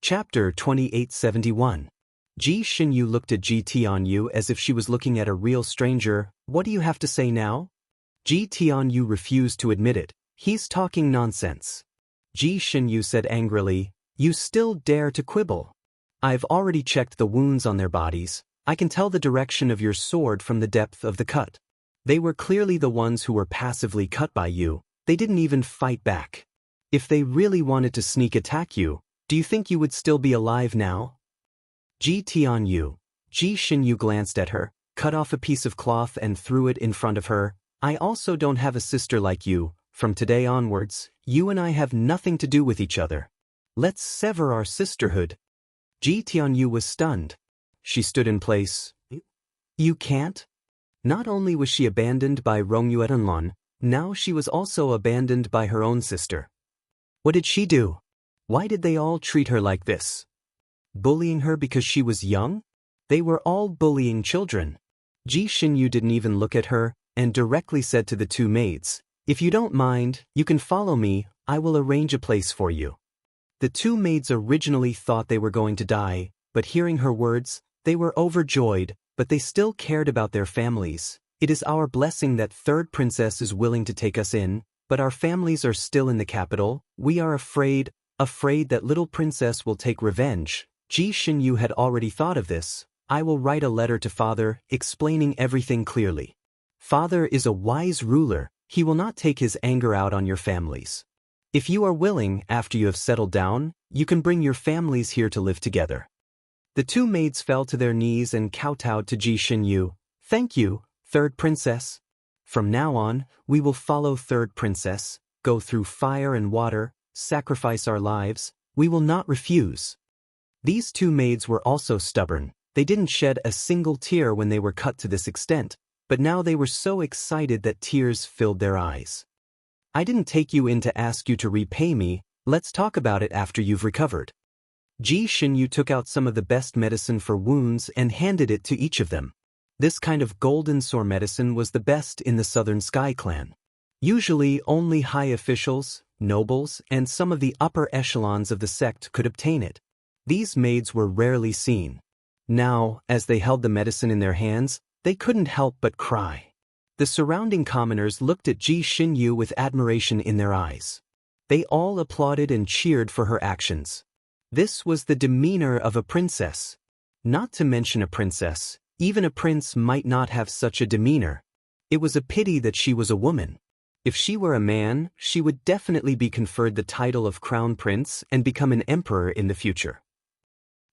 Chapter 2871. Ji Xinyu looked at Ji Tianyu as if she was looking at a real stranger. What do you have to say now? Ji Tianyu refused to admit it. He's talking nonsense. Ji Xinyu said angrily, You still dare to quibble? I've already checked the wounds on their bodies. I can tell the direction of your sword from the depth of the cut. They were clearly the ones who were passively cut by you. They didn't even fight back. If they really wanted to sneak attack you, do you think you would still be alive now? Ji Tianyu. Ji Xinyu glanced at her, cut off a piece of cloth and threw it in front of her. I also don't have a sister like you. From today onwards, you and I have nothing to do with each other. Let's sever our sisterhood. Ji Tianyu was stunned. She stood in place. You can't? Not only was she abandoned by Rongyue Enlon, now she was also abandoned by her own sister. What did she do? Why did they all treat her like this? Bullying her because she was young? They were all bullying children. Ji Xinyu didn't even look at her, and directly said to the two maids, If you don't mind, you can follow me, I will arrange a place for you. The two maids originally thought they were going to die, but hearing her words, they were overjoyed, but they still cared about their families. It is our blessing that third princess is willing to take us in, but our families are still in the capital. We are afraid that little princess will take revenge. Ji Xinyu had already thought of this. I will write a letter to father, explaining everything clearly. Father is a wise ruler. He will not take his anger out on your families. If you are willing, after you have settled down, you can bring your families here to live together. The two maids fell to their knees and kowtowed to Ji Xinyu. Thank you, third princess. From now on, we will follow third princess, go through fire and water, sacrifice our lives. We will not refuse. These two maids were also stubborn. They didn't shed a single tear when they were cut to this extent, but now they were so excited that tears filled their eyes. I didn't take you in to ask you to repay me. Let's talk about it after you've recovered. Ji Xinyu took out some of the best medicine for wounds and handed it to each of them. This kind of golden sore medicine was the best in the Southern Sky Clan. Usually only high officials, nobles, and some of the upper echelons of the sect could obtain it. These maids were rarely seen. Now, as they held the medicine in their hands, they couldn't help but cry. The surrounding commoners looked at Ji Xinyu with admiration in their eyes. They all applauded and cheered for her actions. This was the demeanor of a princess. Not to mention a princess, even a prince might not have such a demeanor. It was a pity that she was a woman. If she were a man, she would definitely be conferred the title of crown prince and become an emperor in the future.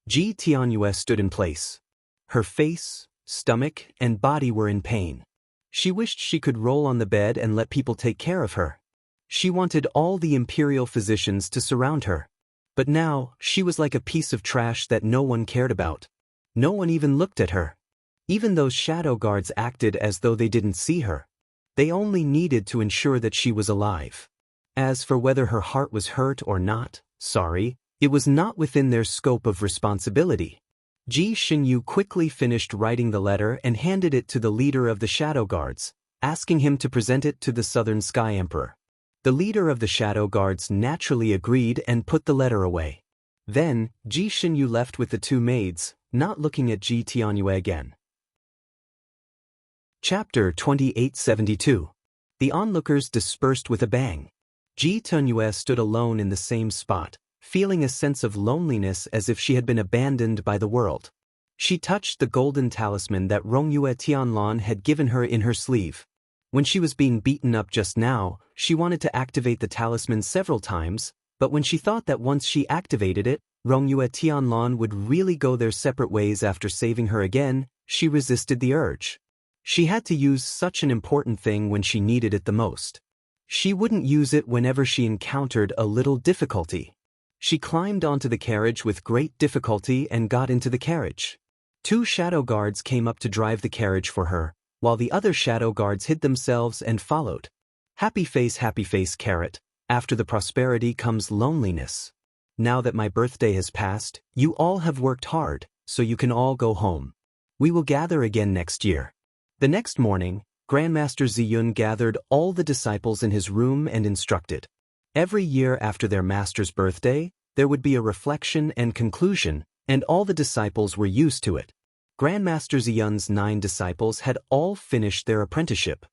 Ji Tianyu stood in place. Her face, stomach, and body were in pain. She wished she could roll on the bed and let people take care of her. She wanted all the imperial physicians to surround her. But now, she was like a piece of trash that no one cared about. No one even looked at her. Even those shadow guards acted as though they didn't see her. They only needed to ensure that she was alive. As for whether her heart was hurt or not, it was not within their scope of responsibility. Ji Xinyu quickly finished writing the letter and handed it to the leader of the Shadow Guards, asking him to present it to the Southern Sky Emperor. The leader of the Shadow Guards naturally agreed and put the letter away. Then, Ji Xinyu left with the two maids, not looking at Ji Tianyu again. Chapter 2872. The onlookers dispersed with a bang. Ji Tianyu stood alone in the same spot, feeling a sense of loneliness as if she had been abandoned by the world. She touched the golden talisman that Rongyue Tianlon had given her in her sleeve. When she was being beaten up just now, she wanted to activate the talisman several times, but when she thought that once she activated it, Rongyue Tianlon would really go their separate ways after saving her again, she resisted the urge. She had to use such an important thing when she needed it the most. She wouldn't use it whenever she encountered a little difficulty. She climbed onto the carriage with great difficulty and got into the carriage. Two shadow guards came up to drive the carriage for her, while the other shadow guards hid themselves and followed. Happy face, carrot. After the prosperity comes loneliness. Now that my birthday has passed, you all have worked hard, so you can all go home. We will gather again next year. The next morning, Grandmaster Ziyun gathered all the disciples in his room and instructed. Every year after their master's birthday, there would be a reflection and conclusion, and all the disciples were used to it. Grandmaster Ziyun's 9 disciples had all finished their apprenticeship.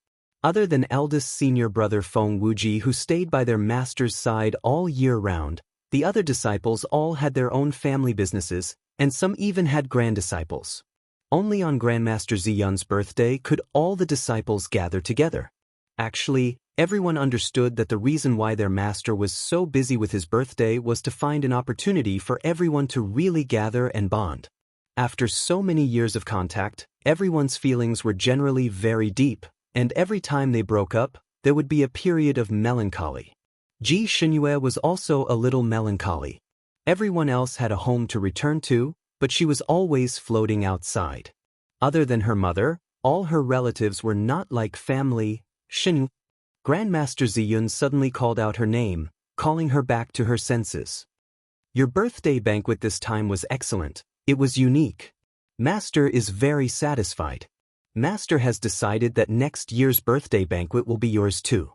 Other than eldest senior brother Feng Wuji, who stayed by their master's side all year round, the other disciples all had their own family businesses, and some even had grand-disciples. Only on Grandmaster Ziyun's birthday could all the disciples gather together. Actually, everyone understood that the reason why their master was so busy with his birthday was to find an opportunity for everyone to really gather and bond. After so many years of contact, everyone's feelings were generally very deep, and every time they broke up, there would be a period of melancholy. Ji Xinyue was also a little melancholy. Everyone else had a home to return to, but she was always floating outside. Other than her mother, all her relatives were not like family. Xinyu. Grandmaster Ziyun suddenly called out her name, calling her back to her senses. Your birthday banquet this time was excellent. It was unique. Master is very satisfied. Master has decided that next year's birthday banquet will be yours too.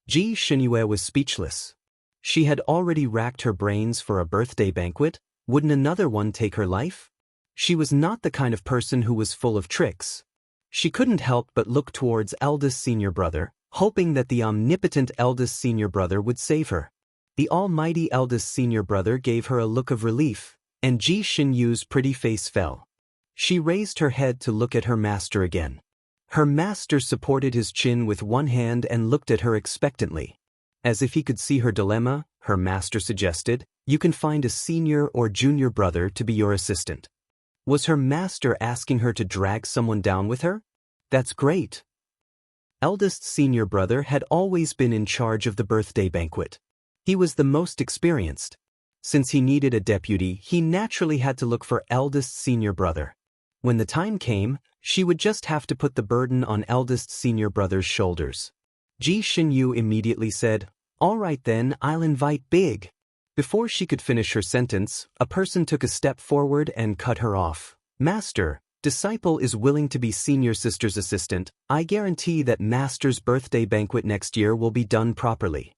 Ji Xinyue was speechless. She had already racked her brains for a birthday banquet. Wouldn't another one take her life? She was not the kind of person who was full of tricks. She couldn't help but look towards eldest senior brother, hoping that the omnipotent eldest senior brother would save her. The almighty eldest senior brother gave her a look of relief, and Ji Xinyu's pretty face fell. She raised her head to look at her master again. Her master supported his chin with one hand and looked at her expectantly. As if he could see her dilemma, her master suggested, "You can find a senior or junior brother to be your assistant." Was her master asking her to drag someone down with her? That's great. Eldest senior brother had always been in charge of the birthday banquet. He was the most experienced. Since he needed a deputy, he naturally had to look for eldest senior brother. When the time came, she would just have to put the burden on eldest senior brother's shoulders. Ji Xinyu immediately said, "All right then, I'll invite Big." Before she could finish her sentence, a person took a step forward and cut her off. "Master, disciple is willing to be senior sister's assistant. I guarantee that master's birthday banquet next year will be done properly."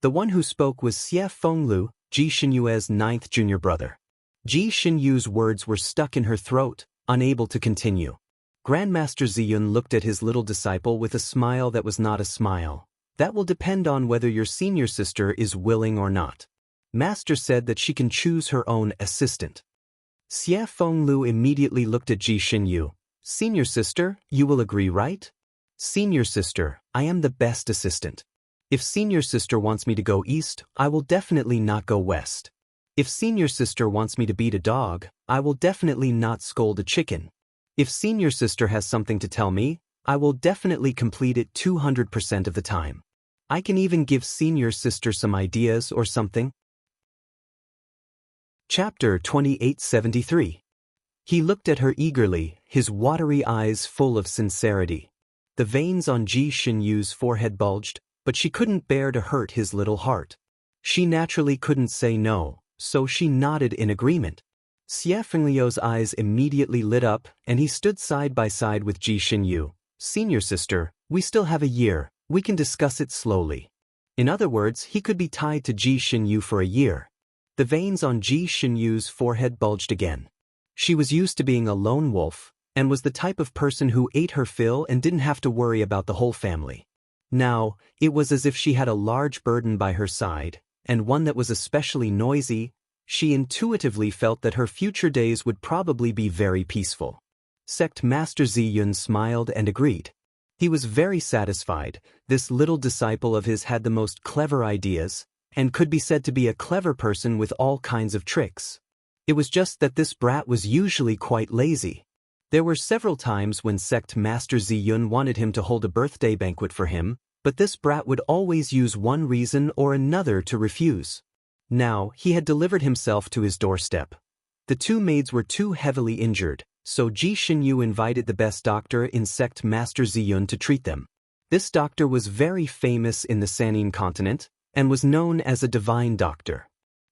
The one who spoke was Xie Fenglu, Ji Xinyue's 9th junior brother. Ji Xinyu's words were stuck in her throat, unable to continue. Grandmaster Ziyun looked at his little disciple with a smile that was not a smile. "That will depend on whether your senior sister is willing or not. Master said that she can choose her own assistant." Xie Fenglu immediately looked at Ji Xinyu. "Senior sister, you will agree, right?" "Senior sister, I am the best assistant. If senior sister wants me to go east, I will definitely not go west. If senior sister wants me to beat a dog, I will definitely not scold a chicken. If senior sister has something to tell me, I will definitely complete it 200% of the time. I can even give senior sister some ideas or something." Chapter 2873. He looked at her eagerly, his watery eyes full of sincerity. The veins on Ji Xinyu's forehead bulged, but she couldn't bear to hurt his little heart. She naturally couldn't say no, so she nodded in agreement. Xie Fenglio's eyes immediately lit up, and he stood side by side with Ji Xinyu. "Senior sister, we still have a year, we can discuss it slowly." In other words, he could be tied to Ji Xinyu for a year. The veins on Ji Xinyu's forehead bulged again. She was used to being a lone wolf, and was the type of person who ate her fill and didn't have to worry about the whole family. Now, it was as if she had a large burden by her side, and one that was especially noisy. She intuitively felt that her future days would probably be very peaceful. Sect Master Ziyun smiled and agreed. He was very satisfied. This little disciple of his had the most clever ideas, and could be said to be a clever person with all kinds of tricks. It was just that this brat was usually quite lazy. There were several times when Sect Master Ziyun wanted him to hold a birthday banquet for him, but this brat would always use one reason or another to refuse. Now, he had delivered himself to his doorstep. The 2 maids were too heavily injured, so Ji Xinyu invited the best doctor in Sect Master Ziyun to treat them. This doctor was very famous in the Sanin continent, and was known as a divine doctor.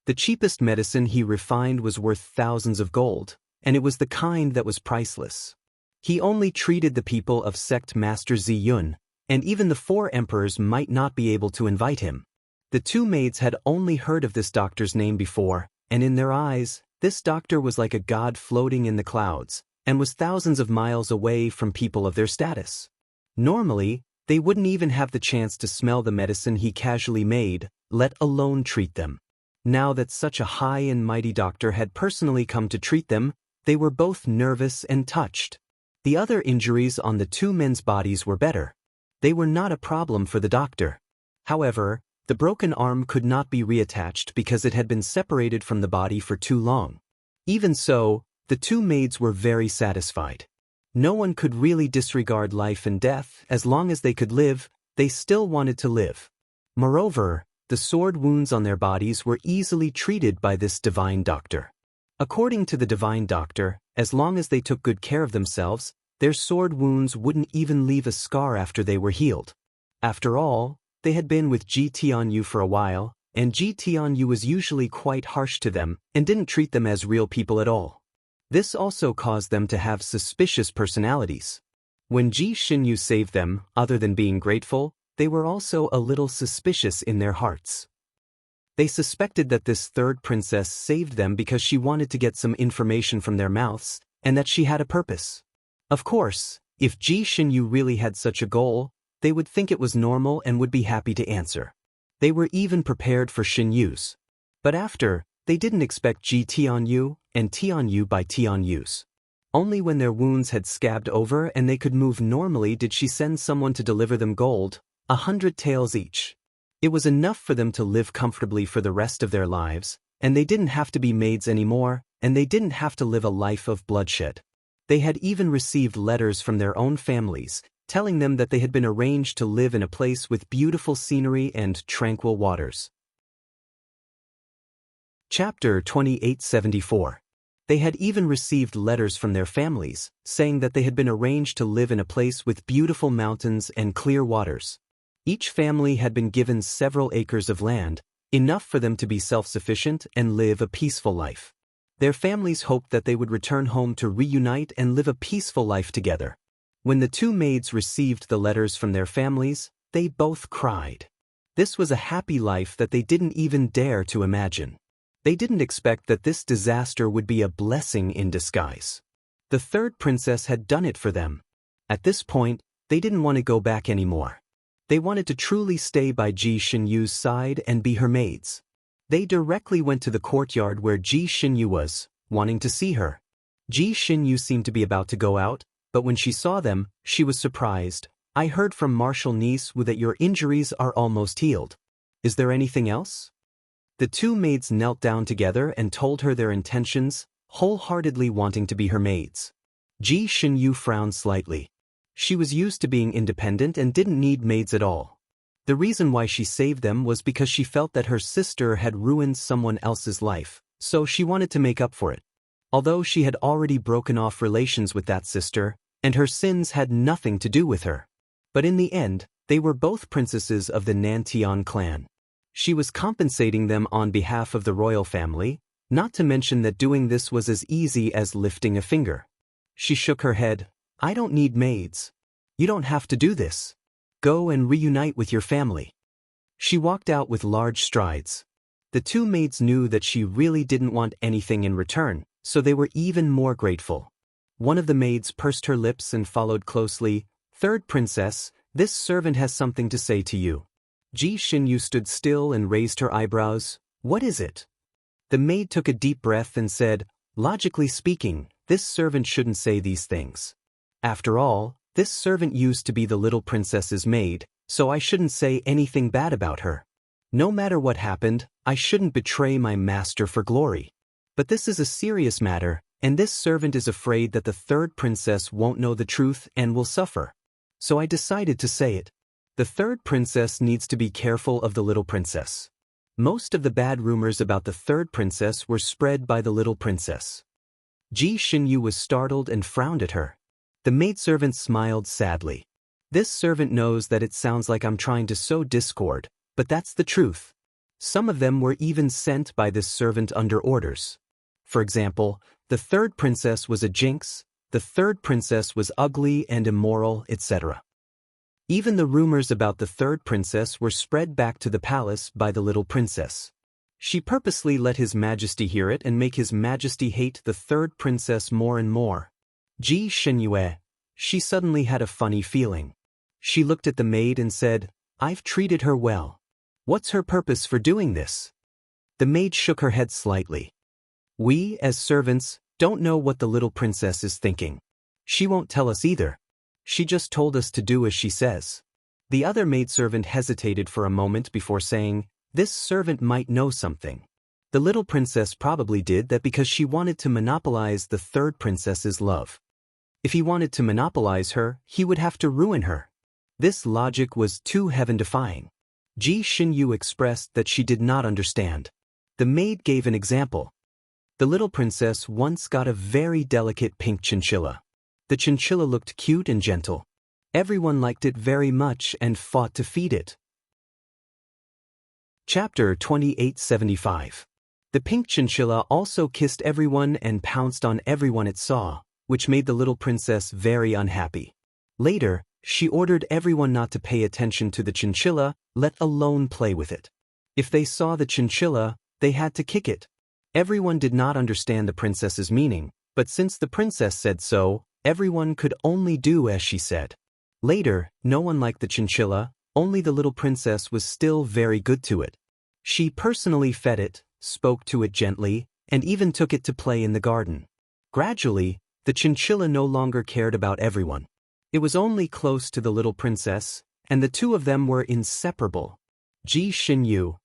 The cheapest medicine he refined was worth thousands of gold, and it was the kind that was priceless. He only treated the people of Sect Master Ziyun, and even the 4 emperors might not be able to invite him. The 2 maids had only heard of this doctor's name before, and in their eyes, this doctor was like a god floating in the clouds, and was thousands of miles away from people of their status. Normally, they wouldn't even have the chance to smell the medicine he casually made, let alone treat them. Now that such a high and mighty doctor had personally come to treat them, they were both nervous and touched. The other injuries on the two men's bodies were better. They were not a problem for the doctor. However, the broken arm could not be reattached because it had been separated from the body for too long. Even so, the two maids were very satisfied. No one could really disregard life and death. As long as they could live, they still wanted to live. Moreover, the sword wounds on their bodies were easily treated by this divine doctor. According to the divine doctor, as long as they took good care of themselves, their sword wounds wouldn't even leave a scar after they were healed. After all, they had been with Ji Tianyu for a while, and Ji Tianyu was usually quite harsh to them and didn't treat them as real people at all. This also caused them to have suspicious personalities. When Ji Xinyu saved them, other than being grateful, they were also a little suspicious in their hearts. They suspected that this third princess saved them because she wanted to get some information from their mouths, and that she had a purpose. Of course, if Ji Xinyu really had such a goal, they would think it was normal and would be happy to answer. They were even prepared for Xinyu's. But after, they didn't expect Ji Tianyu and Tianyu by Tianyu's. Only when their wounds had scabbed over and they could move normally did she send someone to deliver them gold, 100 taels each. It was enough for them to live comfortably for the rest of their lives, and they didn't have to be maids anymore, and they didn't have to live a life of bloodshed. They had even received letters from their own families, telling them that they had been arranged to live in a place with beautiful scenery and tranquil waters. Chapter 2874. They had even received letters from their families, saying that they had been arranged to live in a place with beautiful mountains and clear waters. Each family had been given several acres of land, enough for them to be self-sufficient and live a peaceful life. Their families hoped that they would return home to reunite and live a peaceful life together. When the two maids received the letters from their families, they both cried. This was a happy life that they didn't even dare to imagine. They didn't expect that this disaster would be a blessing in disguise. The third princess had done it for them. At this point, they didn't want to go back anymore. They wanted to truly stay by Ji Xinyu's side and be her maids. They directly went to the courtyard where Ji Xinyu was, wanting to see her. Ji Xinyu seemed to be about to go out, but when she saw them, she was surprised. "I heard from Marshal Nice that your injuries are almost healed. Is there anything else?" The two maids knelt down together and told her their intentions, wholeheartedly wanting to be her maids. Ji Xinyu frowned slightly. She was used to being independent and didn't need maids at all. The reason why she saved them was because she felt that her sister had ruined someone else's life, so she wanted to make up for it. Although she had already broken off relations with that sister, and her sins had nothing to do with her. But in the end, they were both princesses of the Nantian clan. She was compensating them on behalf of the royal family, not to mention that doing this was as easy as lifting a finger. She shook her head. "I don't need maids. You don't have to do this. Go and reunite with your family." She walked out with large strides. The two maids knew that she really didn't want anything in return, so they were even more grateful. One of the maids pursed her lips and followed closely. "Third princess, this servant has something to say to you." Ji Xinyu stood still and raised her eyebrows. "What is it?" The maid took a deep breath and said, "Logically speaking, this servant shouldn't say these things. After all, this servant used to be the little princess's maid, so I shouldn't say anything bad about her. No matter what happened, I shouldn't betray my master for glory. But this is a serious matter, and this servant is afraid that the third princess won't know the truth and will suffer. So I decided to say it. The third princess needs to be careful of the little princess. Most of the bad rumors about the third princess were spread by the little princess." Ji Xinyu was startled and frowned at her. The maidservant smiled sadly. "This servant knows that it sounds like I'm trying to sow discord, but that's the truth. Some of them were even sent by this servant under orders. For example, the third princess was a jinx, the third princess was ugly and immoral, etc. Even the rumors about the third princess were spread back to the palace by the little princess. She purposely let His Majesty hear it and make His Majesty hate the third princess more and more. Ji Xinyue. She suddenly had a funny feeling. She looked at the maid and said, "I've treated her well. What's her purpose for doing this?" The maid shook her head slightly. "We, as servants, don't know what the little princess is thinking. She won't tell us either. She just told us to do as she says." The other maidservant hesitated for a moment before saying, "This servant might know something. The little princess probably did that because she wanted to monopolize the third princess's love. If he wanted to monopolize her, he would have to ruin her." This logic was too heaven-defying. Ji Xinyu expressed that she did not understand. The maid gave an example. The little princess once got a very delicate pink chinchilla. The chinchilla looked cute and gentle. Everyone liked it very much and fought to feed it. Chapter 2875. The pink chinchilla also kissed everyone and pounced on everyone it saw, which made the little princess very unhappy. Later, she ordered everyone not to pay attention to the chinchilla, let alone play with it. If they saw the chinchilla, they had to kick it. Everyone did not understand the princess's meaning, but since the princess said so, everyone could only do as she said. Later, no one liked the chinchilla, only the little princess was still very good to it. She personally fed it, spoke to it gently, and even took it to play in the garden. Gradually, the chinchilla no longer cared about everyone. It was only close to the little princess, and the two of them were inseparable. Ji Xinyu.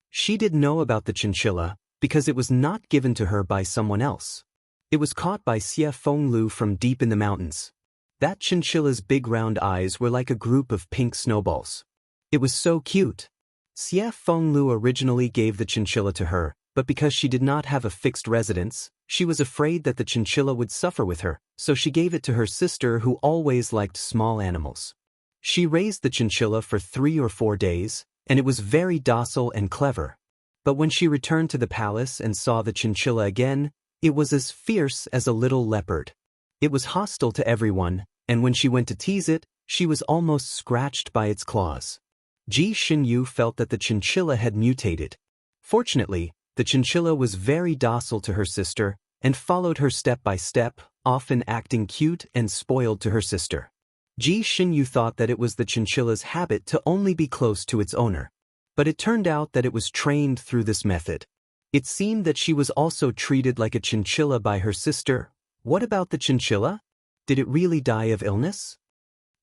She did know about the chinchilla, because it was not given to her by someone else. It was caught by Xie Fenglu from deep in the mountains. That chinchilla's big round eyes were like a group of pink snowballs. It was so cute. Xie Fenglu originally gave the chinchilla to her, but because she did not have a fixed residence, she was afraid that the chinchilla would suffer with her, so she gave it to her sister who always liked small animals. She raised the chinchilla for 3 or 4 days, and it was very docile and clever. But when she returned to the palace and saw the chinchilla again, it was as fierce as a little leopard. It was hostile to everyone, and when she went to tease it, she was almost scratched by its claws. Ji Xinyu felt that the chinchilla had mutated. Fortunately, the chinchilla was very docile to her sister and followed her step by step, often acting cute and spoiled to her sister. Ji Xinyu thought that it was the chinchilla's habit to only be close to its owner. But it turned out that it was trained through this method. It seemed that she was also treated like a chinchilla by her sister. What about the chinchilla? Did it really die of illness?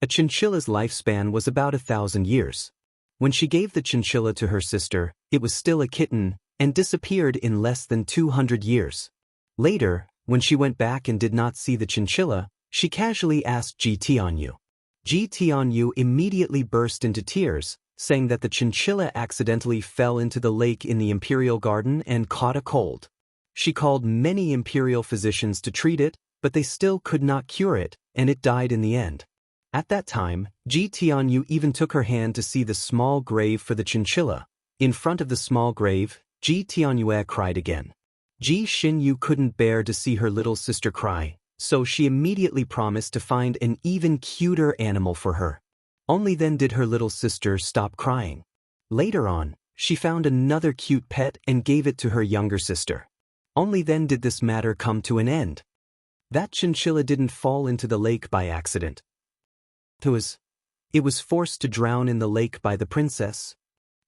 A chinchilla's lifespan was about 1,000 years. When she gave the chinchilla to her sister, it was still a kitten and disappeared in less than 200 years. Later, when she went back and did not see the chinchilla, she casually asked Ji Tianyu. Ji Tianyu immediately burst into tears, saying that the chinchilla accidentally fell into the lake in the imperial garden and caught a cold. She called many imperial physicians to treat it, but they still could not cure it, and it died in the end. At that time, Ji Tianyu even took her hand to see the small grave for the chinchilla. In front of the small grave, Ji Tianyu cried again. Ji Xinyu couldn't bear to see her little sister cry, so she immediately promised to find an even cuter animal for her. Only then did her little sister stop crying. Later on, she found another cute pet and gave it to her younger sister. Only then did this matter come to an end. That chinchilla didn't fall into the lake by accident. It was forced to drown in the lake by the princess.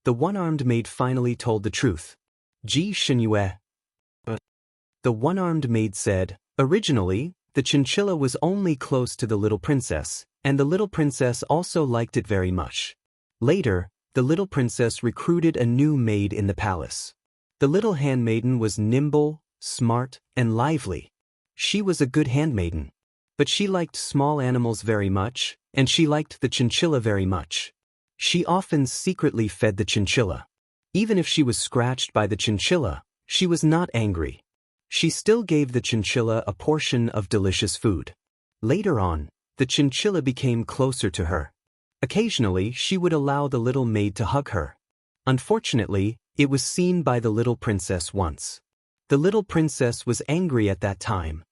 The one-armed maid finally told the truth. Ji Xinyu. The one-armed maid said, originally, the chinchilla was only close to the little princess, and the little princess also liked it very much. Later, the little princess recruited a new maid in the palace. The little handmaiden was nimble, smart, and lively. She was a good handmaiden. But she liked small animals very much, and she liked the chinchilla very much. She often secretly fed the chinchilla. Even if she was scratched by the chinchilla, she was not angry. She still gave the chinchilla a portion of delicious food. Later on, the chinchilla became closer to her. Occasionally, she would allow the little maid to hug her. Unfortunately, it was seen by the little princess once. The little princess was angry at that time.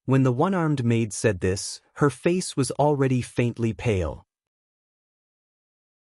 When the one-armed maid said this, her face was already faintly pale.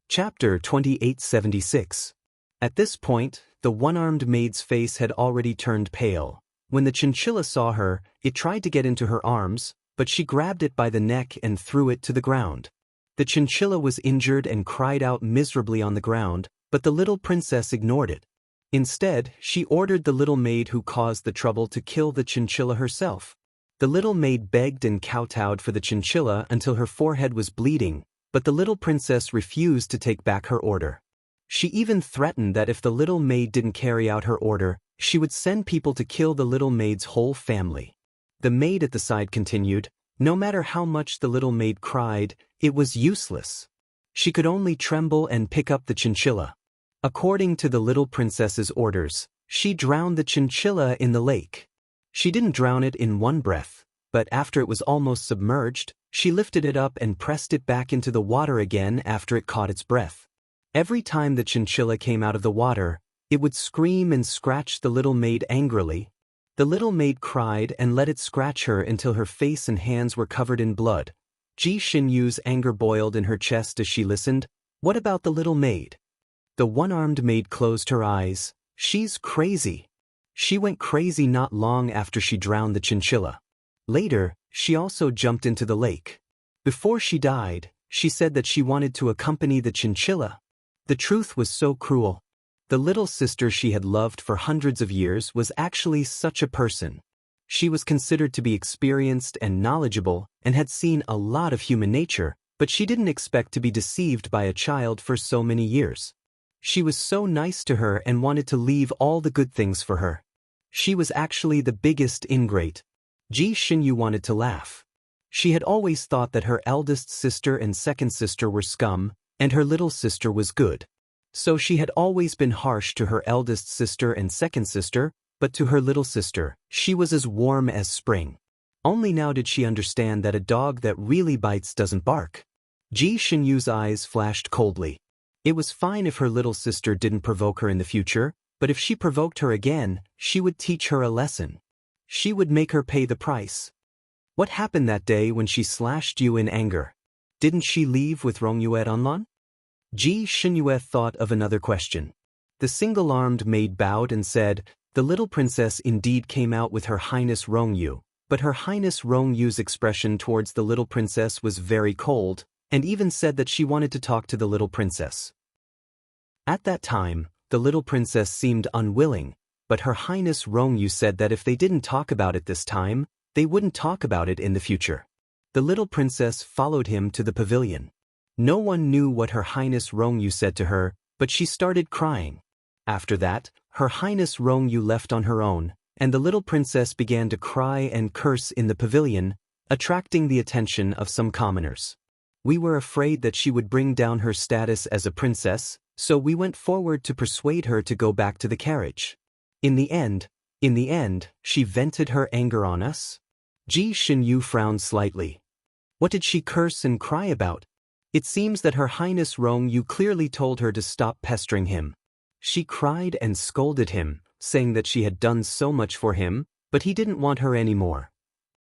Chapter 2876. At this point, the one-armed maid's face had already turned pale. When the chinchilla saw her, it tried to get into her arms, but she grabbed it by the neck and threw it to the ground. The chinchilla was injured and cried out miserably on the ground, but the little princess ignored it. Instead, she ordered the little maid who caused the trouble to kill the chinchilla herself. The little maid begged and kowtowed for the chinchilla until her forehead was bleeding, but the little princess refused to take back her order. She even threatened that if the little maid didn't carry out her order, she would send people to kill the little maid's whole family. The maid at the side continued, no matter how much the little maid cried, it was useless. She could only tremble and pick up the chinchilla. According to the little princess's orders, she drowned the chinchilla in the lake. She didn't drown it in one breath, but after it was almost submerged, she lifted it up and pressed it back into the water again after it caught its breath. Every time the chinchilla came out of the water, it would scream and scratch the little maid angrily. The little maid cried and let it scratch her until her face and hands were covered in blood. Ji Xinyu's anger boiled in her chest as she listened. What about the little maid? The one-armed maid closed her eyes. She's crazy. She went crazy not long after she drowned the chinchilla. Later, she also jumped into the lake. Before she died, she said that she wanted to accompany the chinchilla. The truth was so cruel. The little sister she had loved for hundreds of years was actually such a person. She was considered to be experienced and knowledgeable and had seen a lot of human nature, but she didn't expect to be deceived by a child for so many years. She was so nice to her and wanted to leave all the good things for her. She was actually the biggest ingrate. Ji Xinyu wanted to laugh. She had always thought that her eldest sister and second sister were scum, and her little sister was good. So she had always been harsh to her eldest sister and second sister, but to her little sister, she was as warm as spring. Only now did she understand that a dog that really bites doesn't bark. Ji Xinyu's eyes flashed coldly. It was fine if her little sister didn't provoke her in the future, but if she provoked her again, she would teach her a lesson. She would make her pay the price. What happened that day when she slashed you in anger? Didn't she leave with Rongyue Anlan? Ji Xinyue thought of another question. The single-armed maid bowed and said, the little princess indeed came out with Her Highness Rongyu, but Her Highness Rongyu's expression towards the little princess was very cold, and even said that she wanted to talk to the little princess. At that time, the little princess seemed unwilling, but Her Highness Rongyu said that if they didn't talk about it this time, they wouldn't talk about it in the future. The little princess followed him to the pavilion. No one knew what Her Highness Rongyu said to her, but she started crying. After that, Her Highness Rongyu left on her own, and the little princess began to cry and curse in the pavilion, attracting the attention of some commoners. We were afraid that she would bring down her status as a princess, so we went forward to persuade her to go back to the carriage. In the end, she vented her anger on us. Ji Xinyu frowned slightly. What did she curse and cry about? It seems that Her Highness Rongyu clearly told her to stop pestering him. She cried and scolded him, saying that she had done so much for him, but he didn't want her anymore.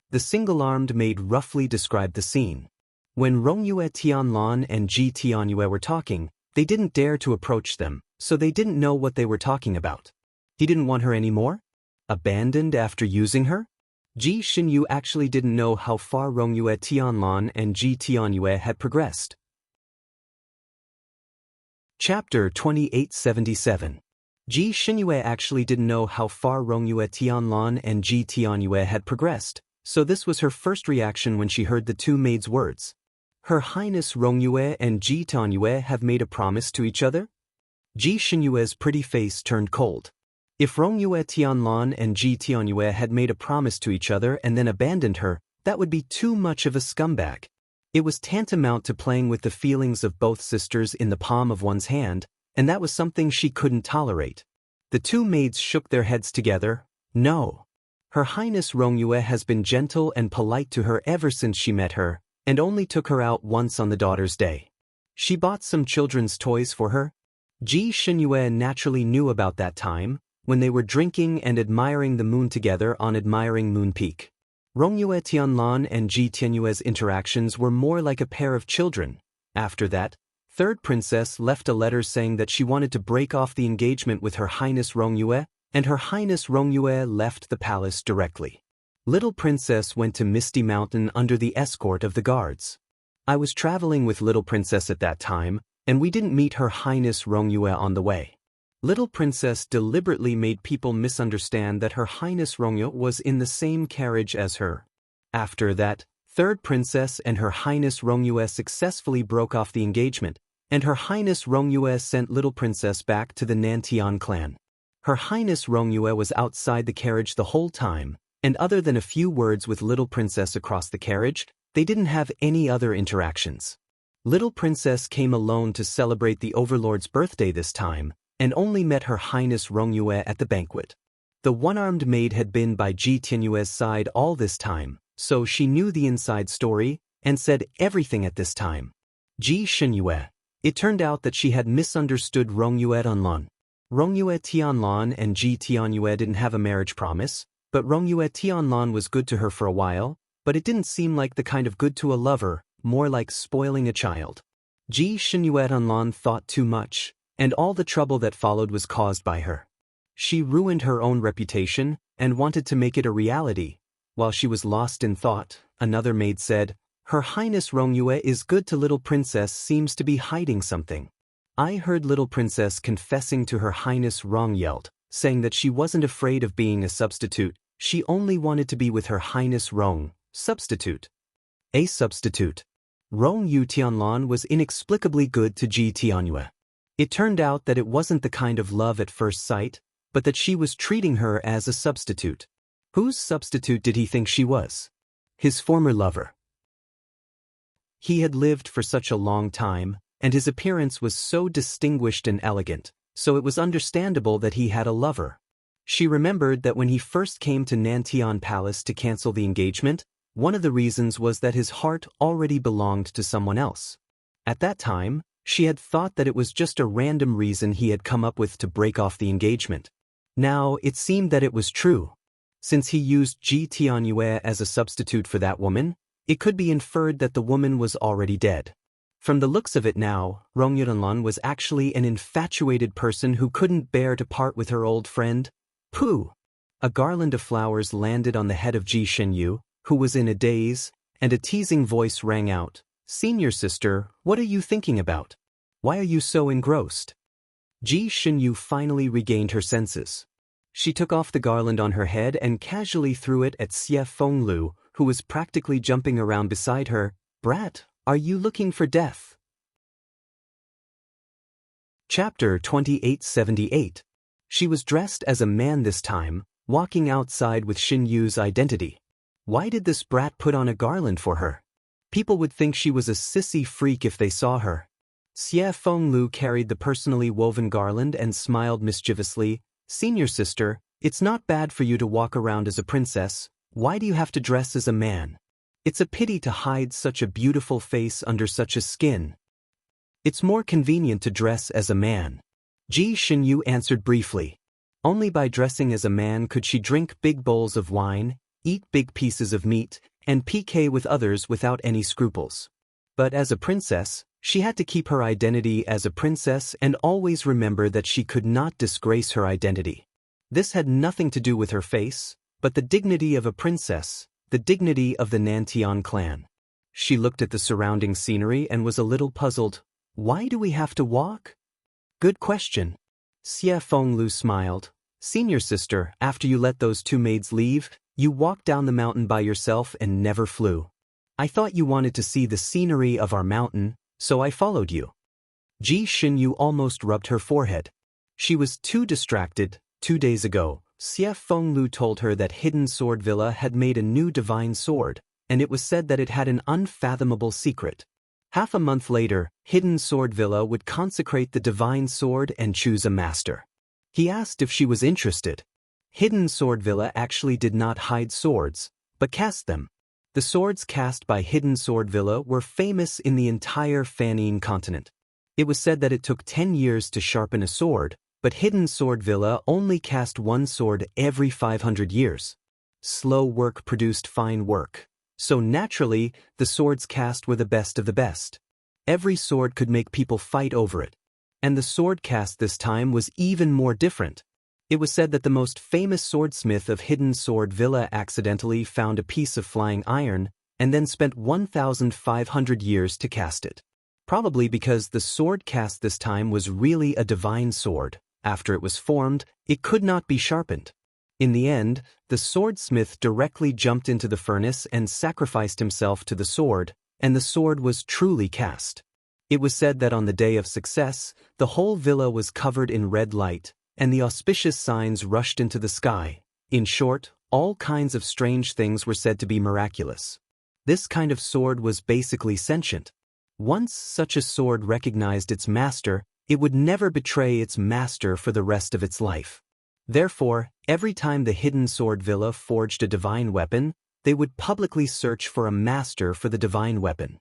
The single-armed maid roughly described the scene. When Rongyue Tianlan and Ji Tianyue were talking, they didn't dare to approach them, so they didn't know what they were talking about. He didn't want her anymore? Abandoned after using her? Ji Xinyu actually didn't know how far Rongyue Tianlan and Ji Tianyue had progressed. Chapter 2877. Ji Xinyu actually didn't know how far Rongyue Tianlan and Ji Tianyue had progressed, so this was her first reaction when she heard the two maids' words. Her Highness Rongyue and Ji Tianyue have made a promise to each other? Ji Xinyue's pretty face turned cold. If Rongyue Tianlan and Ji Tianyue had made a promise to each other and then abandoned her, that would be too much of a scumbag. It was tantamount to playing with the feelings of both sisters in the palm of one's hand, and that was something she couldn't tolerate. The two maids shook their heads together. No. Her Highness Rongyue has been gentle and polite to her ever since she met her, and only took her out once on the Daughter's Day. She bought some children's toys for her. Ji Xinyue naturally knew about that time, when they were drinking and admiring the moon together on Admiring Moon Peak. Rongyue Tianlan and Ji Tianyue's interactions were more like a pair of children. After that, Third princess left a letter saying that she wanted to break off the engagement with Her Highness Rongyue, and Her Highness Rongyue left the palace directly. Little princess went to Misty Mountain under the escort of the guards. I was traveling with little princess at that time, and we didn't meet Her Highness Rongyue on the way. Little princess deliberately made people misunderstand that Her Highness Rongyue was in the same carriage as her. After that, Third princess and Her Highness Rongyue successfully broke off the engagement, and Her Highness Rongyue sent little princess back to the Nantian clan. Her Highness Rongyue was outside the carriage the whole time, and other than a few words with little princess across the carriage, they didn't have any other interactions. Little princess came alone to celebrate the overlord's birthday this time, and only met Her Highness Rongyue at the banquet. The one-armed maid had been by Ji Tianyue's side all this time, so she knew the inside story, and said everything at this time. Ji Tianyue. It turned out that she had misunderstood Rongyue Tianlan. Rongyue Tianlan and Ji Tianyue didn't have a marriage promise, but Rongyue Tianlan was good to her for a while, but it didn't seem like the kind of good to a lover, more like spoiling a child. Ji Tianyue Tianlan thought too much, and all the trouble that followed was caused by her. She ruined her own reputation, and wanted to make it a reality. While she was lost in thought, another maid said, Her Highness Rongyue is good to little princess seems to be hiding something. I heard little princess confessing to Her Highness Rongyelt, saying that she wasn't afraid of being a substitute, she only wanted to be with Her Highness Rong, substitute. A substitute. Rongyue Tianlan was inexplicably good to Ji Tianyue. It turned out that it wasn't the kind of love at first sight, but that she was treating her as a substitute. Whose substitute did he think she was? His former lover. He had lived for such a long time, and his appearance was so distinguished and elegant, so it was understandable that he had a lover. She remembered that when he first came to Nantian Palace to cancel the engagement, one of the reasons was that his heart already belonged to someone else. At that time, she had thought that it was just a random reason he had come up with to break off the engagement. Now, it seemed that it was true. Since he used Ji Tianyue as a substitute for that woman, it could be inferred that the woman was already dead. From the looks of it now, Rongyue Tianlan was actually an infatuated person who couldn't bear to part with her old friend. Pooh! A garland of flowers landed on the head of Ji Shenyu, who was in a daze, and a teasing voice rang out, Senior sister, what are you thinking about? Why are you so engrossed? Ji Shenyu finally regained her senses. She took off the garland on her head and casually threw it at Xie Fenglu, who was practically jumping around beside her. Brat, are you looking for death? Chapter 2878. She was dressed as a man this time, walking outside with Xin Yu's identity. Why did this brat put on a garland for her? People would think she was a sissy freak if they saw her. Xie Fenglu carried the personally woven garland and smiled mischievously. Senior sister, it's not bad for you to walk around as a princess. Why do you have to dress as a man? It's a pity to hide such a beautiful face under such a skin. It's more convenient to dress as a man. Ji Shenyu answered briefly. Only by dressing as a man could she drink big bowls of wine, eat big pieces of meat, and pique with others without any scruples. But as a princess, she had to keep her identity as a princess and always remember that she could not disgrace her identity. This had nothing to do with her face, but the dignity of a princess, the dignity of the Nantian clan. She looked at the surrounding scenery and was a little puzzled. Why do we have to walk? Good question. Xie Fenglu smiled. Senior sister, after you let those two maids leave, you walked down the mountain by yourself and never flew. I thought you wanted to see the scenery of our mountain, so I followed you. Ji Shenyu almost rubbed her forehead. She was too distracted. 2 days ago, Xie Fenglu told her that Hidden Sword Villa had made a new divine sword, and it was said that it had an unfathomable secret. Half a month later, Hidden Sword Villa would consecrate the divine sword and choose a master. He asked if she was interested. Hidden Sword Villa actually did not hide swords, but cast them. The swords cast by Hidden Sword Villa were famous in the entire Fanine continent. It was said that it took 10 years to sharpen a sword, but Hidden Sword Villa only cast one sword every 500 years. Slow work produced fine work, so naturally, the swords cast were the best of the best. Every sword could make people fight over it. And the sword cast this time was even more different. It was said that the most famous swordsmith of Hidden Sword Villa accidentally found a piece of flying iron and then spent 1,500 years to cast it. Probably because the sword cast this time was really a divine sword. After it was formed, it could not be sharpened. In the end, the swordsmith directly jumped into the furnace and sacrificed himself to the sword, and the sword was truly cast. It was said that on the day of success, the whole villa was covered in red light, and the auspicious signs rushed into the sky. In short, all kinds of strange things were said to be miraculous. This kind of sword was basically sentient. Once such a sword recognized its master, it would never betray its master for the rest of its life. Therefore, every time the Hidden Sword Villa forged a divine weapon, they would publicly search for a master for the divine weapon.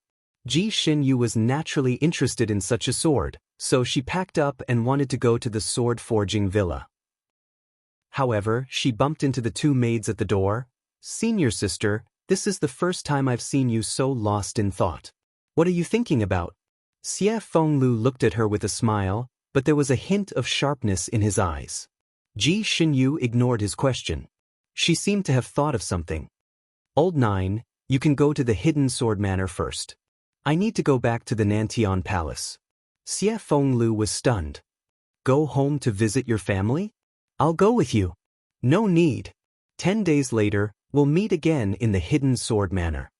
Ji Xinyu was naturally interested in such a sword, so she packed up and wanted to go to the sword forging villa. However, she bumped into the two maids at the door. "Senior sister, this is the first time I've seen you so lost in thought. What are you thinking about?" Xie Fenglu looked at her with a smile, but there was a hint of sharpness in his eyes. Ji Xinyu ignored his question. She seemed to have thought of something. "Old Nine, you can go to the Hidden Sword Manor first. I need to go back to the Nantian Palace." Xie Fenglu was stunned. "Go home to visit your family? I'll go with you." "No need. 10 days later, we'll meet again in the Hidden Sword Manor."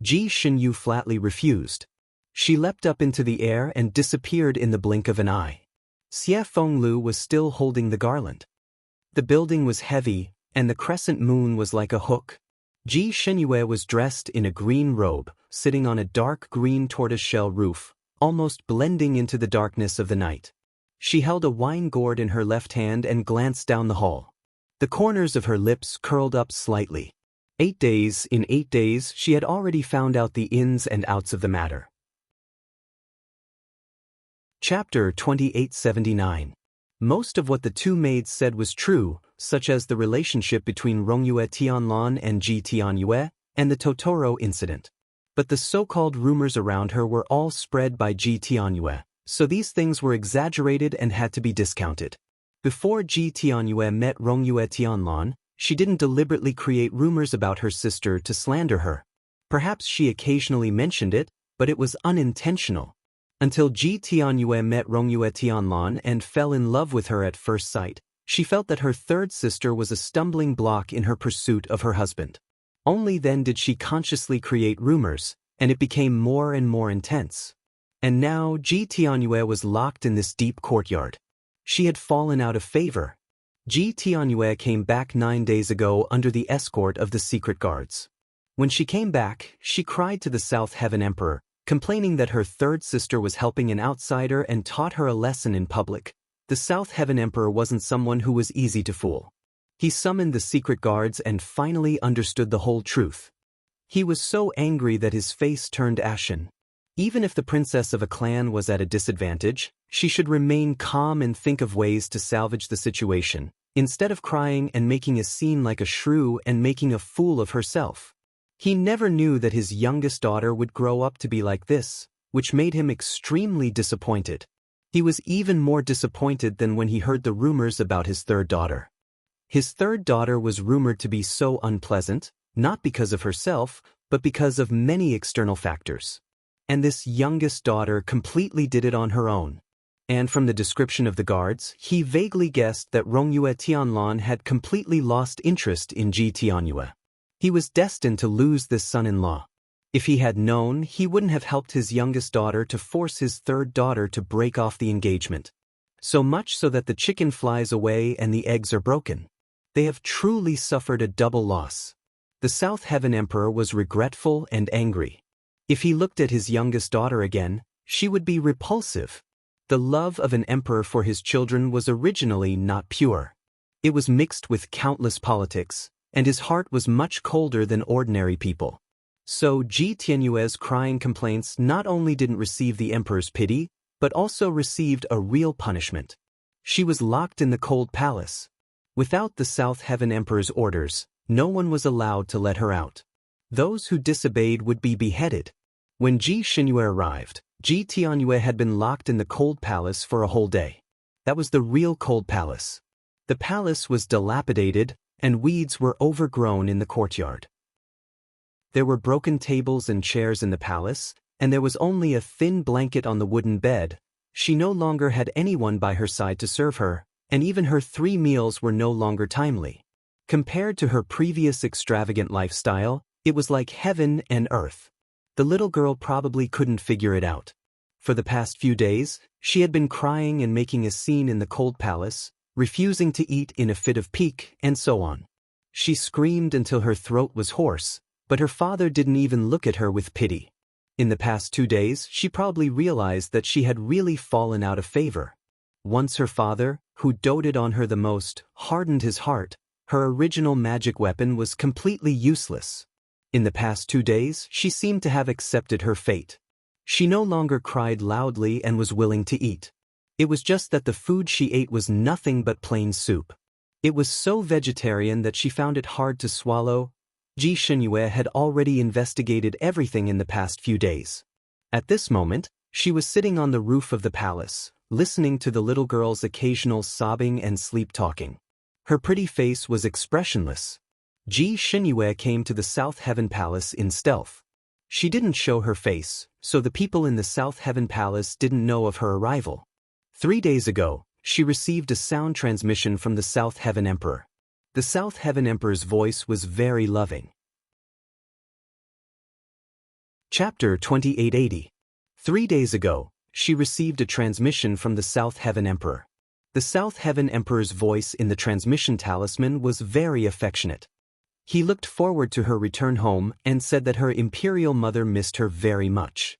Ji Xinyu flatly refused. She leapt up into the air and disappeared in the blink of an eye. Xie Fenglu was still holding the garland. The building was heavy, and the crescent moon was like a hook. Ji Xinyu was dressed in a green robe, sitting on a dark green tortoiseshell roof, almost blending into the darkness of the night. She held a wine gourd in her left hand and glanced down the hall. The corners of her lips curled up slightly. In 8 days, she had already found out the ins and outs of the matter. Chapter 2879. Most of what the two maids said was true, such as the relationship between Rongyue Tianlan and Ji Tianyue, and the Totoro incident. But the so-called rumors around her were all spread by Ji Tianyue, so these things were exaggerated and had to be discounted. Before Ji Tianyue met Rongyue Tianlan, she didn't deliberately create rumors about her sister to slander her. Perhaps she occasionally mentioned it, but it was unintentional. Until Ji Tianyue met Rongyue Tianlan and fell in love with her at first sight, she felt that her third sister was a stumbling block in her pursuit of her husband. Only then did she consciously create rumors, and it became more and more intense. And now Ji Tianyue was locked in this deep courtyard. She had fallen out of favor. Ji Tianyue came back 9 days ago under the escort of the secret guards. When she came back, she cried to the South Heaven Emperor, complaining that her third sister was helping an outsider and taught her a lesson in public. The South Heaven Emperor wasn't someone who was easy to fool. He summoned the secret guards and finally understood the whole truth. He was so angry that his face turned ashen. Even if the princess of a clan was at a disadvantage, she should remain calm and think of ways to salvage the situation, instead of crying and making a scene like a shrew and making a fool of herself. He never knew that his youngest daughter would grow up to be like this, which made him extremely disappointed. He was even more disappointed than when he heard the rumors about his third daughter. His third daughter was rumored to be so unpleasant, not because of herself, but because of many external factors. And this youngest daughter completely did it on her own. And from the description of the guards, he vaguely guessed that Rongyue Tianlan had completely lost interest in Ji Tianyue. He was destined to lose this son-in-law. If he had known, he wouldn't have helped his youngest daughter to force his third daughter to break off the engagement. So much so that the chicken flies away and the eggs are broken. They have truly suffered a double loss. The South Heaven Emperor was regretful and angry. If he looked at his youngest daughter again, she would be repulsive. The love of an emperor for his children was originally not pure. It was mixed with countless politics, and his heart was much colder than ordinary people. So Ji Tianyue's crying complaints not only didn't receive the emperor's pity, but also received a real punishment. She was locked in the cold palace. Without the South Heaven Emperor's orders, no one was allowed to let her out. Those who disobeyed would be beheaded. When Ji Xinyu arrived, Ji Tianyue had been locked in the cold palace for a whole day. That was the real cold palace. The palace was dilapidated, and weeds were overgrown in the courtyard. There were broken tables and chairs in the palace, and there was only a thin blanket on the wooden bed. She no longer had anyone by her side to serve her, and even her 3 meals were no longer timely. Compared to her previous extravagant lifestyle, it was like heaven and earth. The little girl probably couldn't figure it out. For the past few days, she had been crying and making a scene in the cold palace, refusing to eat in a fit of pique, and so on. She screamed until her throat was hoarse, but her father didn't even look at her with pity. In the past 2 days, she probably realized that she had really fallen out of favor. Once her father, who doted on her the most, hardened his heart, her original magic weapon was completely useless. In the past 2 days, she seemed to have accepted her fate. She no longer cried loudly and was willing to eat. It was just that the food she ate was nothing but plain soup. It was so vegetarian that she found it hard to swallow. Ji Xinyue had already investigated everything in the past few days. At this moment, she was sitting on the roof of the palace, listening to the little girl's occasional sobbing and sleep-talking. Her pretty face was expressionless. Ji Xinyue came to the South Heaven Palace in stealth. She didn't show her face, so the people in the South Heaven Palace didn't know of her arrival. 3 days ago, she received a sound transmission from the South Heaven Emperor. The South Heaven Emperor's voice was very loving. Chapter 2880. 3 days ago, she received a transmission from the South Heaven Emperor. The South Heaven Emperor's voice in the transmission talisman was very affectionate. He looked forward to her return home and said that her imperial mother missed her very much.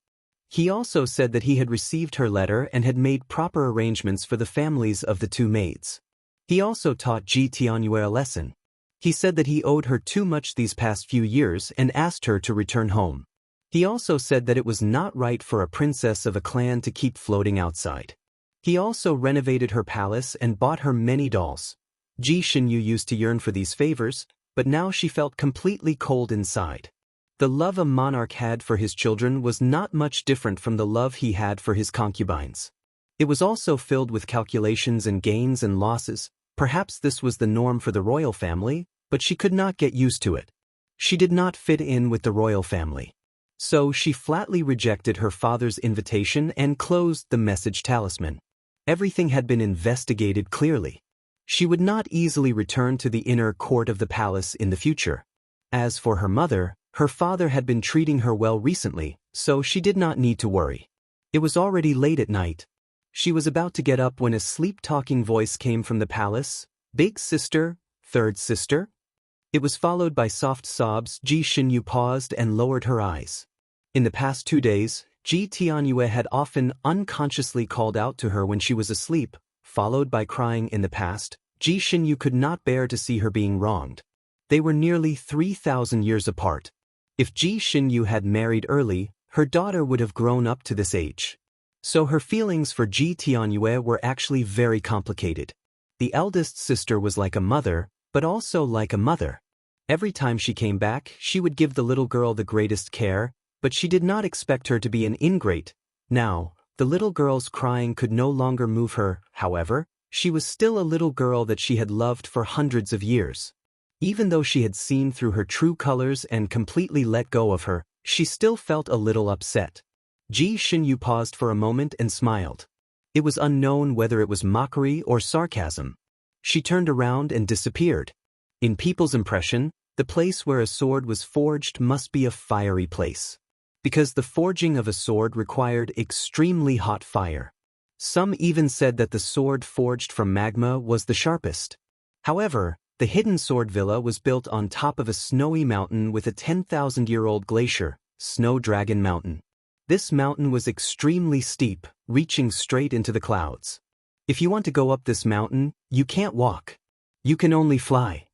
He also said that he had received her letter and had made proper arrangements for the families of the 2 maids. He also taught Ji Tianyue a lesson. He said that he owed her too much these past few years and asked her to return home. He also said that it was not right for a princess of a clan to keep floating outside. He also renovated her palace and bought her many dolls. Ji Xinyu used to yearn for these favors, but now she felt completely cold inside. The love a monarch had for his children was not much different from the love he had for his concubines. It was also filled with calculations and gains and losses. Perhaps this was the norm for the royal family, but she could not get used to it. She did not fit in with the royal family. So she flatly rejected her father's invitation and closed the message talisman. Everything had been investigated clearly. She would not easily return to the inner court of the palace in the future. As for her mother, her father had been treating her well recently, so she did not need to worry. It was already late at night. She was about to get up when a sleep-talking voice came from the palace. "Big sister, third sister?" It was followed by soft sobs. Ji Xinyu paused and lowered her eyes. In the past 2 days, Ji Tianyue had often unconsciously called out to her when she was asleep, followed by crying in the past. Ji Xinyu could not bear to see her being wronged. They were nearly 3,000 years apart. If Ji Xinyu had married early, her daughter would have grown up to this age. So her feelings for Ji Tianyue were actually very complicated. The eldest sister was like a mother, but also like a mother. Every time she came back, she would give the little girl the greatest care, but she did not expect her to be an ingrate. Now, the little girl's crying could no longer move her. However, she was still a little girl that she had loved for hundreds of years. Even though she had seen through her true colors and completely let go of her, she still felt a little upset. Ji Xinyu paused for a moment and smiled. It was unknown whether it was mockery or sarcasm. She turned around and disappeared. In people's impression, the place where a sword was forged must be a fiery place. Because the forging of a sword required extremely hot fire. Some even said that the sword forged from magma was the sharpest. However, the hidden sword villa was built on top of a snowy mountain with a 10,000-year-old glacier, Snow Dragon Mountain. This mountain was extremely steep, reaching straight into the clouds. If you want to go up this mountain, you can't walk. You can only fly.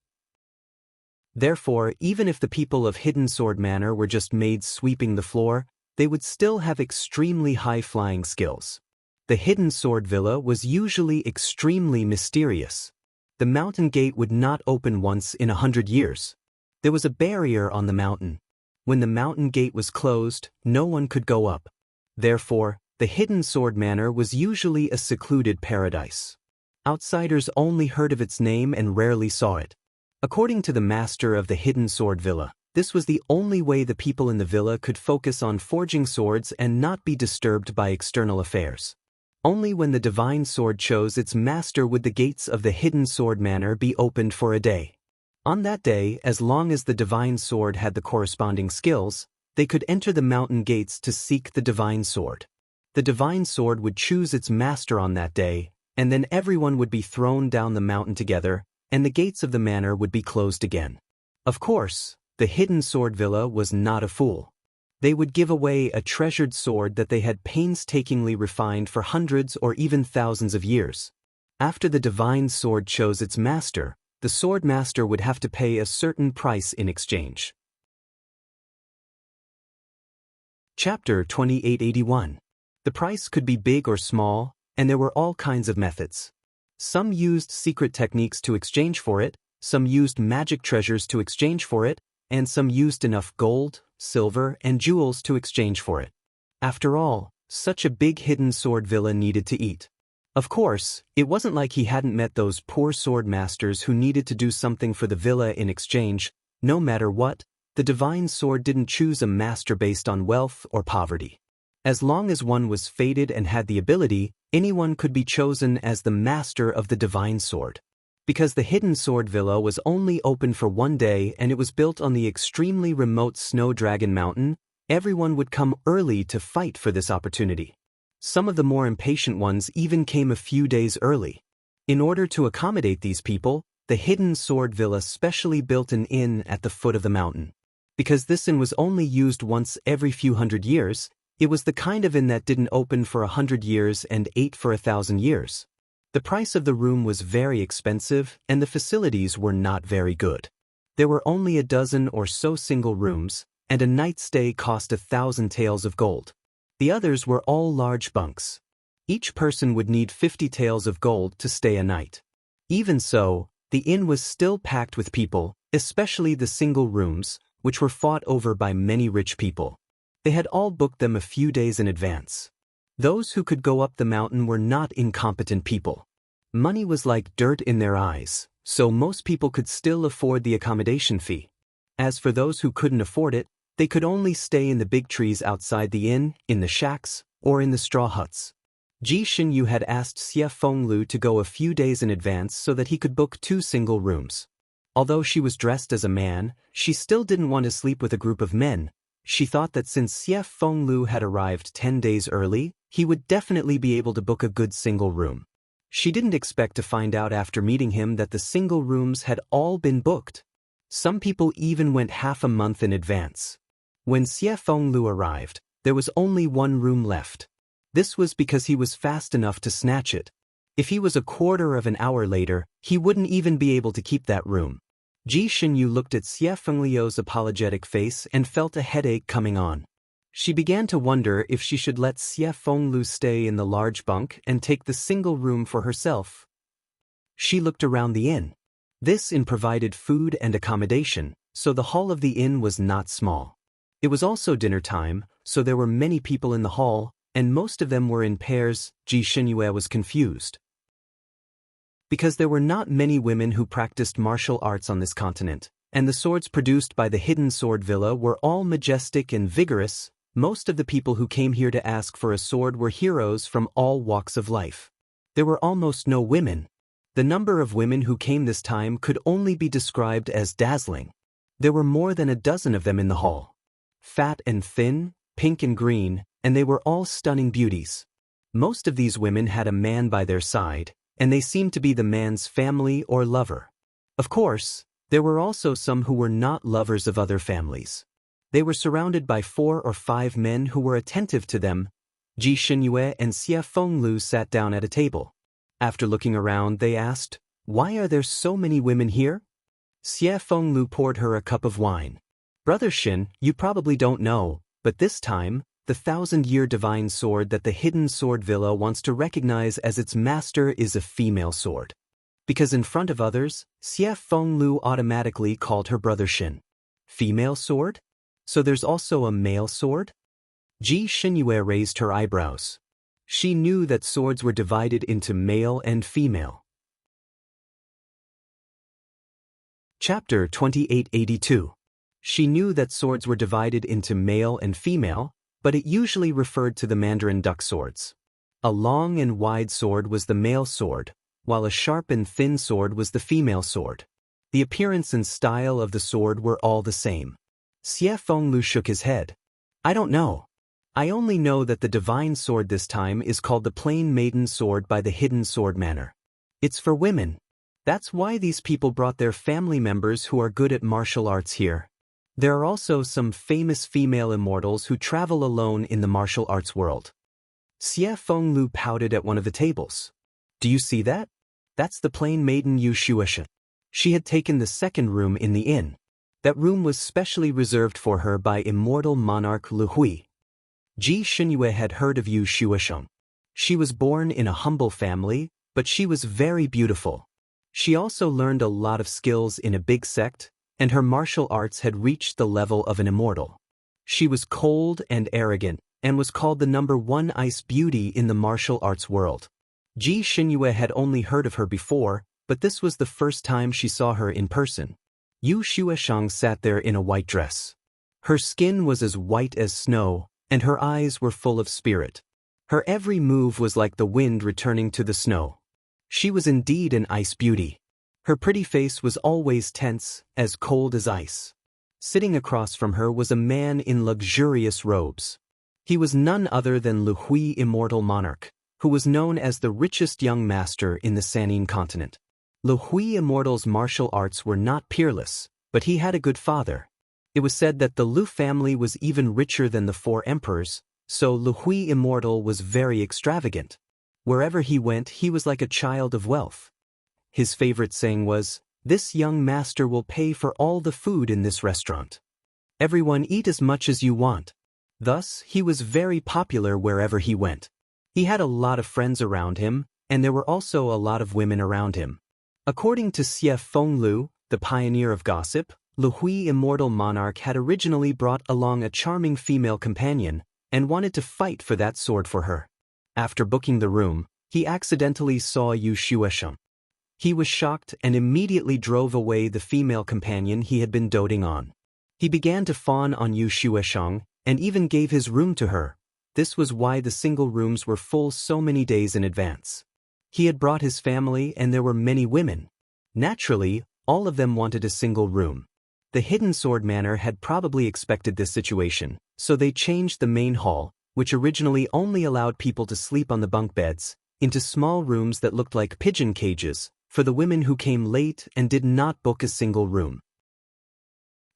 Therefore, even if the people of Hidden Sword Manor were just maids sweeping the floor, they would still have extremely high flying skills. The Hidden Sword Villa was usually extremely mysterious. The mountain gate would not open once in 100 years. There was a barrier on the mountain. When the mountain gate was closed, no one could go up. Therefore, the hidden sword manor was usually a secluded paradise. Outsiders only heard of its name and rarely saw it. According to the master of the hidden sword villa, this was the only way the people in the villa could focus on forging swords and not be disturbed by external affairs. Only when the divine sword chose its master would the gates of the hidden sword manor be opened for a day. On that day, as long as the divine sword had the corresponding skills, they could enter the mountain gates to seek the divine sword. The divine sword would choose its master on that day, and then everyone would be thrown down the mountain together, and the gates of the manor would be closed again. Of course, the hidden sword villa was not a fool. They would give away a treasured sword that they had painstakingly refined for hundreds or even thousands of years. After the divine sword chose its master, the sword master would have to pay a certain price in exchange. Chapter 2881. The price could be big or small, and there were all kinds of methods. Some used secret techniques to exchange for it, some used magic treasures to exchange for it, and some used enough gold, silver, and jewels to exchange for it. After all, such a big hidden sword villa needed to eat. Of course, it wasn't like he hadn't met those poor sword masters who needed to do something for the villa in exchange. No matter what, the divine sword didn't choose a master based on wealth or poverty. As long as one was fated and had the ability, anyone could be chosen as the master of the divine sword. Because the hidden sword villa was only open for one day and it was built on the extremely remote Snow Dragon Mountain, everyone would come early to fight for this opportunity. Some of the more impatient ones even came a few days early. In order to accommodate these people, the hidden sword villa specially built an inn at the foot of the mountain. Because this inn was only used once every few hundred years, it was the kind of inn that didn't open for 100 years and ate for 1,000 years. The price of the room was very expensive and the facilities were not very good. There were only a dozen or so single rooms, and a night stay cost 1,000 taels of gold. The others were all large bunks. Each person would need 50 taels of gold to stay a night. Even so, the inn was still packed with people, especially the single rooms, which were fought over by many rich people. They had all booked them a few days in advance. Those who could go up the mountain were not incompetent people. Money was like dirt in their eyes, so most people could still afford the accommodation fee. As for those who couldn't afford it, they could only stay in the big trees outside the inn, in the shacks, or in the straw huts. Ji Xinyu had asked Xie Fenglu to go a few days in advance so that he could book 2 single rooms. Although she was dressed as a man, she still didn't want to sleep with a group of men. She thought that since Xie Fenglu had arrived 10 days early, he would definitely be able to book a good single room. She didn't expect to find out after meeting him that the single rooms had all been booked. Some people even went half a month in advance. When Xie Fenglu arrived, there was only 1 room left. This was because he was fast enough to snatch it. If he was a quarter of an hour later, he wouldn't even be able to keep that room. Ji Xinyu looked at Xie Fenglu's apologetic face and felt a headache coming on. She began to wonder if she should let Xie Fenglu stay in the large bunk and take the single room for herself. She looked around the inn. This inn provided food and accommodation, so the hall of the inn was not small. It was also dinner time, so there were many people in the hall, and most of them were in pairs. Ji Xinyu was confused. Because there were not many women who practiced martial arts on this continent, and the swords produced by the hidden sword villa were all majestic and vigorous, most of the people who came here to ask for a sword were heroes from all walks of life. There were almost no women. The number of women who came this time could only be described as dazzling. There were more than a dozen of them in the hall. Fat and thin, pink and green, and they were all stunning beauties. Most of these women had a man by their side, and they seemed to be the man's family or lover. Of course, there were also some who were not lovers of other families. They were surrounded by 4 or 5 men who were attentive to them. Ji Xinyu and Xie Fenglu sat down at a table. After looking around, they asked, "Why are there so many women here?" Xie Fenglu poured her a cup of wine. "Brother Xin, you probably don't know, but this time, the 1,000-year divine sword that the hidden sword villa wants to recognize as its master is a female sword." Because in front of others, Xie Fenglu automatically called her brother Xin. Female sword? So there's also a male sword? Ji Xinyue raised her eyebrows. She knew that swords were divided into male and female. Chapter 2882. She knew that swords were divided into male and female, but it usually referred to the Mandarin duck swords. A long and wide sword was the male sword, while a sharp and thin sword was the female sword. The appearance and style of the sword were all the same. Xie Fenglu shook his head. I don't know. I only know that the divine sword this time is called the plain maiden sword by the hidden sword manor. It's for women. That's why these people brought their family members who are good at martial arts here. There are also some famous female immortals who travel alone in the martial arts world. Xie Fenglu pouted at one of the tables. Do you see that? That's the plain maiden Yu Shueshan. She had taken the second room in the inn. That room was specially reserved for her by immortal monarch Lu Hui. Ji Xinyue had heard of Yu Shuesheng. She was born in a humble family, but she was very beautiful. She also learned a lot of skills in a big sect, and her martial arts had reached the level of an immortal. She was cold and arrogant, and was called the #1 ice beauty in the martial arts world. Ji Xinyue had only heard of her before, but this was the first time she saw her in person. Yu Shuesheng sat there in a white dress. Her skin was as white as snow, and her eyes were full of spirit. Her every move was like the wind returning to the snow. She was indeed an ice beauty. Her pretty face was always tense, as cold as ice. Sitting across from her was a man in luxurious robes. He was none other than Lu Hui Immortal Monarch, who was known as the richest young master in the Sanyin continent. Lu Hui Immortal's martial arts were not peerless, but he had a good father. It was said that the Lu family was even richer than the 4 emperors, so Lu Hui Immortal was very extravagant. Wherever he went, he was like a child of wealth. His favorite saying was, "This young master will pay for all the food in this restaurant. Everyone eat as much as you want." Thus, he was very popular wherever he went. He had a lot of friends around him, and there were also a lot of women around him. According to Xie Fenglu, the pioneer of gossip, Lu Hui Immortal Monarch had originally brought along a charming female companion, and wanted to fight for that sword for her. After booking the room, he accidentally saw Yu Shuesheng. He was shocked and immediately drove away the female companion he had been doting on. He began to fawn on Yu Shuesheng, and even gave his room to her. This was why the single rooms were full so many days in advance. He had brought his family and there were many women. Naturally, all of them wanted a single room. The Hidden Sword Manor had probably expected this situation, so they changed the main hall, which originally only allowed people to sleep on the bunk beds, into small rooms that looked like pigeon cages, for the women who came late and did not book a single room.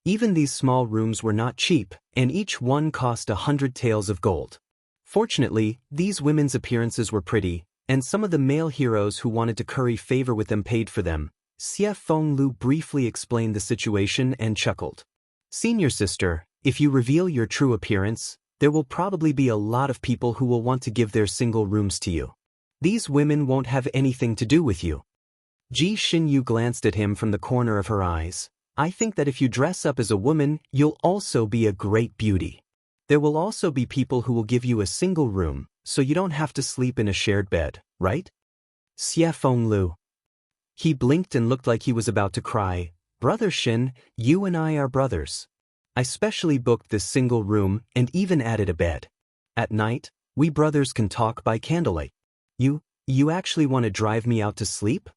Even these small rooms were not cheap, and each one cost 100 taels of gold. Fortunately, these women's appearances were pretty, and some of the male heroes who wanted to curry favor with them paid for them. Xie Fenglu briefly explained the situation and chuckled. "Senior sister, if you reveal your true appearance, there will probably be a lot of people who will want to give their single rooms to you. These women won't have anything to do with you." Ji Xinyu glanced at him from the corner of her eyes. "I think that if you dress up as a woman, you'll also be a great beauty. There will also be people who will give you a single room, so you don't have to sleep in a shared bed, right?" Xie Fenglu. He blinked and looked like he was about to cry. "Brother Xin, you and I are brothers. I specially booked this single room and even added a bed. At night, we brothers can talk by candlelight. You actually want to drive me out to sleep?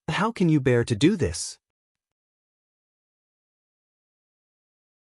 How can you bear to do this?"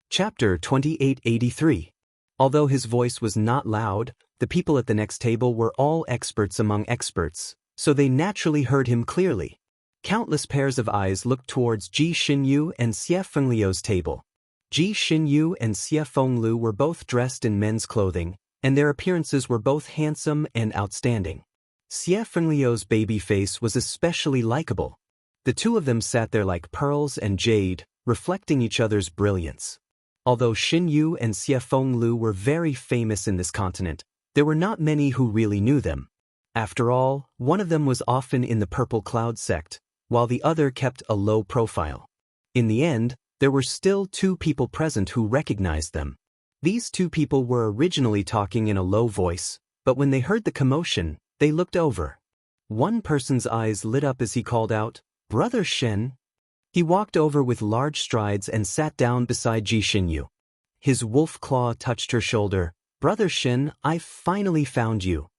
Chapter 2883. Although his voice was not loud, the people at the next table were all experts among experts, so they naturally heard him clearly. Countless pairs of eyes looked towards Ji Xinyu and Xie Fengliu's table. Ji Xinyu and Xie Fenglu were both dressed in men's clothing, and their appearances were both handsome and outstanding. Xie Fengliu's baby face was especially likable. The two of them sat there like pearls and jade, reflecting each other's brilliance. Although Xinyu and Xie Fenglu were very famous in this continent, there were not many who really knew them. After all, one of them was often in the Purple Cloud sect, while the other kept a low profile. In the end, there were still 2 people present who recognized them. These two people were originally talking in a low voice, but when they heard the commotion, they looked over. One person's eyes lit up as he called out, "Brother Shen." He walked over with large strides and sat down beside Ji Xinyu. His wolf claw touched her shoulder. "Brother Shen, I've finally found you."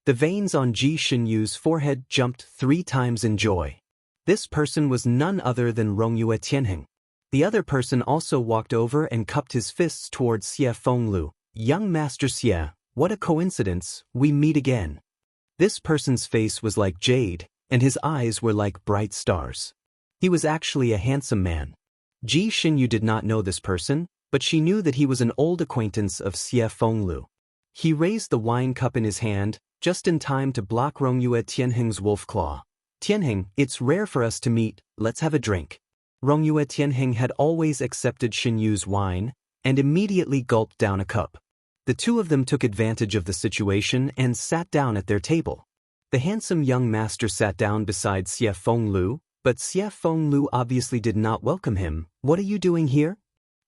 The veins on Ji Xinyu's forehead jumped 3 times in joy. This person was none other than Rongyue Tianheng. The other person also walked over and cupped his fists towards Xie Fenglu. "Young Master Xie, what a coincidence, we meet again." This person's face was like jade, and his eyes were like bright stars. He was actually a handsome man. Ji Xinyu did not know this person, but she knew that he was an old acquaintance of Xie Fenglu. He raised the wine cup in his hand, just in time to block Rongyue Tianheng's wolf claw. "Tianheng, it's rare for us to meet, let's have a drink." Rongyue Tianheng had always accepted Xinyu's wine, and immediately gulped down a cup. The two of them took advantage of the situation and sat down at their table. The handsome young master sat down beside Xie Fenglu, but Xie Fenglu obviously did not welcome him. "What are you doing here?"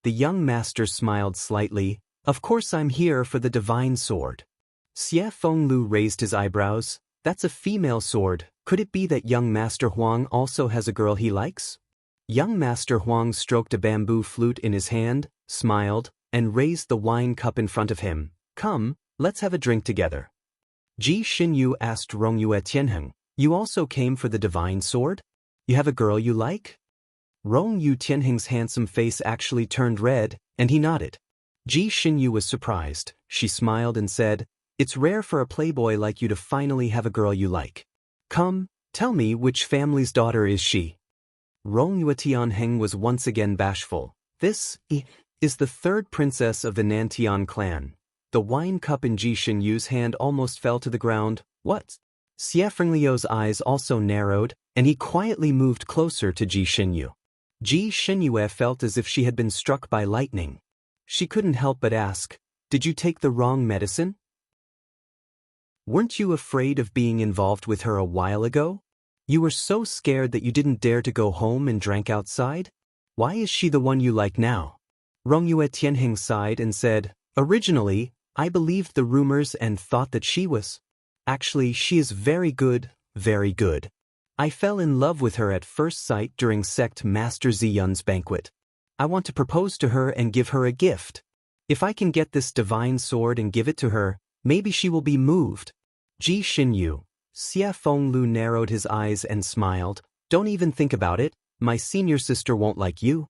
The young master smiled slightly. "Of course I'm here for the divine sword." Xie Fenglu raised his eyebrows. "That's a female sword. Could it be that young Master Huang also has a girl he likes?" Young Master Huang stroked a bamboo flute in his hand, smiled, and raised the wine cup in front of him. "Come, let's have a drink together." Ji Xinyu asked Rongyue Tianheng, "You also came for the divine sword? You have a girl you like?" Rongyue Tianheng's handsome face actually turned red, and he nodded. Ji Xinyu was surprised. She smiled and said, "It's rare for a playboy like you to finally have a girl you like. Come, tell me, which family's daughter is she?" Rongyue Tianheng was once again bashful. "This is the 3rd princess of the Nantian clan." The wine cup in Ji Xinyu's hand almost fell to the ground. "What?" Xie Fenglio's eyes also narrowed, and he quietly moved closer to Ji Xinyu. Ji Xinyue felt as if she had been struck by lightning. She couldn't help but ask, "Did you take the wrong medicine? Weren't you afraid of being involved with her a while ago? You were so scared that you didn't dare to go home and drank outside? Why is she the one you like now?" Rongyue Tianheng sighed and said, "Originally, I believed the rumors and thought that she was. Actually, she is very good, very good. I fell in love with her at first sight during Sect Master Ziyun's banquet. I want to propose to her and give her a gift. If I can get this divine sword and give it to her, maybe she will be moved." Ji Xinyu. Xie Fenglu narrowed his eyes and smiled. "Don't even think about it, my senior sister won't like you."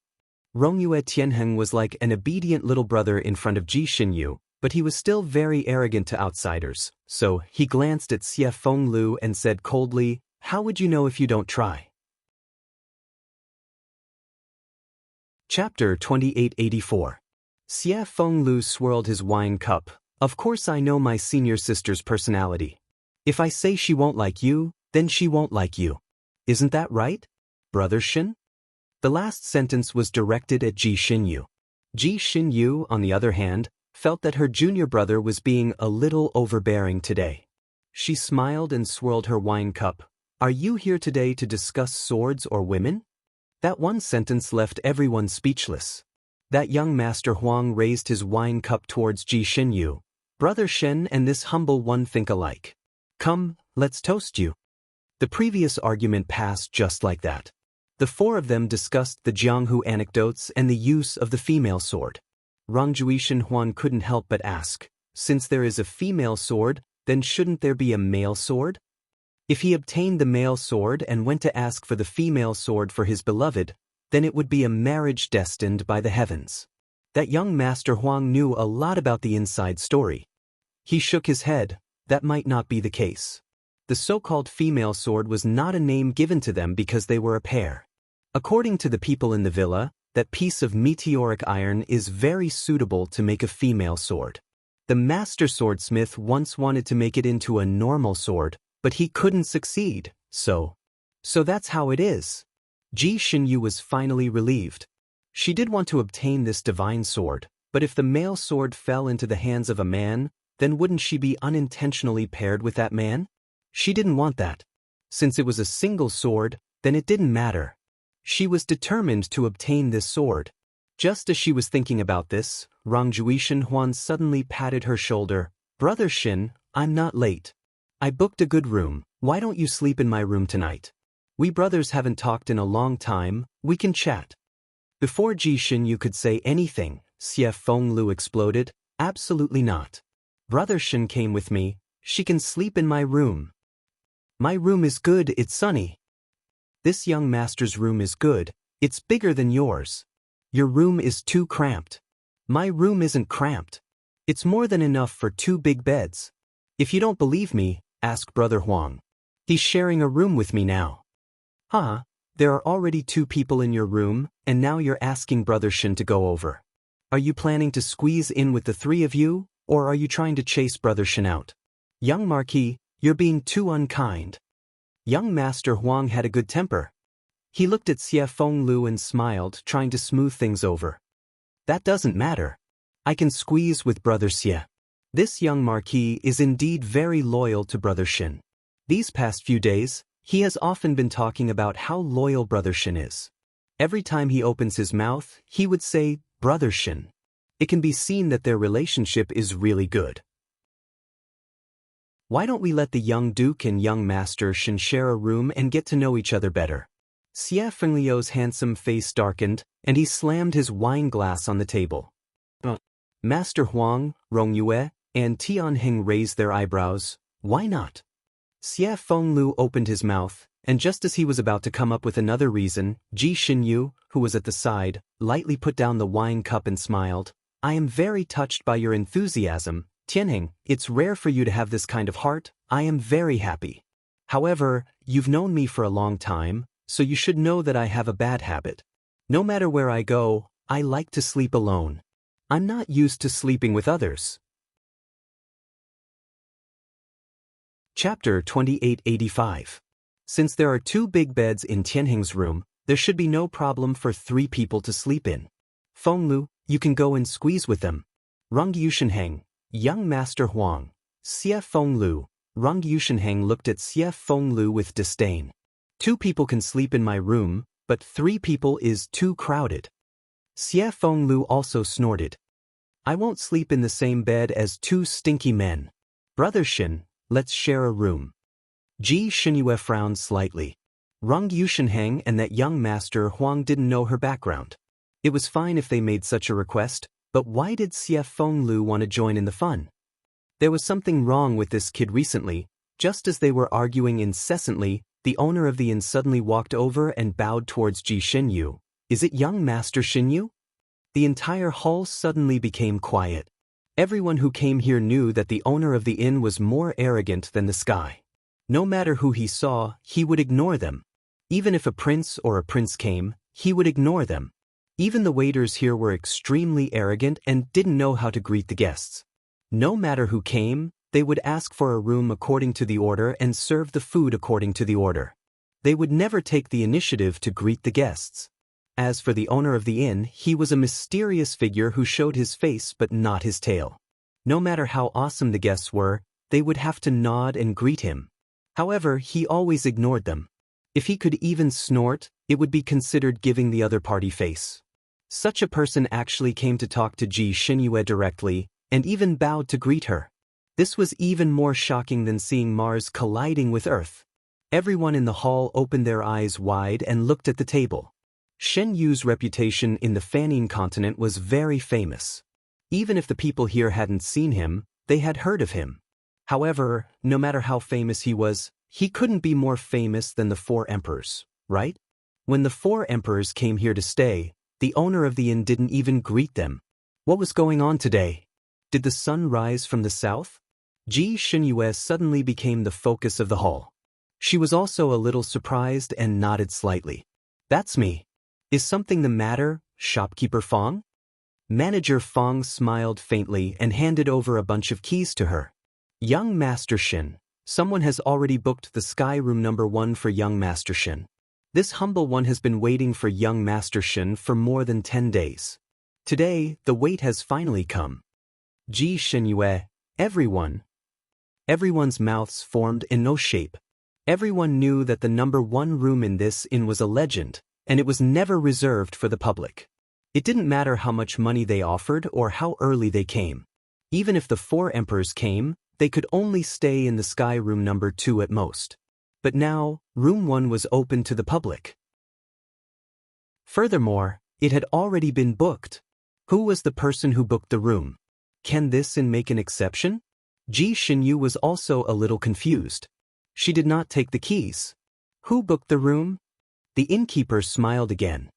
Rongyue Tianheng was like an obedient little brother in front of Ji Xinyu, but he was still very arrogant to outsiders, so he glanced at Xie Fenglu and said coldly, "How would you know if you don't try?" Chapter 2884. Xie Fenglu swirled his wine cup. "Of course I know my senior sister's personality. If I say she won't like you, then she won't like you. Isn't that right, Brother Shen?" The last sentence was directed at Ji Xinyu. Ji Xinyu, on the other hand, felt that her junior brother was being a little overbearing today. She smiled and swirled her wine cup. "Are you here today to discuss swords or women?" That one sentence left everyone speechless. That young Master Huang raised his wine cup towards Ji Xinyu. "Brother Shen and this humble one think alike. Come, let's toast you." The previous argument passed just like that. The 4 of them discussed the Jianghu anecdotes and the use of the female sword. Rangjui Shenhuan couldn't help but ask, "Since there is a female sword, then shouldn't there be a male sword?" If he obtained the male sword and went to ask for the female sword for his beloved, then it would be a marriage destined by the heavens. That young Master Huang knew a lot about the inside story. He shook his head. That might not be the case. The so-called female sword was not a name given to them because they were a pair. According to the people in the villa, that piece of meteoric iron is very suitable to make a female sword. The master swordsmith once wanted to make it into a normal sword, but he couldn't succeed, so that's how it is. Ji Xinyu was finally relieved. She did want to obtain this divine sword, but if the male sword fell into the hands of a man, then wouldn't she be unintentionally paired with that man? She didn't want that. Since it was a single sword, then it didn't matter. She was determined to obtain this sword. Just as she was thinking about this, Rangjui Shinhuan suddenly patted her shoulder. Brother Shin, I'm not late. I booked a good room, why don't you sleep in my room tonight? We brothers haven't talked in a long time, we can chat. Before Ji Shinyu could say anything, Xie Fenglu exploded. Absolutely not. Brother Shin came with me, she can sleep in my room. My room is good, it's sunny. This young master's room is good, it's bigger than yours. Your room is too cramped. My room isn't cramped. It's more than enough for 2 big beds. If you don't believe me, ask Brother Huang. He's sharing a room with me now. Huh? There are already 2 people in your room, and now you're asking Brother Shin to go over. Are you planning to squeeze in with the 3 of you, or are you trying to chase Brother Shin out? Young Marquis, you're being too unkind. Young Master Huang had a good temper. He looked at Xie Fenglu and smiled, trying to smooth things over. That doesn't matter. I can squeeze with Brother Xie. This young Marquis is indeed very loyal to Brother Shin. These past few days, he has often been talking about how loyal Brother Shin is. Every time he opens his mouth, he would say, Brother Shin. It can be seen that their relationship is really good. Why don't we let the young Duke and young Master Shin share a room and get to know each other better? Xie Fenglio's handsome face darkened, and he slammed his wine glass on the table. Master Huang, Rong Yue, and Tianheng raised their eyebrows. Why not? Xie Fenglu opened his mouth, and just as he was about to come up with another reason, Ji Xinyu, who was at the side, lightly put down the wine cup and smiled. I am very touched by your enthusiasm, Tianheng. It's rare for you to have this kind of heart. I am very happy. However, you've known me for a long time, so you should know that I have a bad habit. No matter where I go, I like to sleep alone. I'm not used to sleeping with others. Chapter 2885. Since there are 2 big beds in Tianheng's room, there should be no problem for 3 people to sleep in. Fenglu, you can go and squeeze with them. Rong Yushenheng, young Master Huang, Xie Fenglu. Rong Yushenheng looked at Xie Fenglu with disdain. 2 people can sleep in my room, but 3 people is too crowded. Xie Fenglu also snorted. I won't sleep in the same bed as 2 stinky men. Brother Shin, let's share a room. Ji Xinyue frowned slightly. Rong Yushenheng and that young Master Huang didn't know her background. It was fine if they made such a request, but why did Xie Fenglu want to join in the fun? There was something wrong with this kid recently. Just as they were arguing incessantly, the owner of the inn suddenly walked over and bowed towards Ji Xinyu. Is it young Master Xinyu? The entire hall suddenly became quiet. Everyone who came here knew that the owner of the inn was more arrogant than the sky. No matter who he saw, he would ignore them. Even if a prince or a prince came, he would ignore them. Even the waiters here were extremely arrogant and didn't know how to greet the guests. No matter who came, they would ask for a room according to the order and serve the food according to the order. They would never take the initiative to greet the guests. As for the owner of the inn, he was a mysterious figure who showed his face but not his tail. No matter how awesome the guests were, they would have to nod and greet him. However, he always ignored them. If he could even snort, it would be considered giving the other party face. Such a person actually came to talk to Ji Xinyue directly, and even bowed to greet her. This was even more shocking than seeing Mars colliding with Earth. Everyone in the hall opened their eyes wide and looked at the table. Shen Yu's reputation in the Fanning continent was very famous. Even if the people here hadn't seen him, they had heard of him. However, no matter how famous he was, he couldn't be more famous than the 4 emperors, right? When the 4 emperors came here to stay, the owner of the inn didn't even greet them. What was going on today? Did the sun rise from the south? Ji Xinyue suddenly became the focus of the hall. She was also a little surprised and nodded slightly. That's me. Is something the matter, shopkeeper Fong? Manager Fong smiled faintly and handed over a bunch of keys to her. Young Master Shin, someone has already booked the sky room number 1 for young Master Shin. This humble one has been waiting for young Master Shin for more than 10 days. Today, the wait has finally come. Ji Xinyue, everyone's mouths formed in no shape. Everyone knew that the number 1 room in this inn was a legend, and it was never reserved for the public. It didn't matter how much money they offered or how early they came. Even if the 4 emperors came, they could only stay in the sky room number 2 at most. But now, room 1 was open to the public. Furthermore, it had already been booked. Who was the person who booked the room? Can this inn make an exception? Ji Xinyu was also a little confused. She did not take the keys. Who booked the room? The innkeeper smiled again.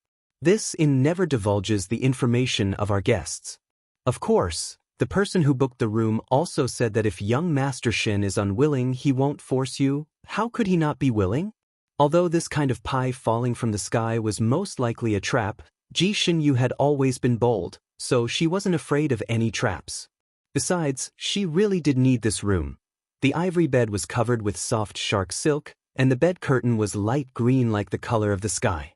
This inn never divulges the information of our guests. Of course, the person who booked the room also said that if young Master Shin is unwilling, he won't force you. How could he not be willing? Although this kind of pie falling from the sky was most likely a trap, Ji Xinyu had always been bold, so she wasn't afraid of any traps. Besides, she really did need this room. The ivory bed was covered with soft shark silk, and the bed curtain was light green like the color of the sky.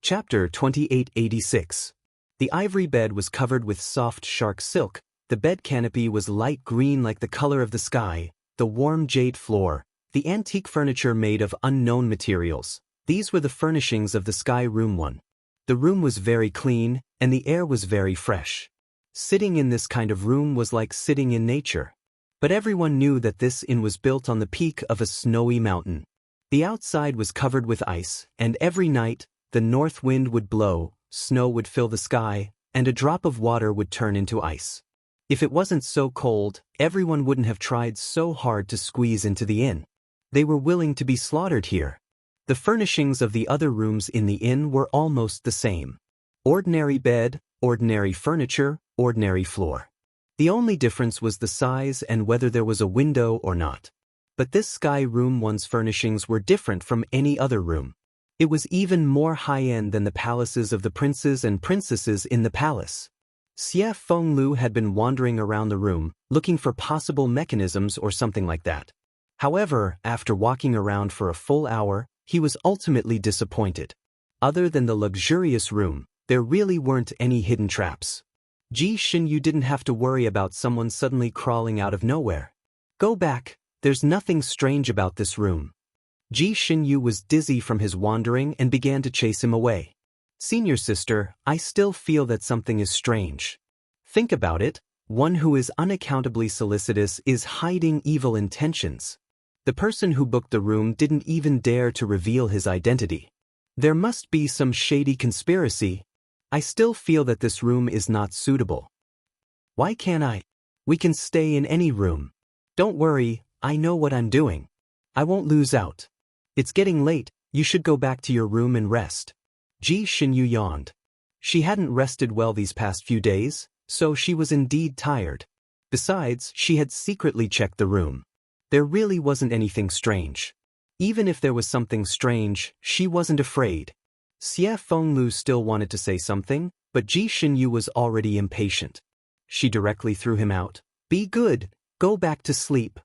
Chapter 2886. The ivory bed was covered with soft shark silk, the bed canopy was light green like the color of the sky, the warm jade floor, the antique furniture made of unknown materials. These were the furnishings of the sky room 1. The room was very clean, and the air was very fresh. Sitting in this kind of room was like sitting in nature. But everyone knew that this inn was built on the peak of a snowy mountain. The outside was covered with ice, and every night, the north wind would blow, snow would fill the sky, and a drop of water would turn into ice. If it wasn't so cold, everyone wouldn't have tried so hard to squeeze into the inn. They were willing to be slaughtered here. The furnishings of the other rooms in the inn were almost the same. Ordinary bed, ordinary furniture, ordinary floor. The only difference was the size and whether there was a window or not. But this sky room 1's furnishings were different from any other room. It was even more high-end than the palaces of the princes and princesses in the palace. Xie Fenglu had been wandering around the room, looking for possible mechanisms or something like that. However, after walking around for a full hour, he was ultimately disappointed. Other than the luxurious room, there really weren't any hidden traps. Ji Xinyu didn't have to worry about someone suddenly crawling out of nowhere. Go back, there's nothing strange about this room. Ji Xinyu was dizzy from his wandering and began to chase him away. Senior sister, I still feel that something is strange. Think about it, one who is unaccountably solicitous is hiding evil intentions. The person who booked the room didn't even dare to reveal his identity. There must be some shady conspiracy. I still feel that this room is not suitable. Why can't I? We can stay in any room. Don't worry, I know what I'm doing. I won't lose out. It's getting late, you should go back to your room and rest. Ji Xinyu yawned. She hadn't rested well these past few days, so she was indeed tired. Besides, she had secretly checked the room. There really wasn't anything strange. Even if there was something strange, she wasn't afraid. Xie Fenglu still wanted to say something, but Ji Xinyu was already impatient. She directly threw him out. Be good, go back to sleep.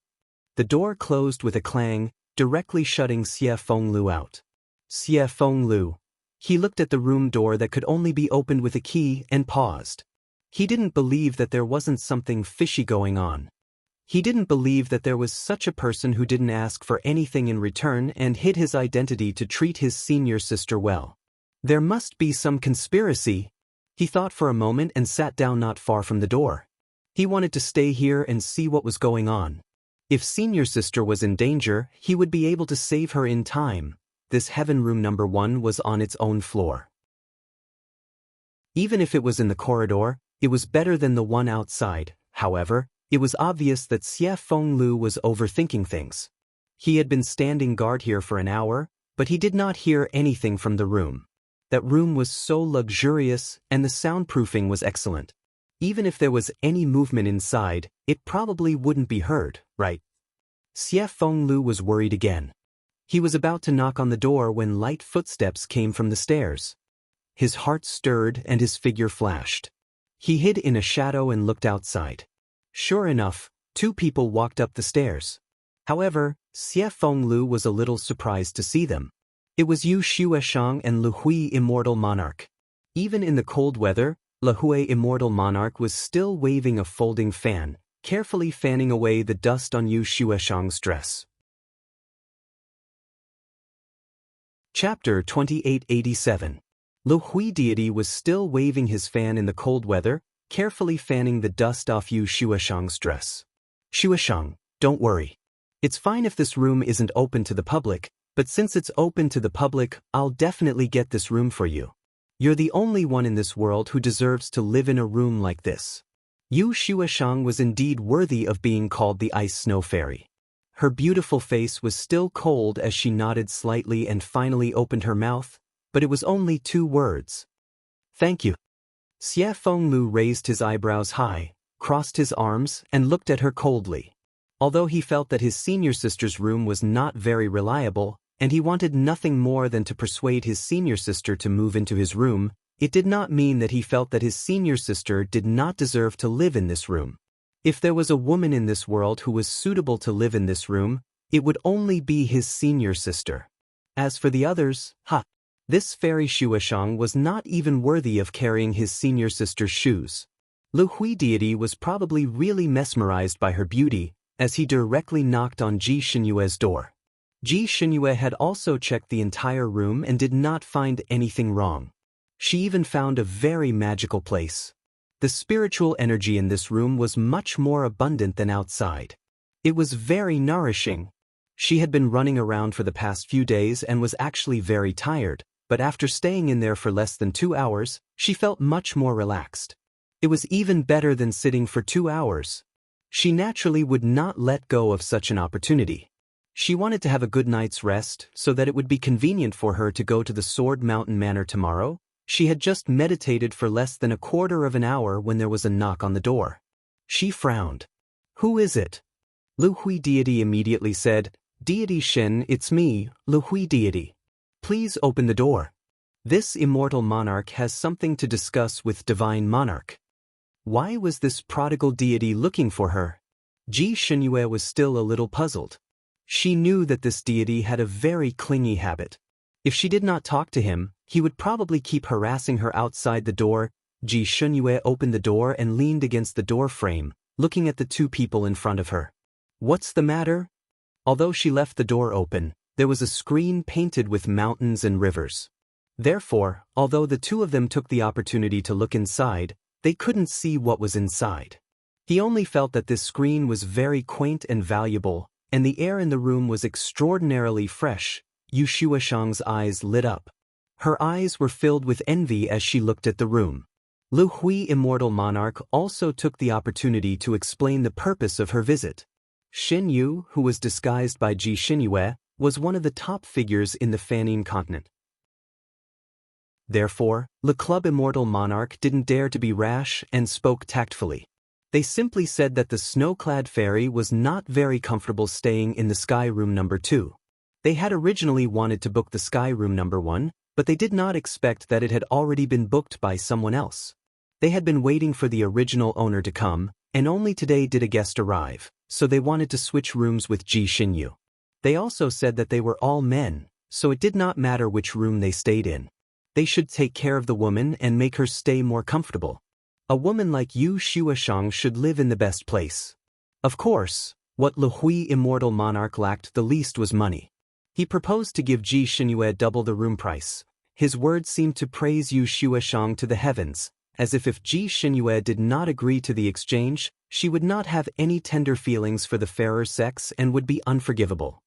The door closed with a clang, directly shutting Xie Fenglu out. Xie Fenglu. He looked at the room door that could only be opened with a key and paused. He didn't believe that there wasn't something fishy going on. He didn't believe that there was such a person who didn't ask for anything in return and hid his identity to treat his senior sister well. There must be some conspiracy. He thought for a moment and sat down not far from the door. He wanted to stay here and see what was going on. If senior sister was in danger, he would be able to save her in time. This heaven room number 1 was on its own floor. Even if it was in the corridor, it was better than the one outside. However, it was obvious that Xie Fenglu was overthinking things. He had been standing guard here for an hour, but he did not hear anything from the room. That room was so luxurious, and the soundproofing was excellent. Even if there was any movement inside, it probably wouldn't be heard, right? Xie Fenglu was worried again. He was about to knock on the door when light footsteps came from the stairs. His heart stirred and his figure flashed. He hid in a shadow and looked outside. Sure enough, 2 people walked up the stairs. However, Xie Fenglu was a little surprised to see them. It was Yu Xueshang and Lu Hui Immortal Monarch. Even in the cold weather, Lu Hui Immortal Monarch was still waving a folding fan, carefully fanning away the dust on Yu Xueshang's dress. Chapter 2887. Lu Hui deity was still waving his fan in the cold weather, carefully fanning the dust off Yu Shuashang's dress. Shuashang, don't worry. It's fine if this room isn't open to the public, but since it's open to the public, I'll definitely get this room for you. You're the only one in this world who deserves to live in a room like this. Yu Shuashang was indeed worthy of being called the Ice Snow Fairy. Her beautiful face was still cold as she nodded slightly and finally opened her mouth, but it was only 2 words. Thank you. Xie Fenglu raised his eyebrows high, crossed his arms, and looked at her coldly. Although he felt that his senior sister's room was not very reliable, and he wanted nothing more than to persuade his senior sister to move into his room, it did not mean that he felt that his senior sister did not deserve to live in this room. If there was a woman in this world who was suitable to live in this room, it would only be his senior sister. As for the others, this fairy Shuashang was not even worthy of carrying his senior sister's shoes. Lu Hui deity was probably really mesmerized by her beauty, as he directly knocked on Ji Xinyue's door. Ji Xinyue had also checked the entire room and did not find anything wrong. She even found a very magical place. The spiritual energy in this room was much more abundant than outside. It was very nourishing. She had been running around for the past few days and was actually very tired, but after staying in there for less than 2 hours, she felt much more relaxed. It was even better than sitting for 2 hours. She naturally would not let go of such an opportunity. She wanted to have a good night's rest so that it would be convenient for her to go to the Sword Mountain Manor tomorrow. She had just meditated for less than a quarter of an hour when there was a knock on the door. She frowned. Who is it? Lu Hui deity immediately said, Deity Shen, it's me, Lu Hui deity. Please open the door. This immortal monarch has something to discuss with divine monarch. Why was this prodigal deity looking for her? Ji Xinyue was still a little puzzled. She knew that this deity had a very clingy habit. If she did not talk to him, he would probably keep harassing her outside the door. Ji Xinyue opened the door and leaned against the door frame, looking at the 2 people in front of her. What's the matter? Although she left the door open, there was a screen painted with mountains and rivers. Therefore, although the 2 of them took the opportunity to look inside, they couldn't see what was inside. He only felt that this screen was very quaint and valuable, and the air in the room was extraordinarily fresh. Yu Shuashang's eyes lit up. Her eyes were filled with envy as she looked at the room. Lu Hui immortal monarch also took the opportunity to explain the purpose of her visit. Xin Yu, who was disguised by Ji Xinyue, was one of the top figures in the Fanning continent. Therefore, Le Club Immortal Monarch didn't dare to be rash and spoke tactfully. They simply said that the snow-clad fairy was not very comfortable staying in the Sky Room number 2. They had originally wanted to book the Sky Room number 1, but they did not expect that it had already been booked by someone else. They had been waiting for the original owner to come, and only today did a guest arrive, so they wanted to switch rooms with Ji Xinyu. They also said that they were all men, so it did not matter which room they stayed in. They should take care of the woman and make her stay more comfortable. A woman like Yu Shuashang should live in the best place. Of course, what Lu Hui immortal monarch lacked the least was money. He proposed to give Ji Xinyue double the room price. His words seemed to praise Yu Shuashang to the heavens, as if Ji Xinyue did not agree to the exchange, she would not have any tender feelings for the fairer sex and would be unforgivable.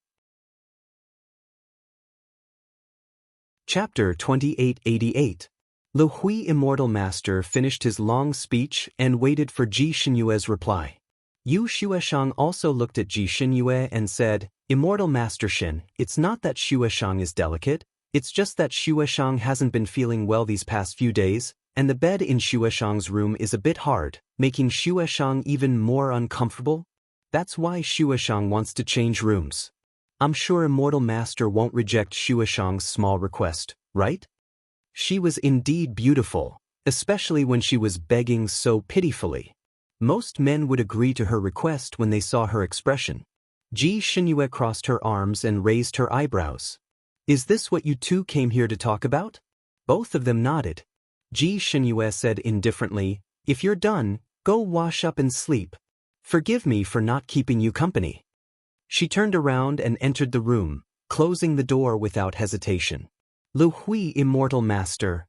Chapter 2888. Lu Hui immortal master finished his long speech and waited for Ji Xinyue's reply. Yu Shuashang also looked at Ji Xinyue and said, Immortal Master Shin, it's not that Shuashang is delicate, it's just that Shuashang hasn't been feeling well these past few days, and the bed in Shuashang's room is a bit hard, making Shuashang even more uncomfortable. That's why Shuashang wants to change rooms. I'm sure Immortal Master won't reject Shuashang's small request, right? She was indeed beautiful, especially when she was begging so pitifully. Most men would agree to her request when they saw her expression. Ji Xinyue crossed her arms and raised her eyebrows. Is this what you 2 came here to talk about? Both of them nodded. Ji Xinyue said indifferently, If you're done, go wash up and sleep. Forgive me for not keeping you company. She turned around and entered the room, closing the door without hesitation. Lu Hui, immortal master.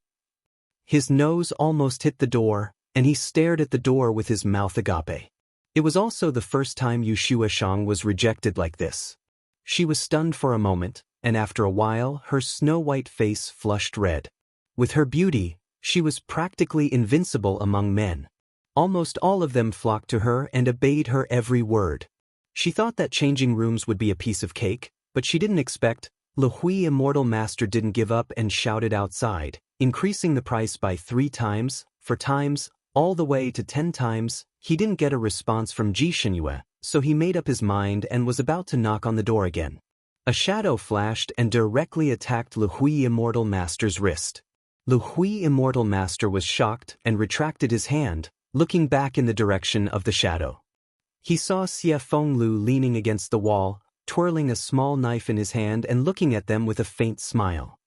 His nose almost hit the door, and he stared at the door with his mouth agape. It was also the first time Yu Shueshang was rejected like this. She was stunned for a moment, and after a while her snow-white face flushed red. With her beauty, she was practically invincible among men. Almost all of them flocked to her and obeyed her every word. She thought that changing rooms would be a piece of cake, but she didn't expect. Lu Hui, immortal master, didn't give up and shouted outside, increasing the price by 3 times, 4 times, all the way to 10 times. He didn't get a response from Ji Xinyue, so he made up his mind and was about to knock on the door again. A shadow flashed and directly attacked Lu Hui, immortal master's wrist. Lu Hui, immortal master, was shocked and retracted his hand, looking back in the direction of the shadow. He saw Xie Fenglu leaning against the wall, twirling a small knife in his hand and looking at them with a faint smile.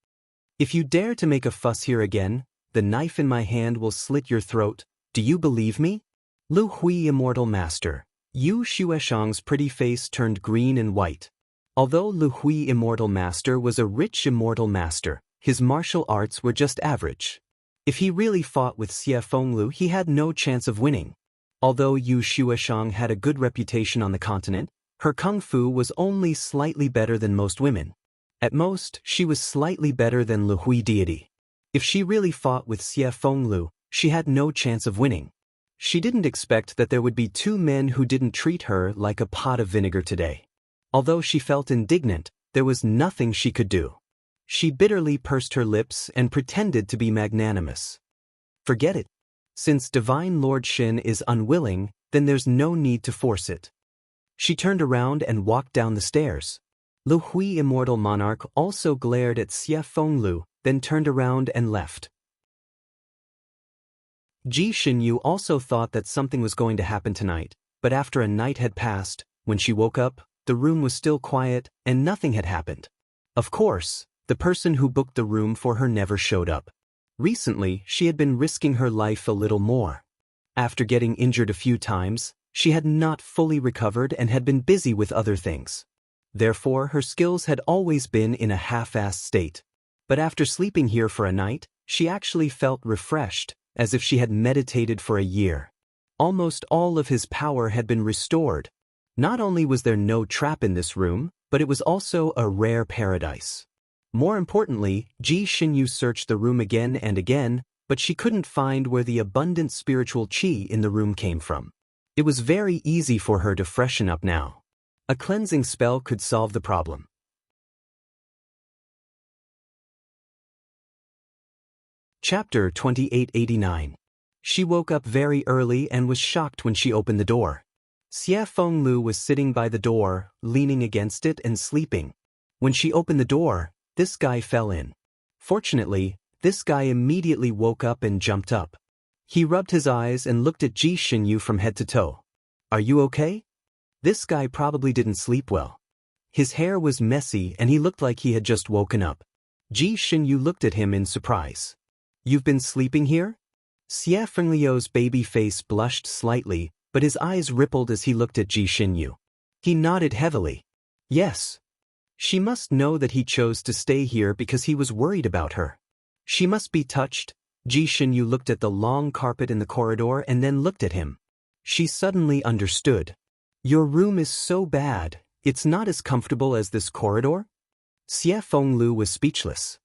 If you dare to make a fuss here again, the knife in my hand will slit your throat. Do you believe me? Lu Hui, immortal master. Yu Shueshang's pretty face turned green and white. Although Lu Hui, immortal master, was a rich immortal master, his martial arts were just average. If he really fought with Xie Fenglu, he had no chance of winning. Although Yu Shueshang had a good reputation on the continent, her kung fu was only slightly better than most women. At most, she was slightly better than Lu Hui deity. If she really fought with Xie Fenglu, she had no chance of winning. She didn't expect that there would be 2 men who didn't treat her like a pot of vinegar today. Although she felt indignant, there was nothing she could do. She bitterly pursed her lips and pretended to be magnanimous. Forget it. Since Divine Lord Shin is unwilling, then there's no need to force it. She turned around and walked down the stairs. Lu Hui, immortal monarch, also glared at Xie Fenglu, then turned around and left. Ji Xinyu also thought that something was going to happen tonight, but after a night had passed, when she woke up, the room was still quiet and nothing had happened. Of course, the person who booked the room for her never showed up. Recently, she had been risking her life a little more. After getting injured a few times, she had not fully recovered and had been busy with other things. Therefore, her skills had always been in a half-assed state. But after sleeping here for a night, she actually felt refreshed, as if she had meditated for a year. Almost all of his power had been restored. Not only was there no trap in this room, but it was also a rare paradise. More importantly, Ji Xinyu searched the room again and again, but she couldn't find where the abundant spiritual qi in the room came from. It was very easy for her to freshen up now. A cleansing spell could solve the problem. Chapter 2889. She woke up very early and was shocked when she opened the door. Xie Fenglu was sitting by the door, leaning against it and sleeping. When she opened the door, this guy fell in. Fortunately, this guy immediately woke up and jumped up. He rubbed his eyes and looked at Ji Xinyu from head to toe. Are you okay? This guy probably didn't sleep well. His hair was messy and he looked like he had just woken up. Ji Xinyu looked at him in surprise. You've been sleeping here? Xie Fengliu's baby face blushed slightly, but his eyes rippled as he looked at Ji Xinyu. He nodded heavily. Yes. She must know that he chose to stay here because he was worried about her. She must be touched. Ji Xinyu looked at the long carpet in the corridor and then looked at him. She suddenly understood. Your room is so bad, it's not as comfortable as this corridor? Xie Fenglu was speechless.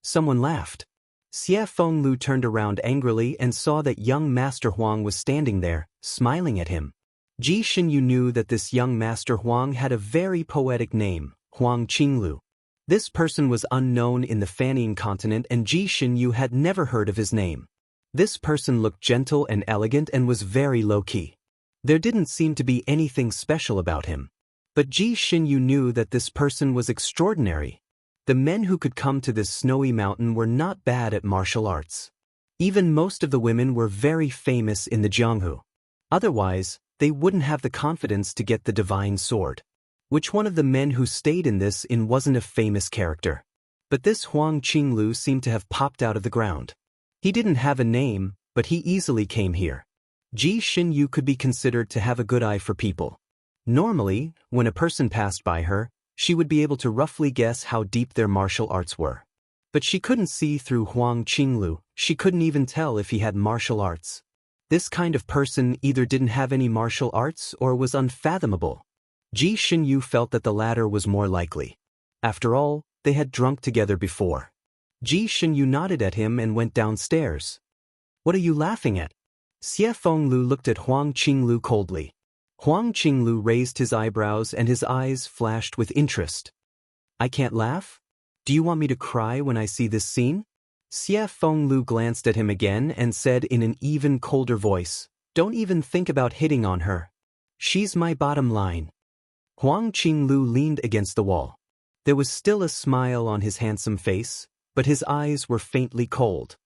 Someone laughed. Xie Fenglu turned around angrily and saw that young Master Huang was standing there, smiling at him. Ji Xinyu knew that this young Master Huang had a very poetic name, Huang Qinglu. This person was unknown in the Fanian continent and Ji Xinyu had never heard of his name. This person looked gentle and elegant and was very low-key. There didn't seem to be anything special about him. But Ji Xinyu knew that this person was extraordinary. The men who could come to this snowy mountain were not bad at martial arts. Even most of the women were very famous in the Jianghu. Otherwise, they wouldn't have the confidence to get the divine sword. Which one of the men who stayed in this inn wasn't a famous character? But this Huang Qinglu seemed to have popped out of the ground. He didn't have a name, but he easily came here. Ji Xinyu could be considered to have a good eye for people. Normally, when a person passed by her, she would be able to roughly guess how deep their martial arts were. But she couldn't see through Huang Qinglu. She couldn't even tell if he had martial arts. This kind of person either didn't have any martial arts or was unfathomable. Ji Xinyu felt that the latter was more likely. After all, they had drunk together before. Ji Xinyu nodded at him and went downstairs. "What are you laughing at?" Xie Fenglu looked at Huang Qinglu coldly. Huang Qinglu raised his eyebrows and his eyes flashed with interest. "I can't laugh? Do you want me to cry when I see this scene?" Xie Fenglu glanced at him again and said in an even colder voice, "Don't even think about hitting on her. She's my bottom line." Huang Qinglu leaned against the wall. There was still a smile on his handsome face, but his eyes were faintly cold.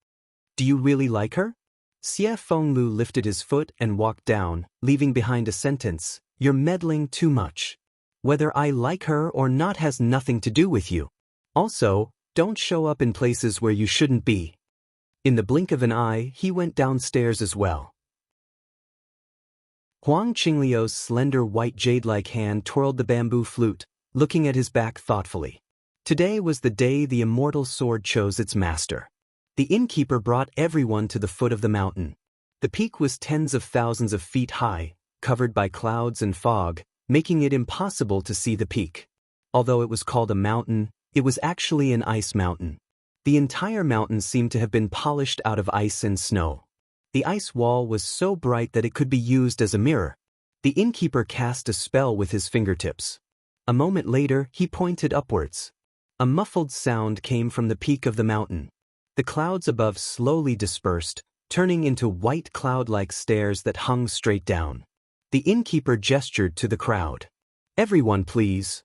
"Do you really like her?" Xie Fenglu lifted his foot and walked down, leaving behind a sentence, "You're meddling too much. Whether I like her or not has nothing to do with you. Also, don't show up in places where you shouldn't be." In the blink of an eye, he went downstairs as well. Huang Qingliu's slender white jade-like hand twirled the bamboo flute, looking at his back thoughtfully. Today was the day the immortal sword chose its master. The innkeeper brought everyone to the foot of the mountain. The peak was tens of thousands of feet high, covered by clouds and fog, making it impossible to see the peak. Although it was called a mountain, it was actually an ice mountain. The entire mountain seemed to have been polished out of ice and snow. The ice wall was so bright that it could be used as a mirror. The innkeeper cast a spell with his fingertips. A moment later, he pointed upwards. A muffled sound came from the peak of the mountain. The clouds above slowly dispersed, turning into white cloud-like stairs that hung straight down. The innkeeper gestured to the crowd. "Everyone, please."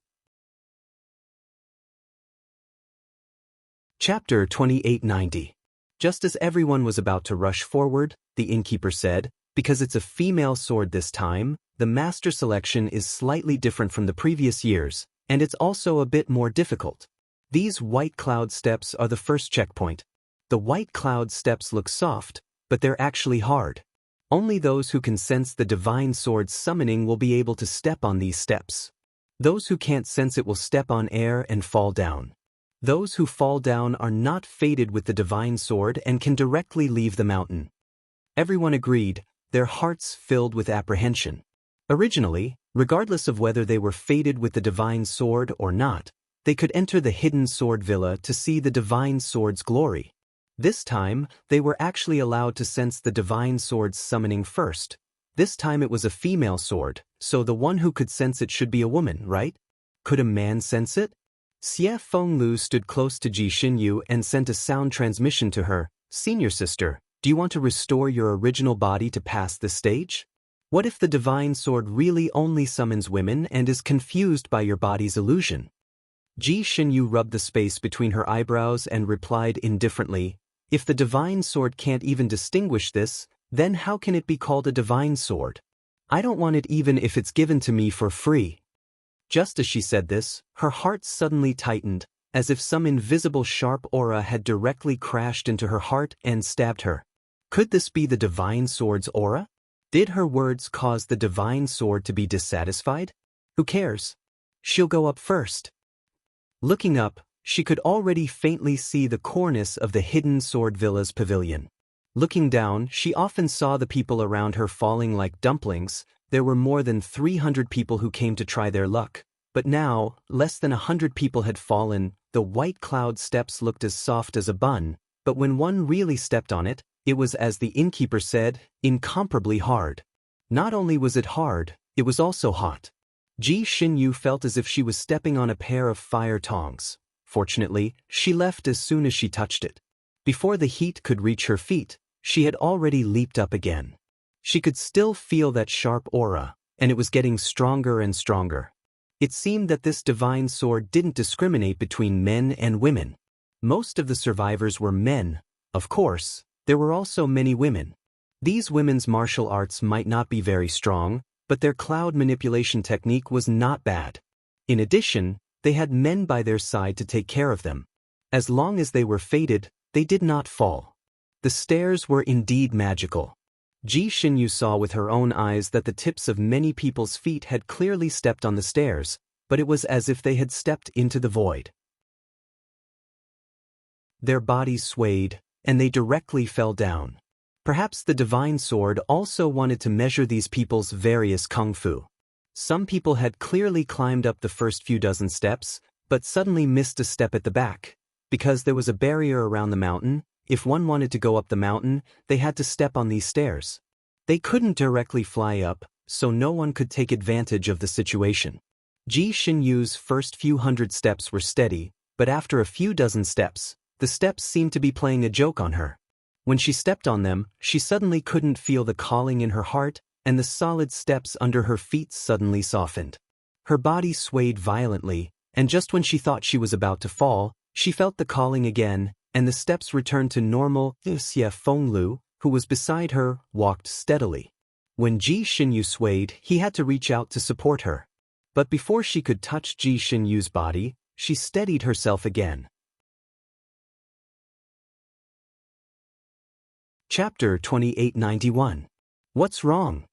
Chapter 2890. Just as everyone was about to rush forward, the innkeeper said, "Because it's a female sword this time, the master selection is slightly different from the previous years, and it's also a bit more difficult. These white cloud steps are the first checkpoint. The white cloud steps look soft, but they're actually hard. Only those who can sense the divine sword's summoning will be able to step on these steps. Those who can't sense it will step on air and fall down. Those who fall down are not fated with the divine sword and can directly leave the mountain." Everyone agreed, their hearts filled with apprehension. Originally, regardless of whether they were fated with the divine sword or not, they could enter the hidden sword villa to see the divine sword's glory. This time, they were actually allowed to sense the divine sword's summoning first. This time it was a female sword, so the one who could sense it should be a woman, right? Could a man sense it? Xie Fenglu stood close to Ji Xinyu and sent a sound transmission to her. "Senior sister, do you want to restore your original body to pass this stage? What if the divine sword really only summons women and is confused by your body's illusion?" Ji Xinyu rubbed the space between her eyebrows and replied indifferently, "If the divine sword can't even distinguish this, then how can it be called a divine sword? I don't want it even if it's given to me for free." Just as she said this, her heart suddenly tightened, as if some invisible sharp aura had directly crashed into her heart and stabbed her. Could this be the divine sword's aura? Did her words cause the divine sword to be dissatisfied? Who cares? She'll go up first. Looking up, she could already faintly see the cornice of the hidden sword villa's pavilion. Looking down, she often saw the people around her falling like dumplings. There were more than 300 people who came to try their luck, but now, less than 100 people had fallen. The white cloud steps looked as soft as a bun, but when one really stepped on it, it was, as the innkeeper said, incomparably hard. Not only was it hard, it was also hot. Ji Xinyu felt as if she was stepping on a pair of fire tongs. Fortunately, she left as soon as she touched it. Before the heat could reach her feet, she had already leaped up again. She could still feel that sharp aura, and it was getting stronger and stronger. It seemed that this divine sword didn't discriminate between men and women. Most of the survivors were men. Of course, there were also many women. These women's martial arts might not be very strong, but their cloud manipulation technique was not bad. In addition, they had men by their side to take care of them. As long as they were fated, they did not fall. The stairs were indeed magical. Ji Xinyu saw with her own eyes that the tips of many people's feet had clearly stepped on the stairs, but it was as if they had stepped into the void. their bodies swayed, and they directly fell down. Perhaps the divine sword also wanted to measure these people's various kung fu. Some people had clearly climbed up the first few dozen steps, but suddenly missed a step at the back. Because there was a barrier around the mountain, if one wanted to go up the mountain, they had to step on these stairs. They couldn't directly fly up, so no one could take advantage of the situation. Ji Xinyu's first few hundred steps were steady, but after a few dozen steps, the steps seemed to be playing a joke on her. When she stepped on them, she suddenly couldn't feel the calling in her heart, and the solid steps under her feet suddenly softened. Her body swayed violently, and just when she thought she was about to fall, she felt the calling again, and the steps returned to normal. Xie Fenglu, who was beside her, walked steadily. When Ji Xinyu swayed, he had to reach out to support her. But before she could touch Ji Xinyu's body, she steadied herself again. Chapter 2891. What's wrong?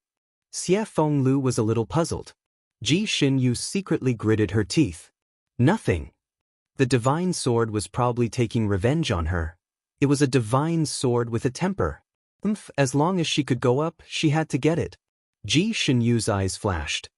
Xie Fenglu was a little puzzled. Ji Xinyu secretly gritted her teeth. Nothing. The divine sword was probably taking revenge on her. It was a divine sword with a temper. As long as she could go up, she had to get it. Ji Xinyu's eyes flashed.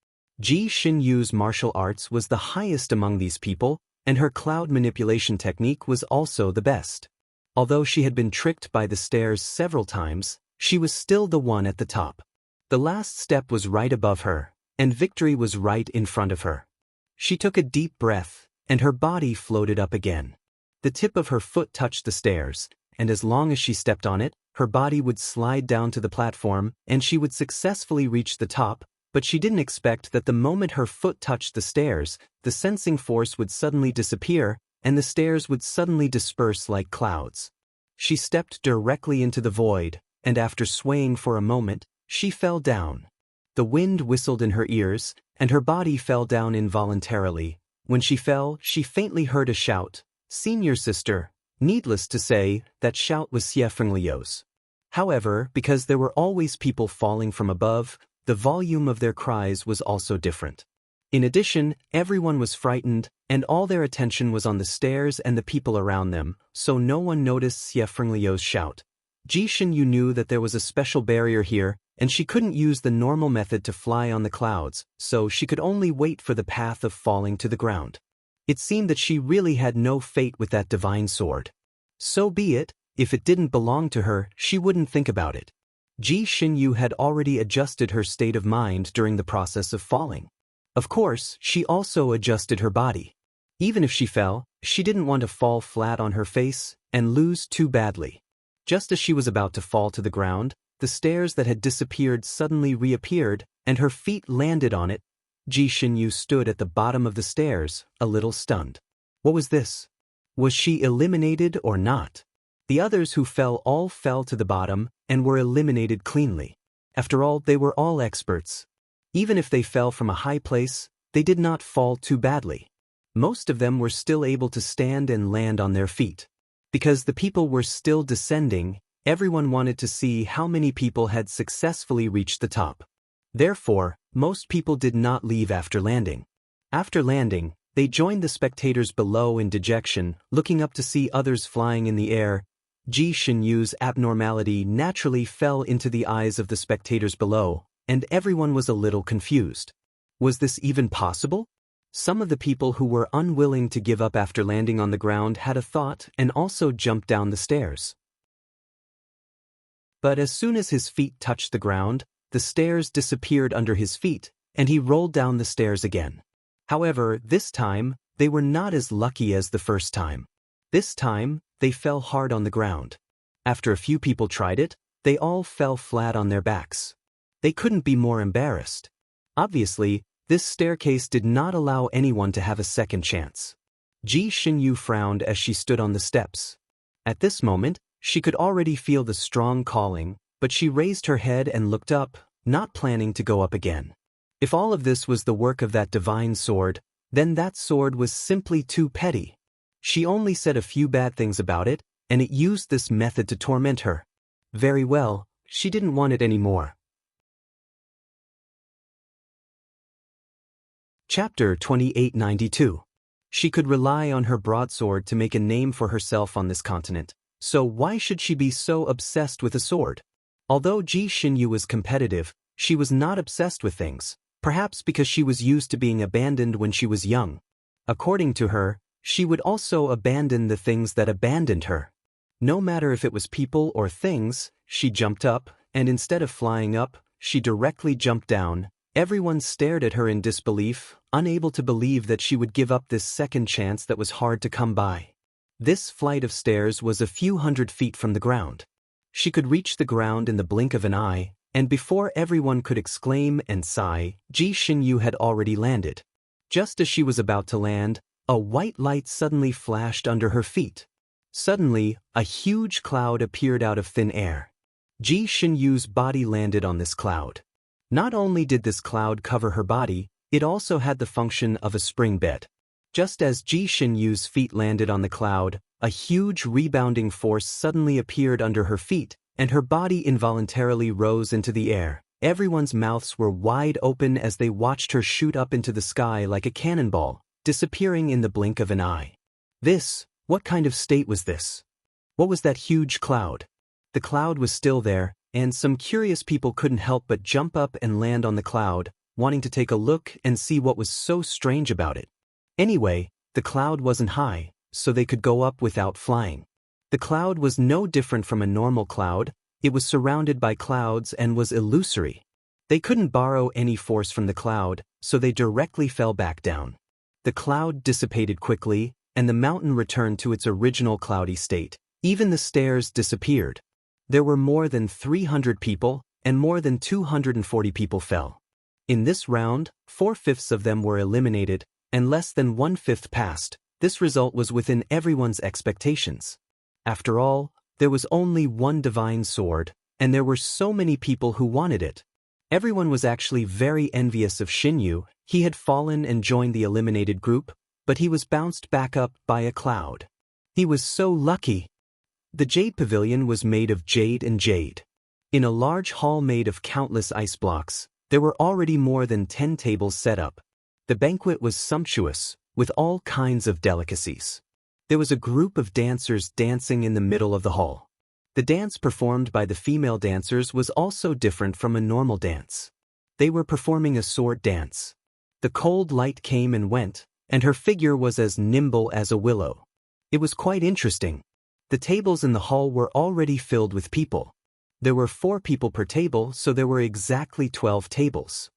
Ji Xinyu's martial arts was the highest among these people, and her cloud manipulation technique was also the best. Although she had been tricked by the stairs several times, she was still the one at the top. The last step was right above her, and victory was right in front of her. She took a deep breath, and her body floated up again. The tip of her foot touched the stairs, and as long as she stepped on it, her body would slide down to the platform, and she would successfully reach the top, but she didn't expect that the moment her foot touched the stairs, the sensing force would suddenly disappear, and the stairs would suddenly disperse like clouds. She stepped directly into the void, and after swaying for a moment, she fell down. The wind whistled in her ears, and her body fell down involuntarily. When she fell, she faintly heard a shout, "Senior sister." Needless to say, that shout was Xie Fenglio's. However, because there were always people falling from above, the volume of their cries was also different. In addition, everyone was frightened, and all their attention was on the stairs and the people around them, so no one noticed Xie Fenglio's shout. Ji Xinyu knew that there was a special barrier here, and she couldn't use the normal method to fly on the clouds, so she could only wait for the path of falling to the ground. It seemed that she really had no fate with that divine sword. So be it, if it didn't belong to her, she wouldn't think about it. Ji Xinyu had already adjusted her state of mind during the process of falling. Of course, she also adjusted her body. Even if she fell, she didn't want to fall flat on her face and lose too badly. Just as she was about to fall to the ground, the stairs that had disappeared suddenly reappeared, and her feet landed on it. Ji Xinyu stood at the bottom of the stairs, a little stunned. What was this? Was she eliminated or not? The others who fell all fell to the bottom and were eliminated cleanly. After all, they were all experts. Even if they fell from a high place, they did not fall too badly. Most of them were still able to stand and land on their feet. Because the people were still descending, everyone wanted to see how many people had successfully reached the top. Therefore, most people did not leave after landing. After landing, they joined the spectators below in dejection, looking up to see others flying in the air. Ji Xinyu's abnormality naturally fell into the eyes of the spectators below, and everyone was a little confused. Was this even possible? Some of the people who were unwilling to give up after landing on the ground had a thought and also jumped down the stairs. But as soon as his feet touched the ground, the stairs disappeared under his feet, and he rolled down the stairs again. However, this time, they were not as lucky as the first time. This time, they fell hard on the ground. After a few people tried it, they all fell flat on their backs. They couldn't be more embarrassed. Obviously, this staircase did not allow anyone to have a second chance. Ji Xinyu frowned as she stood on the steps. At this moment, she could already feel the strong calling, but she raised her head and looked up, not planning to go up again. If all of this was the work of that divine sword, then that sword was simply too petty. She only said a few bad things about it, and it used this method to torment her. Very well, she didn't want it anymore. Chapter 2892. She could rely on her broadsword to make a name for herself on this continent, so why should she be so obsessed with a sword? Although Ji Xinyu was competitive, she was not obsessed with things, perhaps because she was used to being abandoned when she was young. According to her, she would also abandon the things that abandoned her. No matter if it was people or things, she jumped up, and instead of flying up, she directly jumped down. Everyone stared at her in disbelief, unable to believe that she would give up this second chance that was hard to come by. This flight of stairs was a few hundred feet from the ground. She could reach the ground in the blink of an eye, and before everyone could exclaim and sigh, Ji Xinyu had already landed. Just as she was about to land, a white light suddenly flashed under her feet. Suddenly, a huge cloud appeared out of thin air. Ji Xinyu's body landed on this cloud. Not only did this cloud cover her body, it also had the function of a spring bed. Just as Ji Xinyu's feet landed on the cloud, a huge rebounding force suddenly appeared under her feet, and her body involuntarily rose into the air. Everyone's mouths were wide open as they watched her shoot up into the sky like a cannonball, disappearing in the blink of an eye. What kind of state was this? What was that huge cloud? The cloud was still there, and some curious people couldn't help but jump up and land on the cloud, wanting to take a look and see what was so strange about it. Anyway, the cloud wasn't high, so they could go up without flying. The cloud was no different from a normal cloud. It was surrounded by clouds and was illusory. They couldn't borrow any force from the cloud, so they directly fell back down. The cloud dissipated quickly, and the mountain returned to its original cloudy state. Even the stairs disappeared. There were more than 300 people, and more than 240 people fell. In this round, 4/5 of them were eliminated, and less than 1/5 passed. This result was within everyone's expectations. After all, there was only one divine sword, and there were so many people who wanted it. Everyone was actually very envious of Xinyu. He had fallen and joined the eliminated group, but he was bounced back up by a cloud. He was so lucky. The Jade Pavilion was made of jade and jade. In a large hall made of countless ice blocks, there were already more than 10 tables set up. The banquet was sumptuous, with all kinds of delicacies. There was a group of dancers dancing in the middle of the hall. The dance performed by the female dancers was also different from a normal dance. They were performing a sword dance. The cold light came and went, and her figure was as nimble as a willow. It was quite interesting. The tables in the hall were already filled with people. There were 4 people per table, so there were exactly 12 tables.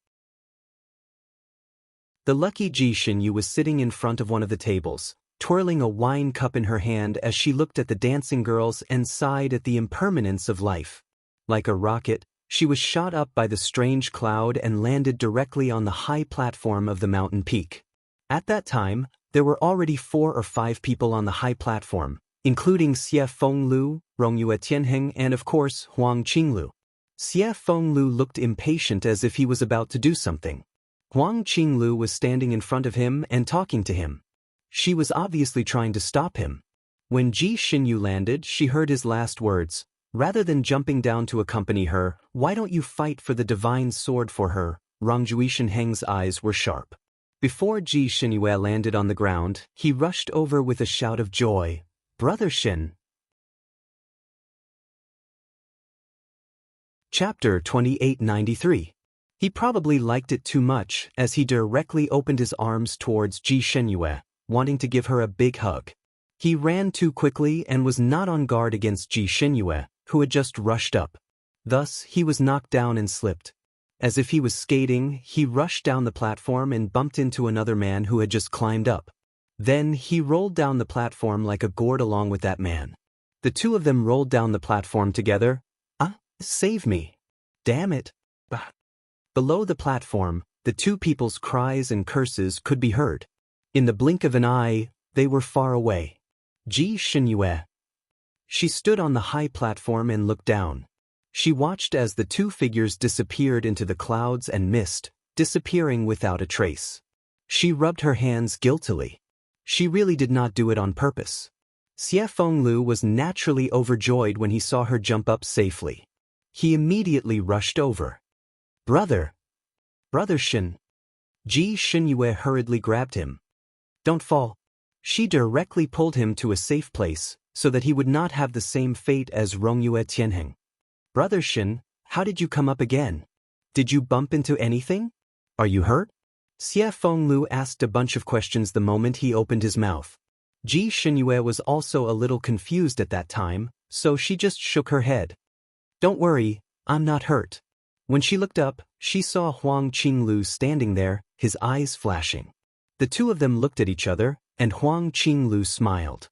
The lucky Ji Xinyu was sitting in front of one of the tables, twirling a wine cup in her hand as she looked at the dancing girls and sighed at the impermanence of life. Like a rocket, she was shot up by the strange cloud and landed directly on the high platform of the mountain peak. At that time, there were already 4 or 5 people on the high platform, including Xie Fenglu, Rongyue Tianheng, and of course Huang Qinglu. Xie Fenglu looked impatient as if he was about to do something. Huang Qinglu was standing in front of him and talking to him. She was obviously trying to stop him. When Ji Xinyu landed, she heard his last words. Rather than jumping down to accompany her, why don't you fight for the divine sword for her? Rongyue Tianheng's eyes were sharp. Before Ji Xinyu landed on the ground, he rushed over with a shout of joy. Brother Xin. Chapter 2893. He probably liked it too much, as he directly opened his arms towards Ji Xinyu, wanting to give her a big hug. He ran too quickly and was not on guard against Ji Xinyu, who had just rushed up. Thus, he was knocked down and slipped. As if he was skating, he rushed down the platform and bumped into another man who had just climbed up. Then he rolled down the platform like a gourd along with that man. The two of them rolled down the platform together. Save me. Damn it. Bah. Below the platform, the two people's cries and curses could be heard. In the blink of an eye, they were far away. Ji Xinyu. She stood on the high platform and looked down. She watched as the two figures disappeared into the clouds and mist, disappearing without a trace. She rubbed her hands guiltily. She really did not do it on purpose. Xie Fenglu was naturally overjoyed when he saw her jump up safely. He immediately rushed over. Brother Xin. Ji Xinyu hurriedly grabbed him. Don't fall, She directly pulled him to a safe place, so that he would not have the same fate as Rongyue Tianheng. Brother Shin, how did you come up again? Did you bump into anything? Are you hurt? Xie Fenglu asked a bunch of questions the moment he opened his mouth. Ji Xinyue was also a little confused at that time, so she just shook her head. Don't worry, I'm not hurt. When she looked up, she saw Huang Qinglu standing there, his eyes flashing. The two of them looked at each other, and Huang Qinglu smiled.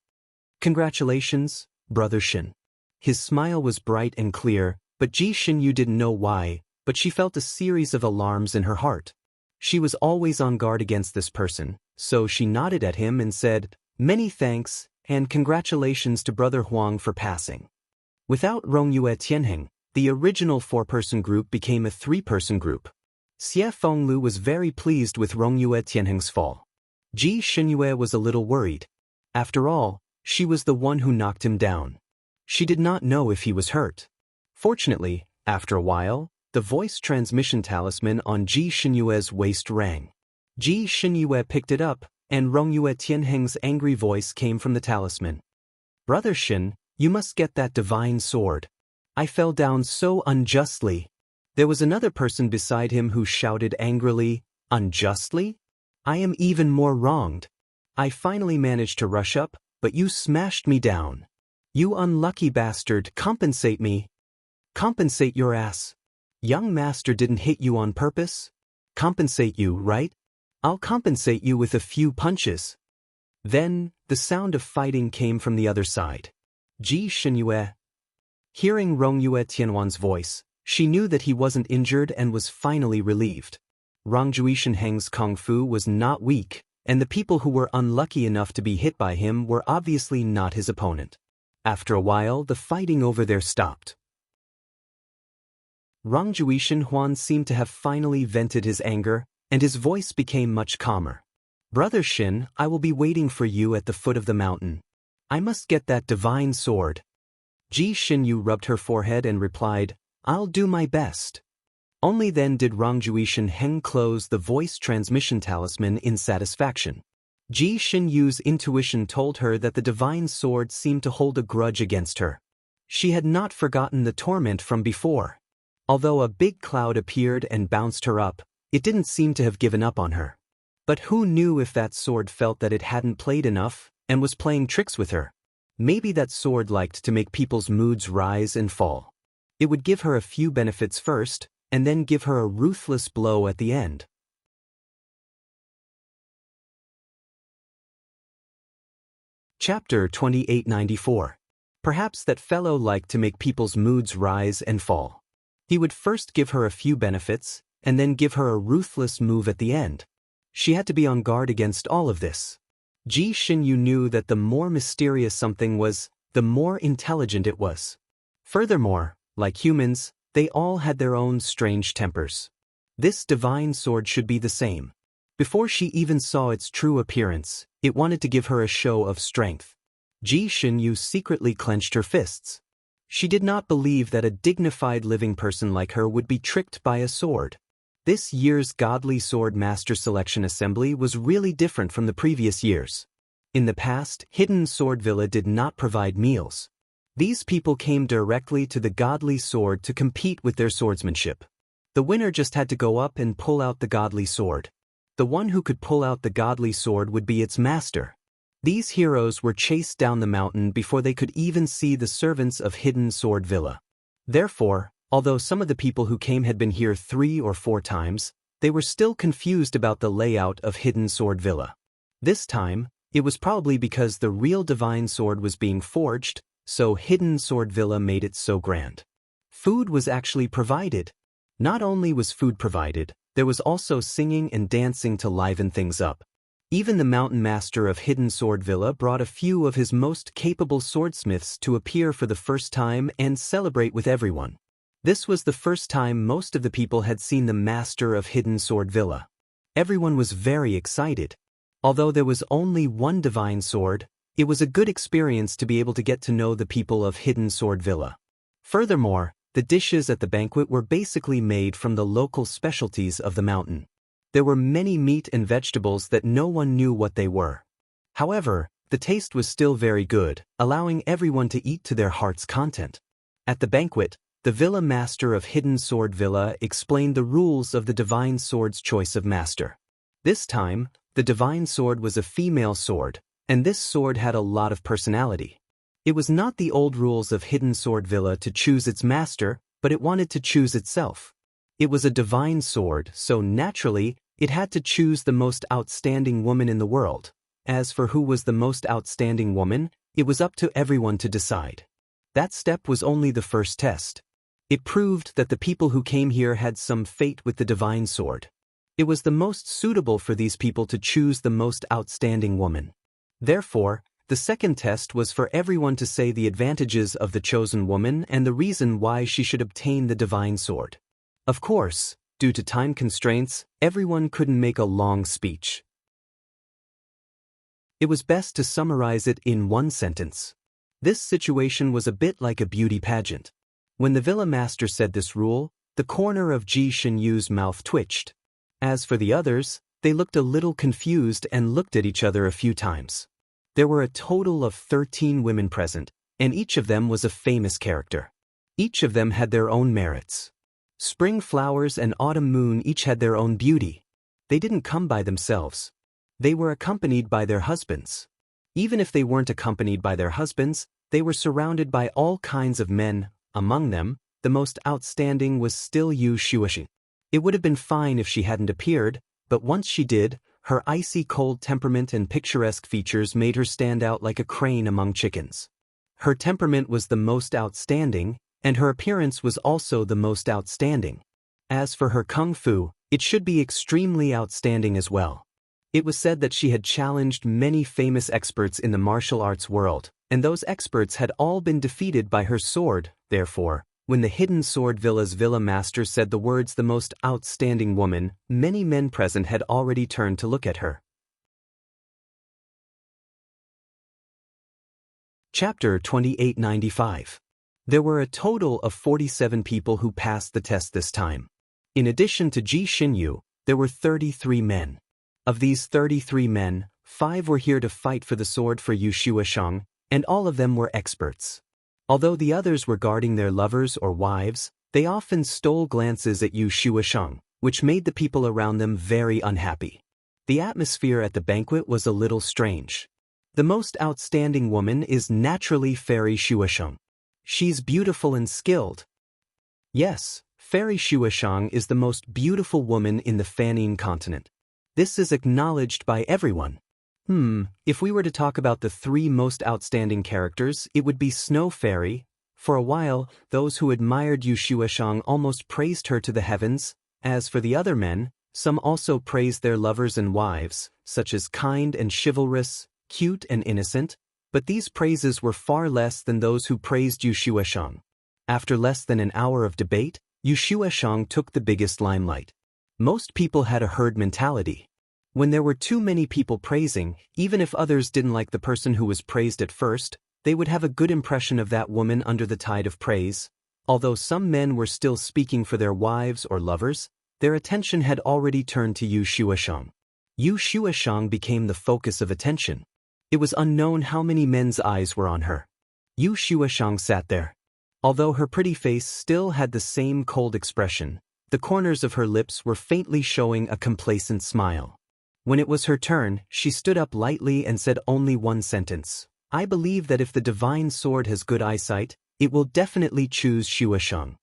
Congratulations, Brother Shin. His smile was bright and clear, but Ji Xinyu didn't know why, but she felt a series of alarms in her heart. She was always on guard against this person, so she nodded at him and said, Many thanks, and congratulations to Brother Huang for passing. Without Rongyue Tianheng, the original 4-person group became a 3-person group. Xie Fenglu was very pleased with Rongyue Tianheng's fall. Ji Xinyue was a little worried. After all, she was the one who knocked him down. She did not know if he was hurt. Fortunately, after a while, the voice transmission talisman on Ji Xinyue's waist rang. Ji Xinyue picked it up, and Rongyue Tianheng's angry voice came from the talisman. Brother Shin, you must get that divine sword. I fell down so unjustly. There was another person beside him who shouted angrily, Unjustly? I am even more wronged. I finally managed to rush up, but you smashed me down. You unlucky bastard, compensate me. Compensate your ass. Young master didn't hit you on purpose? Compensate you, right? I'll compensate you with a few punches. Then, the sound of fighting came from the other side. Ji Xinyue. Hearing Rongyue Tianhuan's voice, she knew that he wasn't injured and was finally relieved. Rongyue Tianheng's kung fu was not weak, and the people who were unlucky enough to be hit by him were obviously not his opponent. After a while, the fighting over there stopped. Rongyue Tianhuan seemed to have finally vented his anger, and his voice became much calmer. Brother Shin, I will be waiting for you at the foot of the mountain. I must get that divine sword. Ji Xinyu rubbed her forehead and replied, I'll do my best. Only then did Rongyue Tianheng close the voice transmission talisman in satisfaction. Ji Xinyu's intuition told her that the divine sword seemed to hold a grudge against her. She had not forgotten the torment from before. Although a big cloud appeared and bounced her up, it didn't seem to have given up on her. But who knew if that sword felt that it hadn't played enough, and was playing tricks with her? Maybe that sword liked to make people's moods rise and fall. It would give her a few benefits first, and then give her a ruthless blow at the end. Chapter 2894. Perhaps that fellow liked to make people's moods rise and fall. He would first give her a few benefits, and then give her a ruthless move at the end. She had to be on guard against all of this. Ji Xinyu knew that the more mysterious something was, the more intelligent it was. Furthermore, like humans, they all had their own strange tempers. This divine sword should be the same. Before she even saw its true appearance, it wanted to give her a show of strength. Ji Xinyu secretly clenched her fists. She did not believe that a dignified living person like her would be tricked by a sword. This year's Godly Sword Master Selection Assembly was really different from the previous years. In the past, Hidden Sword Villa did not provide meals. These people came directly to the Godly Sword to compete with their swordsmanship. The winner just had to go up and pull out the Godly Sword. The one who could pull out the Godly Sword would be its master. These heroes were chased down the mountain before they could even see the servants of Hidden Sword Villa. Therefore, although some of the people who came had been here 3 or 4 times, they were still confused about the layout of Hidden Sword Villa. This time, it was probably because the real divine sword was being forged, so Hidden Sword Villa made it so grand. Food was actually provided. Not only was food provided, there was also singing and dancing to liven things up. Even the mountain master of Hidden Sword Villa brought a few of his most capable swordsmiths to appear for the first time and celebrate with everyone. This was the first time most of the people had seen the master of Hidden Sword Villa. Everyone was very excited. Although there was only one divine sword, it was a good experience to be able to get to know the people of Hidden Sword Villa. Furthermore, the dishes at the banquet were basically made from the local specialties of the mountain. There were many meat and vegetables that no one knew what they were. However, the taste was still very good, allowing everyone to eat to their heart's content. At the banquet, the Villa Master of Hidden Sword Villa explained the rules of the Divine Sword's choice of master. This time, the Divine Sword was a female sword, and this sword had a lot of personality. It was not the old rules of Hidden Sword Villa to choose its master, but it wanted to choose itself. It was a divine sword, so naturally, it had to choose the most outstanding woman in the world. As for who was the most outstanding woman, it was up to everyone to decide. That step was only the first test. It proved that the people who came here had some fate with the divine sword. It was the most suitable for these people to choose the most outstanding woman. Therefore, the second test was for everyone to say the advantages of the chosen woman and the reason why she should obtain the divine sword. Of course, due to time constraints, everyone couldn't make a long speech. It was best to summarize it in one sentence. This situation was a bit like a beauty pageant. When the Villa Master said this rule, the corner of Ji Xinyu's mouth twitched. As for the others, they looked a little confused and looked at each other a few times. There were a total of 13 women present, and each of them was a famous character. Each of them had their own merits. Spring flowers and autumn moon each had their own beauty. They didn't come by themselves. They were accompanied by their husbands. Even if they weren't accompanied by their husbands, they were surrounded by all kinds of men. Among them, the most outstanding was still Yu Shuoxing. It would have been fine if she hadn't appeared, but once she did, her icy cold temperament and picturesque features made her stand out like a crane among chickens. Her temperament was the most outstanding, and her appearance was also the most outstanding. As for her kung fu, it should be extremely outstanding as well. It was said that she had challenged many famous experts in the martial arts world, and those experts had all been defeated by her sword. Therefore, when the Hidden Sword Villa's Villa Master said the words "the most outstanding woman," many men present had already turned to look at her. Chapter 2895. There were a total of 47 people who passed the test this time. In addition to Ji Xinyu, there were 33 men. Of these 33 men, 5 were here to fight for the sword for Yu Shuoshang, and all of them were experts. Although the others were guarding their lovers or wives, they often stole glances at Yu Shuoshang, which made the people around them very unhappy. The atmosphere at the banquet was a little strange. The most outstanding woman is naturally Fairy Shuoshang. She's beautiful and skilled. Yes, Fairy Shuoshang is the most beautiful woman in the Fanning continent. This is acknowledged by everyone. If we were to talk about the 3 most outstanding characters, it would be Snow Fairy. For a while, those who admired Yu Shuoshang almost praised her to the heavens. As for the other men, some also praised their lovers and wives, such as kind and chivalrous, cute and innocent, but these praises were far less than those who praised Yu Shuoshang. After less than an hour of debate, Yu Shuoshang took the biggest limelight. Most people had a herd mentality. When there were too many people praising, even if others didn't like the person who was praised at first, they would have a good impression of that woman under the tide of praise. Although some men were still speaking for their wives or lovers, their attention had already turned to Yu Shuoshang. Yu Shuoshang became the focus of attention. It was unknown how many men's eyes were on her. Yu Shuoshang sat there. Although her pretty face still had the same cold expression, the corners of her lips were faintly showing a complacent smile. When it was her turn, she stood up lightly and said only one sentence. "I believe that if the divine sword has good eyesight, it will definitely choose Shuoshang."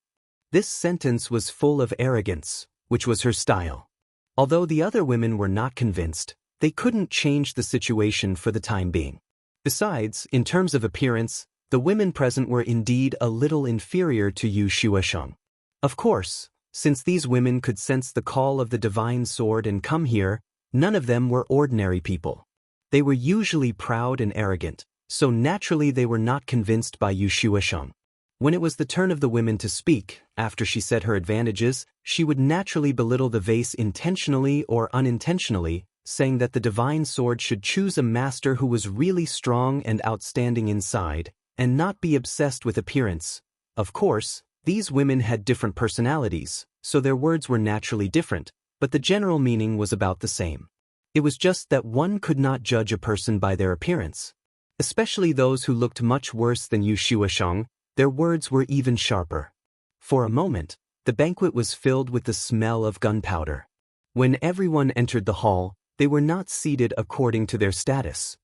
This sentence was full of arrogance, which was her style. Although the other women were not convinced, they couldn't change the situation for the time being. Besides, in terms of appearance, the women present were indeed a little inferior to Yu Shuoshang. Of course, since these women could sense the call of the divine sword and come here, none of them were ordinary people. They were usually proud and arrogant, so naturally they were not convinced by Yu Shuoshang. When it was the turn of the women to speak, after she said her advantages, she would naturally belittle the vase intentionally or unintentionally, saying that the divine sword should choose a master who was really strong and outstanding inside, and not be obsessed with appearance. Of course, these women had different personalities, so their words were naturally different, but the general meaning was about the same. It was just that one could not judge a person by their appearance. Especially those who looked much worse than Yu Shuasheng, their words were even sharper. For a moment, the banquet was filled with the smell of gunpowder. When everyone entered the hall, they were not seated according to their status.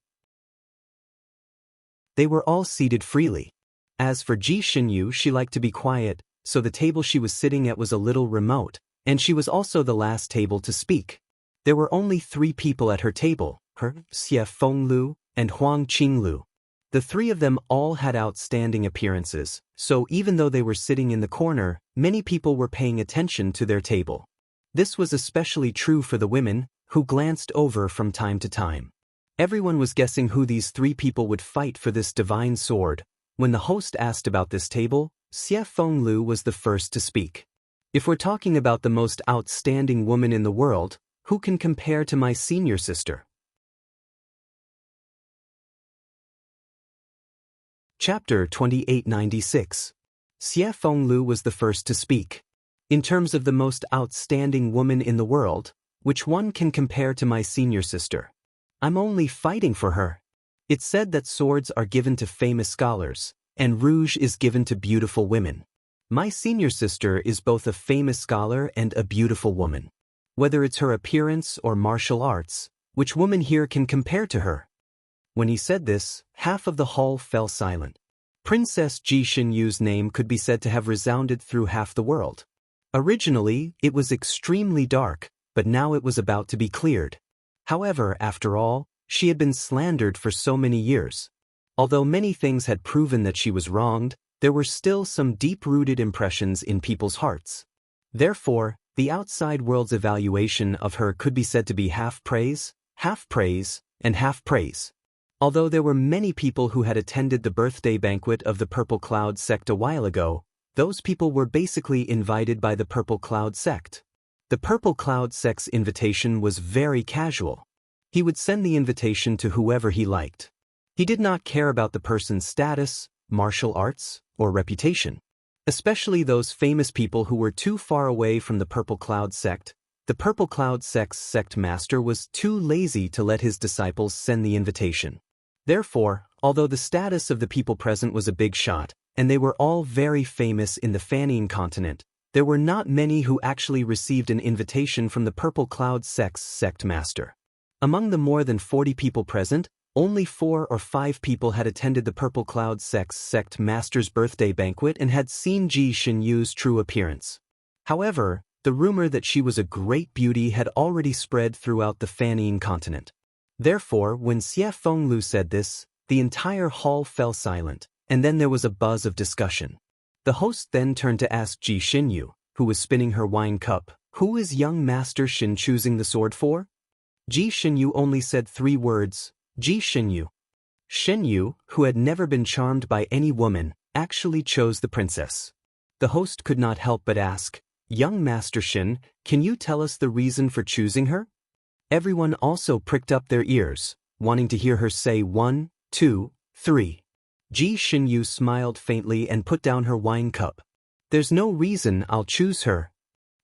They were all seated freely. As for Ji Xinyu, she liked to be quiet, so the table she was sitting at was a little remote, and she was also the last table to speak. There were only 3 people at her table, her, Xie Fenglu, and Huang Qinglu. The 3 of them all had outstanding appearances, so even though they were sitting in the corner, many people were paying attention to their table. This was especially true for the women, who glanced over from time to time. Everyone was guessing who these 3 people would fight for this divine sword. When the host asked about this table, Xie Fenglu was the first to speak. If we're talking about the most outstanding woman in the world, who can compare to my senior sister? Chapter 2896. Xie Fenglu was the first to speak. In terms of the most outstanding woman in the world, which one can compare to my senior sister? I'm only fighting for her. It's said that swords are given to famous scholars, and rouge is given to beautiful women. My senior sister is both a famous scholar and a beautiful woman. Whether it's her appearance or martial arts, which woman here can compare to her? When he said this, half of the hall fell silent. Princess Ji Xinyu's name could be said to have resounded through half the world. Originally, it was extremely dark, but now it was about to be cleared. However, after all, she had been slandered for so many years. Although many things had proven that she was wronged, there were still some deep-rooted impressions in people's hearts. Therefore, the outside world's evaluation of her could be said to be half praise, and half praise. Although there were many people who had attended the birthday banquet of the Purple Cloud sect a while ago, those people were basically invited by the Purple Cloud sect. The Purple Cloud sect's invitation was very casual. He would send the invitation to whoever he liked. He did not care about the person's status, martial arts, or reputation. Especially those famous people who were too far away from the Purple Cloud sect. The Purple Cloud sect's sect master was too lazy to let his disciples send the invitation. Therefore, although the status of the people present was a big shot, and they were all very famous in the Fanning continent, there were not many who actually received an invitation from the Purple Cloud sect's sect master. Among the more than 40 people present, only 4 or 5 people had attended the Purple Cloud sect's sect master's birthday banquet and had seen Ji Xinyu's true appearance. However, the rumor that she was a great beauty had already spread throughout the Fanning continent. Therefore, when Xie Fenglu said this, the entire hall fell silent, and then there was a buzz of discussion. The host then turned to ask Ji Xinyu, who was spinning her wine cup, "Who is young Master Shin choosing the sword for?" Ji Xinyu only said 3 words, "Ji Xinyu." Xinyu, who had never been charmed by any woman, actually chose the princess. The host could not help but ask, "Young Master Shin, can you tell us the reason for choosing her?" Everyone also pricked up their ears, wanting to hear her say 1, 2, 3. Ji Xinyu smiled faintly and put down her wine cup. "There's no reason I'll choose her."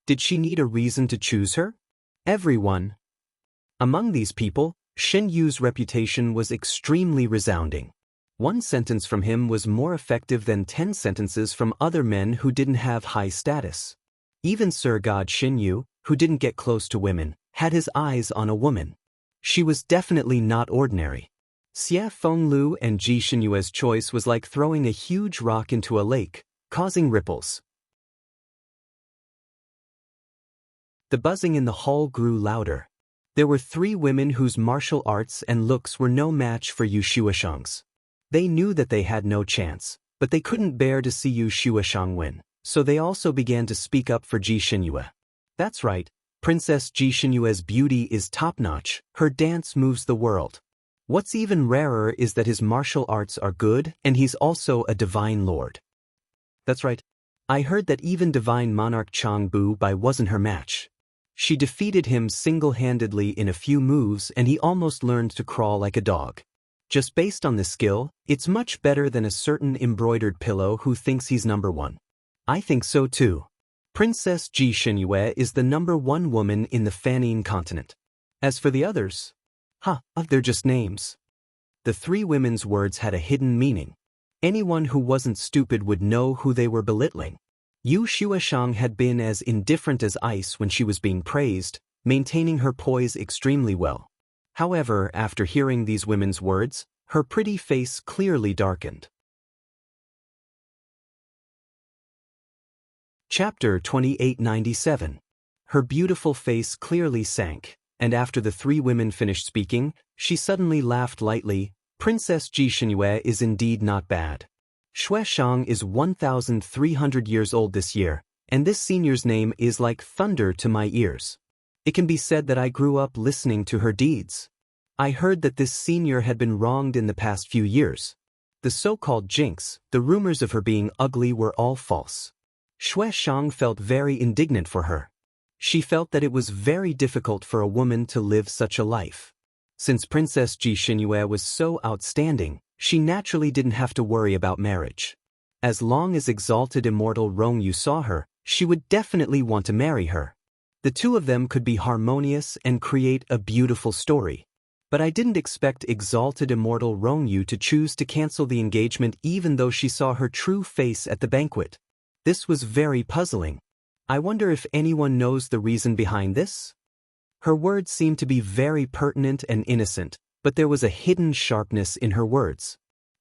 Did she need a reason to choose her? Everyone. Among these people, Xinyu's reputation was extremely resounding. 1 sentence from him was more effective than 10 sentences from other men who didn't have high status. Even Sir God Xinyu, who didn't get close to women, had his eyes on a woman. She was definitely not ordinary. Xie Fenglu and Ji Xinyu's choice was like throwing a huge rock into a lake, causing ripples. The buzzing in the hall grew louder. There were 3 women whose martial arts and looks were no match for Yu Shuasheng's. They knew that they had no chance, but they couldn't bear to see Yu Shuasheng win, so they also began to speak up for Ji Xinyue. That's right, Princess Ji Xinyue's beauty is top-notch, her dance moves the world. What's even rarer is that his martial arts are good and he's also a divine lord. That's right. I heard that even divine monarch Chang Bu Bai wasn't her match. She defeated him single-handedly in a few moves and he almost learned to crawl like a dog. Just based on this skill, it's much better than a certain embroidered pillow who thinks he's number 1. I think so too. Princess Ji Xinyue is the number 1 woman in the Fanning continent. As for the others, they're just names. The three women's words had a hidden meaning. Anyone who wasn't stupid would know who they were belittling. Yu Shuashang had been as indifferent as ice when she was being praised, maintaining her poise extremely well. However, after hearing these women's words, her pretty face clearly darkened. Chapter 2897. Her beautiful face clearly sank, and after the three women finished speaking, she suddenly laughed lightly. Princess Ji Xinyue is indeed not bad. Shuashang is 1,300 years old this year, and this senior's name is like thunder to my ears. It can be said that I grew up listening to her deeds. I heard that this senior had been wronged in the past few years. The so-called jinx, the rumors of her being ugly were all false. Shuashang felt very indignant for her. She felt that it was very difficult for a woman to live such a life. Since Princess Ji Xinyue was so outstanding, she naturally didn't have to worry about marriage. As long as exalted immortal Rongyu saw her, she would definitely want to marry her. The two of them could be harmonious and create a beautiful story. But I didn't expect exalted immortal Rongyu to choose to cancel the engagement even though she saw her true face at the banquet. This was very puzzling. I wonder if anyone knows the reason behind this? Her words seemed to be very pertinent and innocent, but there was a hidden sharpness in her words.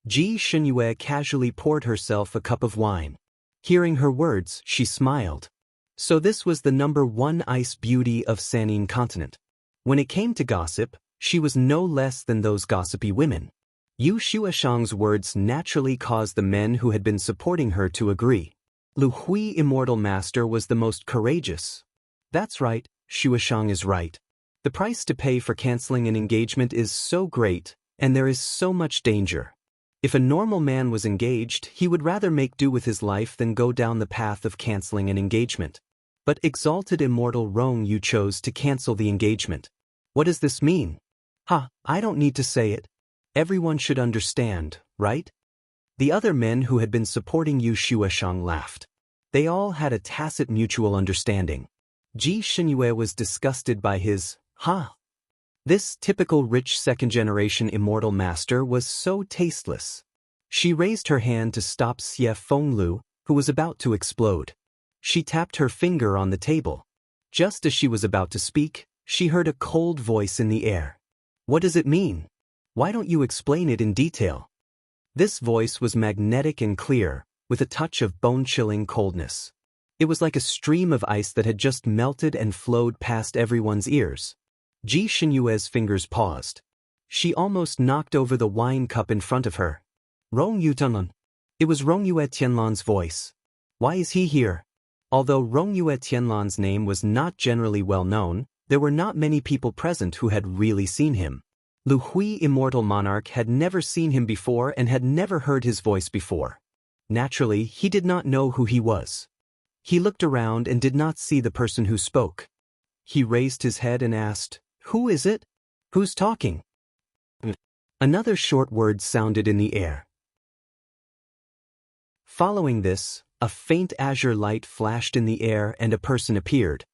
Ji Xinyue casually poured herself a cup of wine. Hearing her words, she smiled. So this was the #1 ice beauty of Sanyin continent. When it came to gossip, she was no less than those gossipy women. Yu Shuashang's words naturally caused the men who had been supporting her to agree. Lu Hui Immortal Master was the most courageous. That's right, Shuashang is right. The price to pay for canceling an engagement is so great, and there is so much danger. If a normal man was engaged, he would rather make do with his life than go down the path of canceling an engagement. But exalted immortal Rongyu chose to cancel the engagement. What does this mean? I don't need to say it. Everyone should understand, right? The other men who had been supporting Yu Shuashang laughed. They all had a tacit mutual understanding. Ji Xinyue was disgusted by his, This typical rich second-generation immortal master was so tasteless. She raised her hand to stop Xie Fenglu, who was about to explode. She tapped her finger on the table. Just as she was about to speak, she heard a cold voice in the air. What does it mean? Why don't you explain it in detail? This voice was magnetic and clear, with a touch of bone-chilling coldness. It was like a stream of ice that had just melted and flowed past everyone's ears. Ji Xinyue's fingers paused. She almost knocked over the wine cup in front of her. Rongyu Tianlan. It was Rongyu Tianlan's voice. Why is he here? Although Rongyu Tianlan's name was not generally well known, there were not many people present who had really seen him. Lu Hui Immortal Monarch had never seen him before and had never heard his voice before. Naturally, he did not know who he was. He looked around and did not see the person who spoke. He raised his head and asked, "Who is it? Who's talking?" Another short word sounded in the air. Following this, a faint azure light flashed in the air and a person appeared.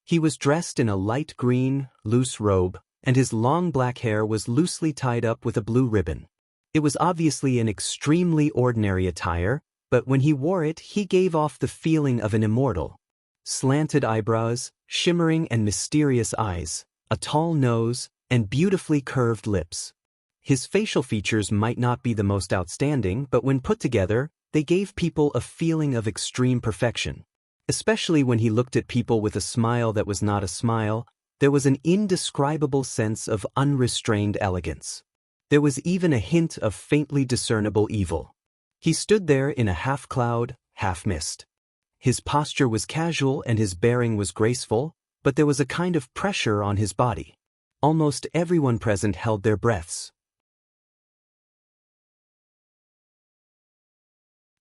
He was dressed in a light green, loose robe, and his long black hair was loosely tied up with a blue ribbon. It was obviously an extremely ordinary attire, but when he wore it, he gave off the feeling of an immortal. Slanted eyebrows, shimmering and mysterious eyes, a tall nose, and beautifully curved lips. His facial features might not be the most outstanding, but when put together, they gave people a feeling of extreme perfection. Especially when he looked at people with a smile that was not a smile, there was an indescribable sense of unrestrained elegance. There was even a hint of faintly discernible evil. He stood there in a half cloud, half mist. His posture was casual and his bearing was graceful, but there was a kind of pressure on his body. Almost everyone present held their breaths.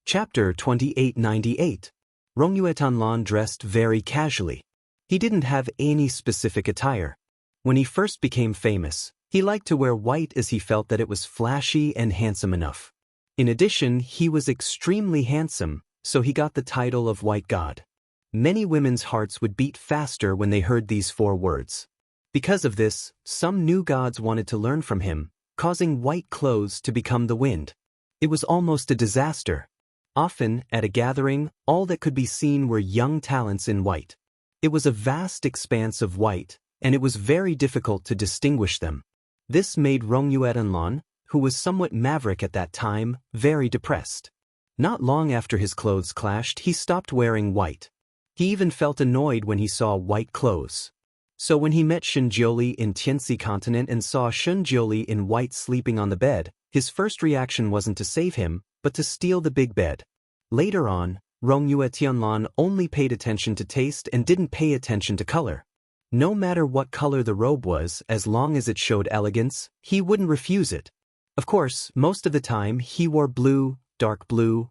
Chapter 2898. Rongyu Tianlan dressed very casually. He didn't have any specific attire. When he first became famous, he liked to wear white as he felt that it was flashy and handsome enough. In addition, he was extremely handsome, so he got the title of White God. Many women's hearts would beat faster when they heard these 4 words. Because of this, some new gods wanted to learn from him, causing white clothes to become the wind. It was almost a disaster. Often, at a gathering, all that could be seen were young talents in white. It was a vast expanse of white, and it was very difficult to distinguish them. This made Rong-Yuetanlon, who was somewhat maverick at that time, very depressed. Not long after his clothes clashed, he stopped wearing white. He even felt annoyed when he saw white clothes. So when he met Shinjioli in Tianxi Continent and saw Shinjioli in white sleeping on the bed, his first reaction wasn't to save him, but to steal the big bed. Later on, Rong-Yue Tianlan only paid attention to taste and didn't pay attention to color. No matter what color the robe was, as long as it showed elegance, he wouldn't refuse it. Of course, most of the time he wore blue, dark blue,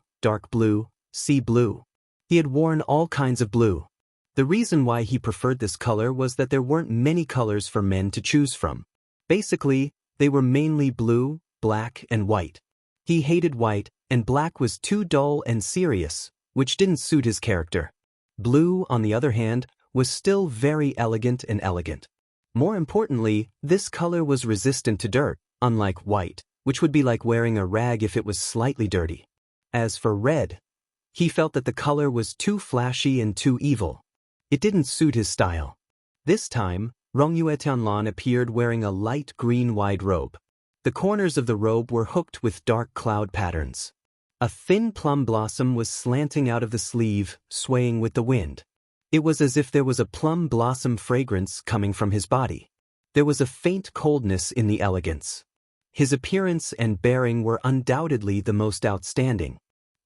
sea blue. He had worn all kinds of blue. The reason why he preferred this color was that there weren't many colors for men to choose from. Basically, they were mainly blue, black, and white. He hated white, and black was too dull and serious, which didn't suit his character. Blue, on the other hand, was still very elegant and elegant. More importantly, this color was resistant to dirt, unlike white, which would be like wearing a rag if it was slightly dirty. As for red, he felt that the color was too flashy and too evil. It didn't suit his style. This time, Rong-Yue Tianlan appeared wearing a light green wide robe. The corners of the robe were hooked with dark cloud patterns. A thin plum blossom was slanting out of the sleeve, swaying with the wind. It was as if there was a plum blossom fragrance coming from his body. There was a faint coldness in the elegance. His appearance and bearing were undoubtedly the most outstanding.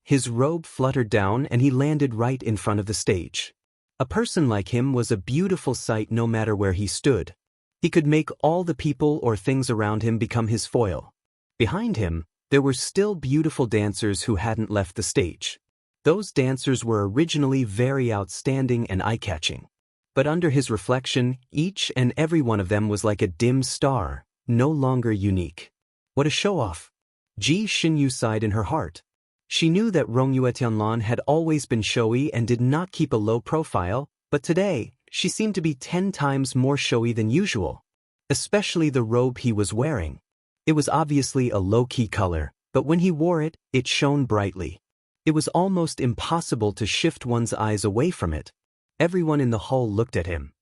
His robe fluttered down and he landed right in front of the stage. A person like him was a beautiful sight no matter where he stood. He could make all the people or things around him become his foil. Behind him, there were still beautiful dancers who hadn't left the stage. Those dancers were originally very outstanding and eye-catching. But under his reflection, each and every one of them was like a dim star, no longer unique. What a show-off! Ji Xinyu sighed in her heart. She knew that Rong-Yue Tianlan had always been showy and did not keep a low profile, but today, she seemed to be 10 times more showy than usual. Especially the robe he was wearing. It was obviously a low-key color, but when he wore it, it shone brightly. It was almost impossible to shift one's eyes away from it. Everyone in the hall looked at him.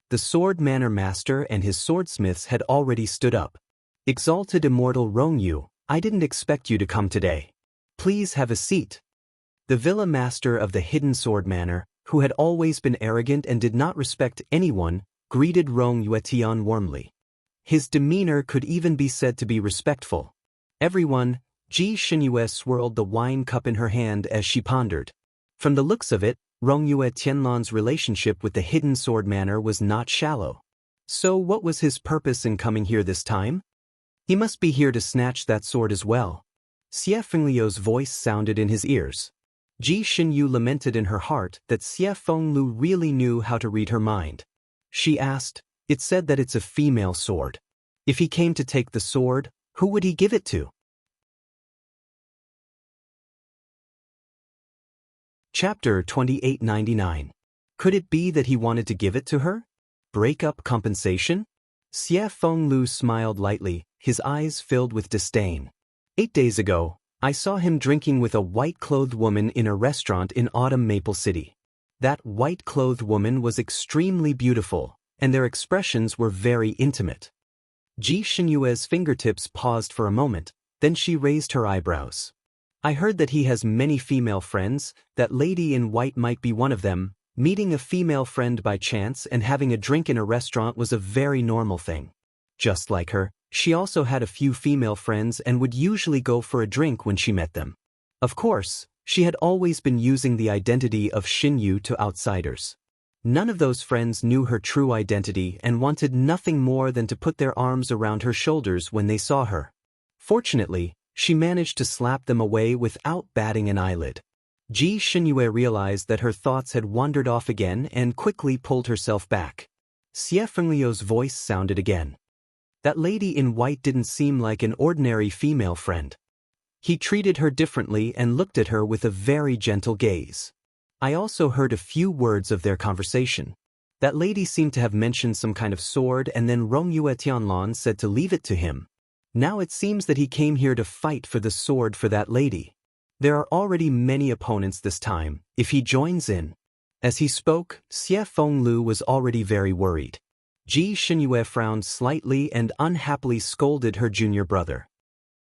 The sword manor master and his swordsmiths had already stood up. Exalted immortal Rong-Yu, I didn't expect you to come today. Please have a seat. The villa master of the hidden sword manor, who had always been arrogant and did not respect anyone, greeted Rong-Yue Tian warmly. His demeanor could even be said to be respectful. Everyone, Ji Xinyue swirled the wine cup in her hand as she pondered. From the looks of it, Rong-Yue Tianlan's relationship with the hidden sword manor was not shallow. So what was his purpose in coming here this time? He must be here to snatch that sword as well. Xie Fengliu's voice sounded in his ears. Ji Xinyu lamented in her heart that Xie Fenglu really knew how to read her mind. She asked, "It said that it's a female sword. If he came to take the sword, who would he give it to?" Chapter 2899. Could it be that he wanted to give it to her? Breakup compensation? Xie Fenglu smiled lightly, his eyes filled with disdain. 8 days ago, I saw him drinking with a white-clothed woman in a restaurant in Autumn Maple City. That white-clothed woman was extremely beautiful, and their expressions were very intimate. Ji Xinyue's fingertips paused for a moment, then she raised her eyebrows. I heard that he has many female friends, that lady in white might be one of them. Meeting a female friend by chance and having a drink in a restaurant was a very normal thing. Just like her, she also had a few female friends and would usually go for a drink when she met them. Of course, she had always been using the identity of Xinyu to outsiders. None of those friends knew her true identity and wanted nothing more than to put their arms around her shoulders when they saw her. Fortunately, she managed to slap them away without batting an eyelid. Ji Xinyue realized that her thoughts had wandered off again and quickly pulled herself back. Xie Fengliu's voice sounded again. That lady in white didn't seem like an ordinary female friend. He treated her differently and looked at her with a very gentle gaze. I also heard a few words of their conversation. That lady seemed to have mentioned some kind of sword, and then Rongyue Tianlan said to leave it to him. Now it seems that he came here to fight for the sword for that lady. There are already many opponents this time, if he joins in. As he spoke, Xie Fenglu was already very worried. Ji Xinyue frowned slightly and unhappily scolded her junior brother.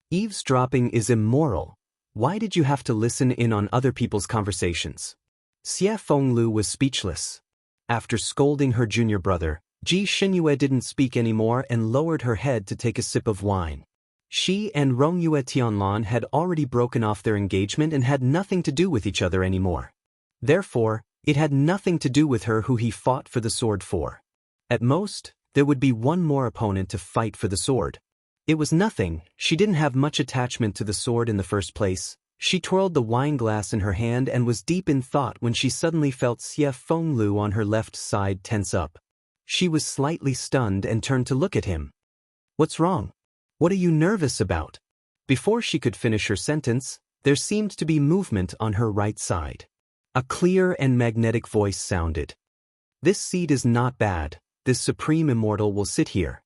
Eavesdropping is immoral. Why did you have to listen in on other people's conversations? Xie Fenglu was speechless. After scolding her junior brother, Ji Xinyue didn't speak anymore and lowered her head to take a sip of wine. She and Rongyue Tianlan had already broken off their engagement and had nothing to do with each other anymore. Therefore, it had nothing to do with her who he fought for the sword for. At most, there would be one more opponent to fight for the sword. It was nothing, she didn't have much attachment to the sword in the first place. She twirled the wine glass in her hand and was deep in thought when she suddenly felt Xie Fenglu on her left side tense up. She was slightly stunned and turned to look at him. "What's wrong? What are you nervous about?" Before she could finish her sentence, there seemed to be movement on her right side. A clear and magnetic voice sounded. "This seat is not bad. This supreme immortal will sit here."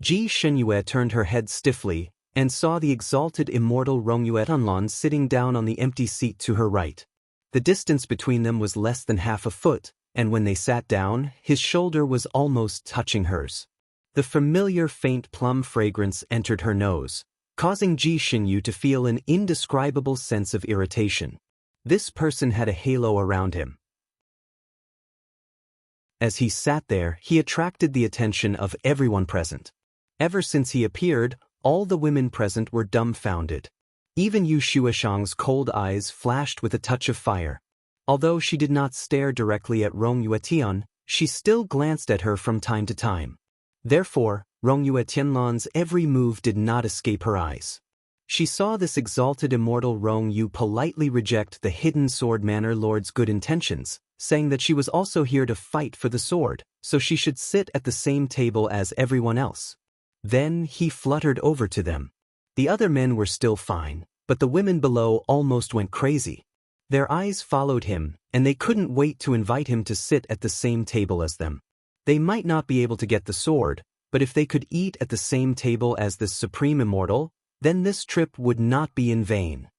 Ji Xinyue turned her head stiffly and saw the exalted immortal Rongyue Tianlan sitting down on the empty seat to her right. The distance between them was less than half a foot, and when they sat down, his shoulder was almost touching hers. The familiar faint plum fragrance entered her nose, causing Ji Xinyu to feel an indescribable sense of irritation. This person had a halo around him. As he sat there, he attracted the attention of everyone present. Ever since he appeared, all the women present were dumbfounded. Even Yu Shueshang's cold eyes flashed with a touch of fire. Although she did not stare directly at Rongyue Tian, she still glanced at her from time to time. Therefore, Rongyue Tianlan's every move did not escape her eyes. She saw this exalted immortal Rongyu politely reject the hidden sword manor lord's good intentions, saying that she was also here to fight for the sword, so she should sit at the same table as everyone else. Then he fluttered over to them. The other men were still fine, but the women below almost went crazy. Their eyes followed him, and they couldn't wait to invite him to sit at the same table as them. They might not be able to get the sword, but if they could eat at the same table as this supreme immortal, then this trip would not be in vain.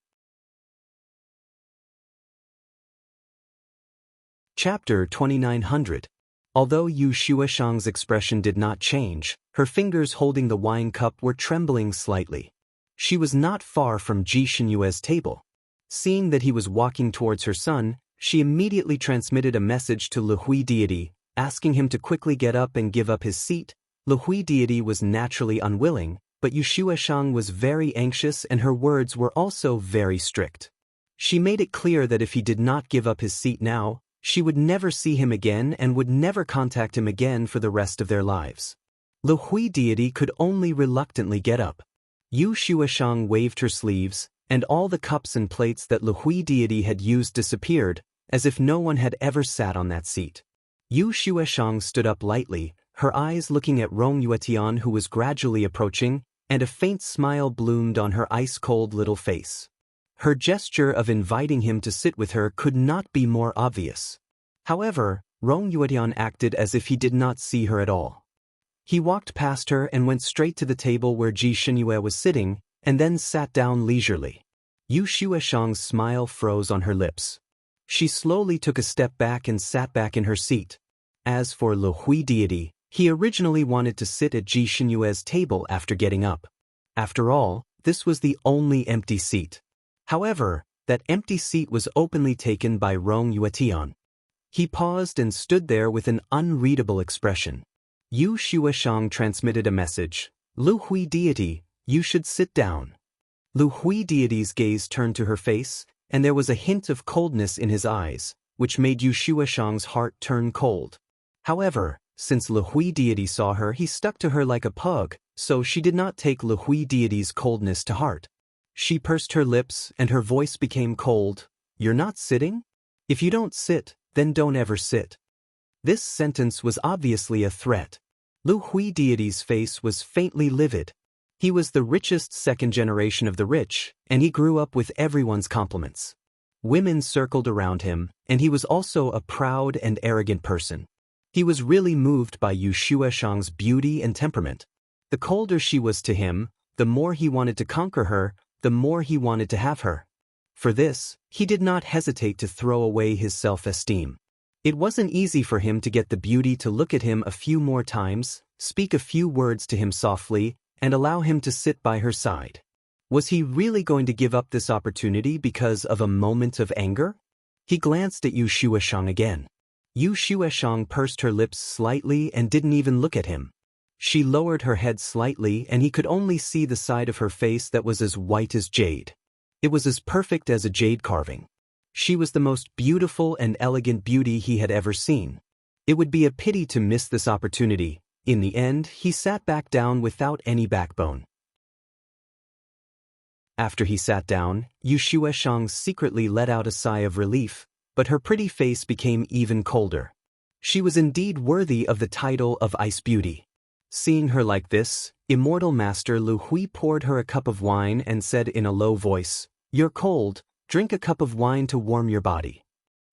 Chapter 2900. Although Yu Shueshang's expression did not change, her fingers holding the wine cup were trembling slightly. She was not far from Ji Xinyue's table. Seeing that he was walking towards her son, she immediately transmitted a message to Le Hui deity, asking him to quickly get up and give up his seat. Le Hui deity was naturally unwilling, but Yu Shueshang was very anxious and her words were also very strict. She made it clear that if he did not give up his seat now, she would never see him again and would never contact him again for the rest of their lives. Le Hui deity could only reluctantly get up. Yu Shueshang waved her sleeves, and all the cups and plates that Le Hui deity had used disappeared, as if no one had ever sat on that seat. Yu Shueshang stood up lightly, her eyes looking at Rongyue Tian who was gradually approaching, and a faint smile bloomed on her ice-cold little face. Her gesture of inviting him to sit with her could not be more obvious. However, Rongyue Tian acted as if he did not see her at all. He walked past her and went straight to the table where Ji Xinyue was sitting, and then sat down leisurely. Yu Shueshang's smile froze on her lips. She slowly took a step back and sat back in her seat. As for Le Hui deity, he originally wanted to sit at Ji Xinyue's table after getting up. After all, this was the only empty seat. However, that empty seat was openly taken by Rongyue Tian. He paused and stood there with an unreadable expression. Yu Shueshang transmitted a message. "Lu Hui deity, you should sit down." Lu Hui deity's gaze turned to her face, and there was a hint of coldness in his eyes, which made Yu Shueshang's heart turn cold. However, since Lu Hui deity saw her, he stuck to her like a pug, so she did not take Lu Hui deity's coldness to heart. She pursed her lips and her voice became cold. "You're not sitting? If you don't sit, then don't ever sit." This sentence was obviously a threat. Lu Hui deity's face was faintly livid. He was the richest second generation of the rich, and he grew up with everyone's compliments. Women circled around him, and he was also a proud and arrogant person. He was really moved by Yu Shueshang's beauty and temperament. The colder she was to him, the more he wanted to conquer her, the more he wanted to have her. For this, he did not hesitate to throw away his self-esteem. It wasn't easy for him to get the beauty to look at him a few more times, speak a few words to him softly, and allow him to sit by her side. Was he really going to give up this opportunity because of a moment of anger? He glanced at Yu Shueshang again. Yu Shueshang pursed her lips slightly and didn't even look at him. She lowered her head slightly and he could only see the side of her face that was as white as jade. It was as perfect as a jade carving. She was the most beautiful and elegant beauty he had ever seen. It would be a pity to miss this opportunity. In the end, he sat back down without any backbone. After he sat down, Yu Shueshang secretly let out a sigh of relief, but her pretty face became even colder. She was indeed worthy of the title of Ice Beauty. Seeing her like this, Immortal Master Lu Hui poured her a cup of wine and said in a low voice, "You're cold, drink a cup of wine to warm your body."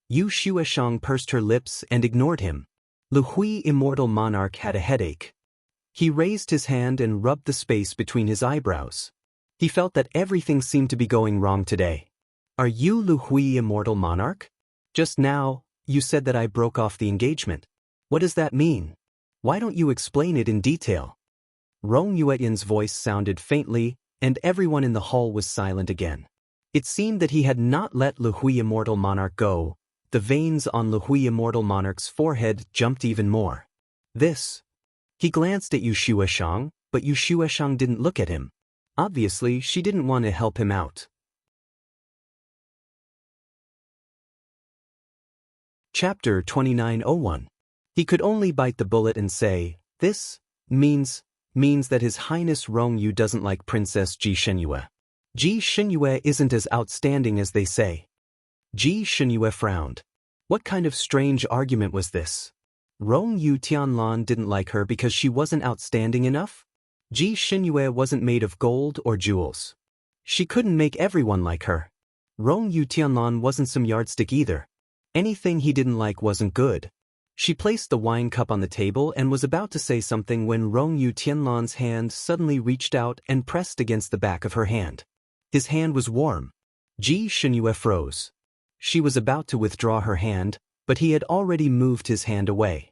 Yu Shueshang pursed her lips and ignored him. Lu Hui, Immortal Monarch, had a headache. He raised his hand and rubbed the space between his eyebrows. He felt that everything seemed to be going wrong today. "Are you Lu Hui, Immortal Monarch? Just now, you said that I broke off the engagement. What does that mean? Why don't you explain it in detail?" Rong Yuetian's voice sounded faintly, and everyone in the hall was silent again. It seemed that he had not let Lu Hui, Immortal Monarch, go. The veins on Lu Hui, Immortal Monarch's forehead jumped even more. This. He glanced at Yu Shueshang, but Yu Shueshang didn't look at him. Obviously, she didn't want to help him out. Chapter 2901. He could only bite the bullet and say, "This means that His Highness Rong Yu doesn't like Princess Ji Shenyue. Ji Shenyue isn't as outstanding as they say." Ji Shenyue frowned. What kind of strange argument was this? Rong Yu Tianlan didn't like her because she wasn't outstanding enough? Ji Shenyue wasn't made of gold or jewels. She couldn't make everyone like her. Rong Yu Tianlan wasn't some yardstick either. Anything he didn't like wasn't good. She placed the wine cup on the table and was about to say something when Rong Yu Tianlan's hand suddenly reached out and pressed against the back of her hand. His hand was warm. Ji Shenyue froze. She was about to withdraw her hand, but he had already moved his hand away.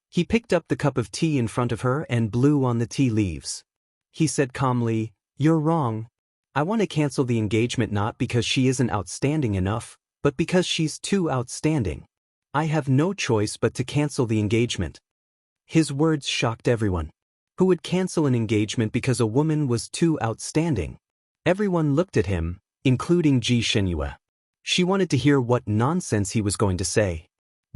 He picked up the cup of tea in front of her and blew on the tea leaves. He said calmly, "You're wrong. I want to cancel the engagement not because she isn't outstanding enough, but because she's too outstanding. I have no choice but to cancel the engagement." His words shocked everyone. Who would cancel an engagement because a woman was too outstanding? Everyone looked at him, including Ji Shenyue. She wanted to hear what nonsense he was going to say.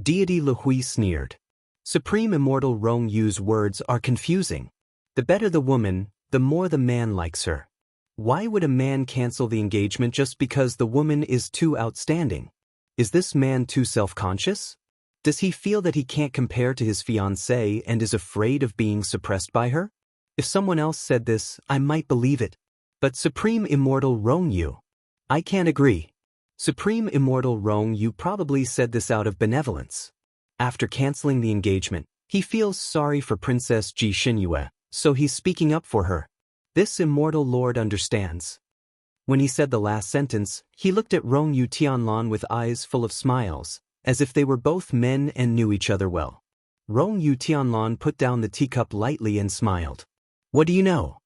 Deity Lu Hui sneered. Supreme Immortal Rong Yu's words are confusing. The better the woman, the more the man likes her. Why would a man cancel the engagement just because the woman is too outstanding? Is this man too self-conscious? Does he feel that he can't compare to his fiancée and is afraid of being suppressed by her? If someone else said this, I might believe it. But Supreme Immortal Rong Yu, I can't agree. Supreme Immortal Rong Yu probably said this out of benevolence. After canceling the engagement, he feels sorry for Princess Ji Shenyue, so he's speaking up for her. This immortal lord understands. When he said the last sentence, he looked at Rong Yu Tianlan with eyes full of smiles, as if they were both men and knew each other well. Rong Yu Tianlan put down the teacup lightly and smiled. "What do you know?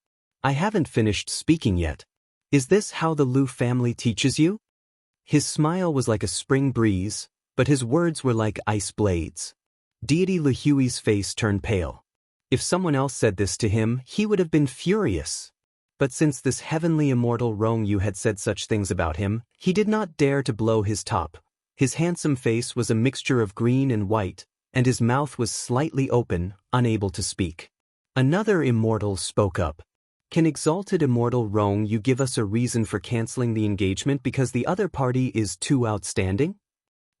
I haven't finished speaking yet. Is this how the Lu family teaches you?" His smile was like a spring breeze, but his words were like ice blades. Deity Lu Hui's face turned pale. If someone else said this to him, he would have been furious. But since this heavenly immortal Rong Yu had said such things about him, he did not dare to blow his top. His handsome face was a mixture of green and white, and his mouth was slightly open, unable to speak. Another immortal spoke up. "Can exalted immortal Rong Yu give us a reason for canceling the engagement because the other party is too outstanding?"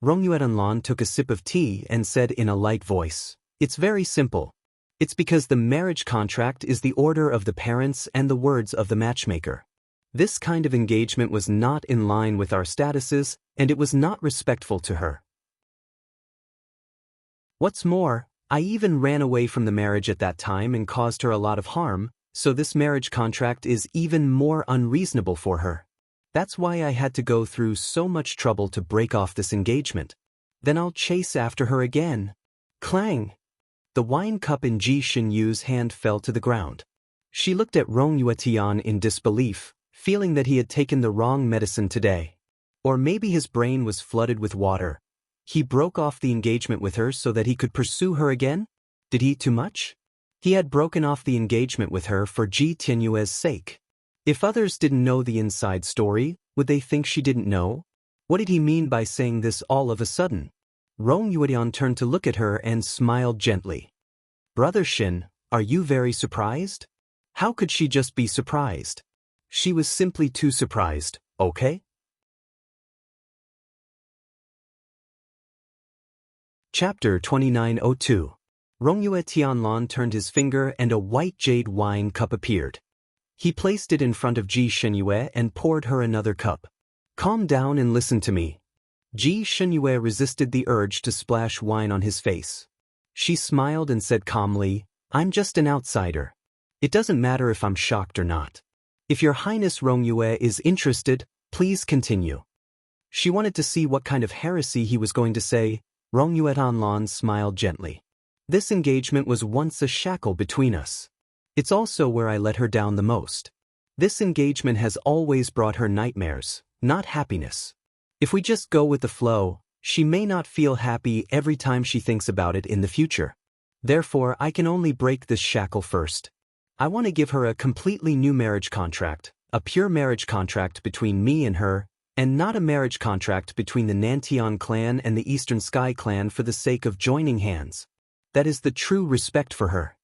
Rong Yuetianlan took a sip of tea and said in a light voice, "It's very simple. It's because the marriage contract is the order of the parents and the words of the matchmaker. This kind of engagement was not in line with our statuses, and it was not respectful to her. What's more, I even ran away from the marriage at that time and caused her a lot of harm, so this marriage contract is even more unreasonable for her. That's why I had to go through so much trouble to break off this engagement. Then I'll chase after her again. Clang! The wine cup in Ji Xinyu's hand fell to the ground. She looked at Rong Yuetian in disbelief, feeling that he had taken the wrong medicine today. Or maybe his brain was flooded with water. He broke off the engagement with her so that he could pursue her again? Did he eat too much? He had broken off the engagement with her for Ji Tianyue's sake. If others didn't know the inside story, would they think she didn't know? What did he mean by saying this all of a sudden? Rong Yuetian turned to look at her and smiled gently. Brother Shin, are you very surprised? How could she just be surprised? She was simply too surprised, okay? Chapter 2902. Rongyue Tianlan turned his finger and a white jade wine cup appeared. He placed it in front of Ji Xinyue and poured her another cup. Calm down and listen to me. Ji Xinyue resisted the urge to splash wine on his face. She smiled and said calmly, I'm just an outsider. It doesn't matter if I'm shocked or not. If your Highness Rongyue is interested, please continue. She wanted to see what kind of heresy he was going to say. Rongyue Tianlan smiled gently. This engagement was once a shackle between us. It's also where I let her down the most. This engagement has always brought her nightmares, not happiness. If we just go with the flow, she may not feel happy every time she thinks about it in the future. Therefore, I can only break this shackle first. I want to give her a completely new marriage contract, a pure marriage contract between me and her, and not a marriage contract between the Nantian clan and the Eastern Sky clan for the sake of joining hands. That is the true respect for her.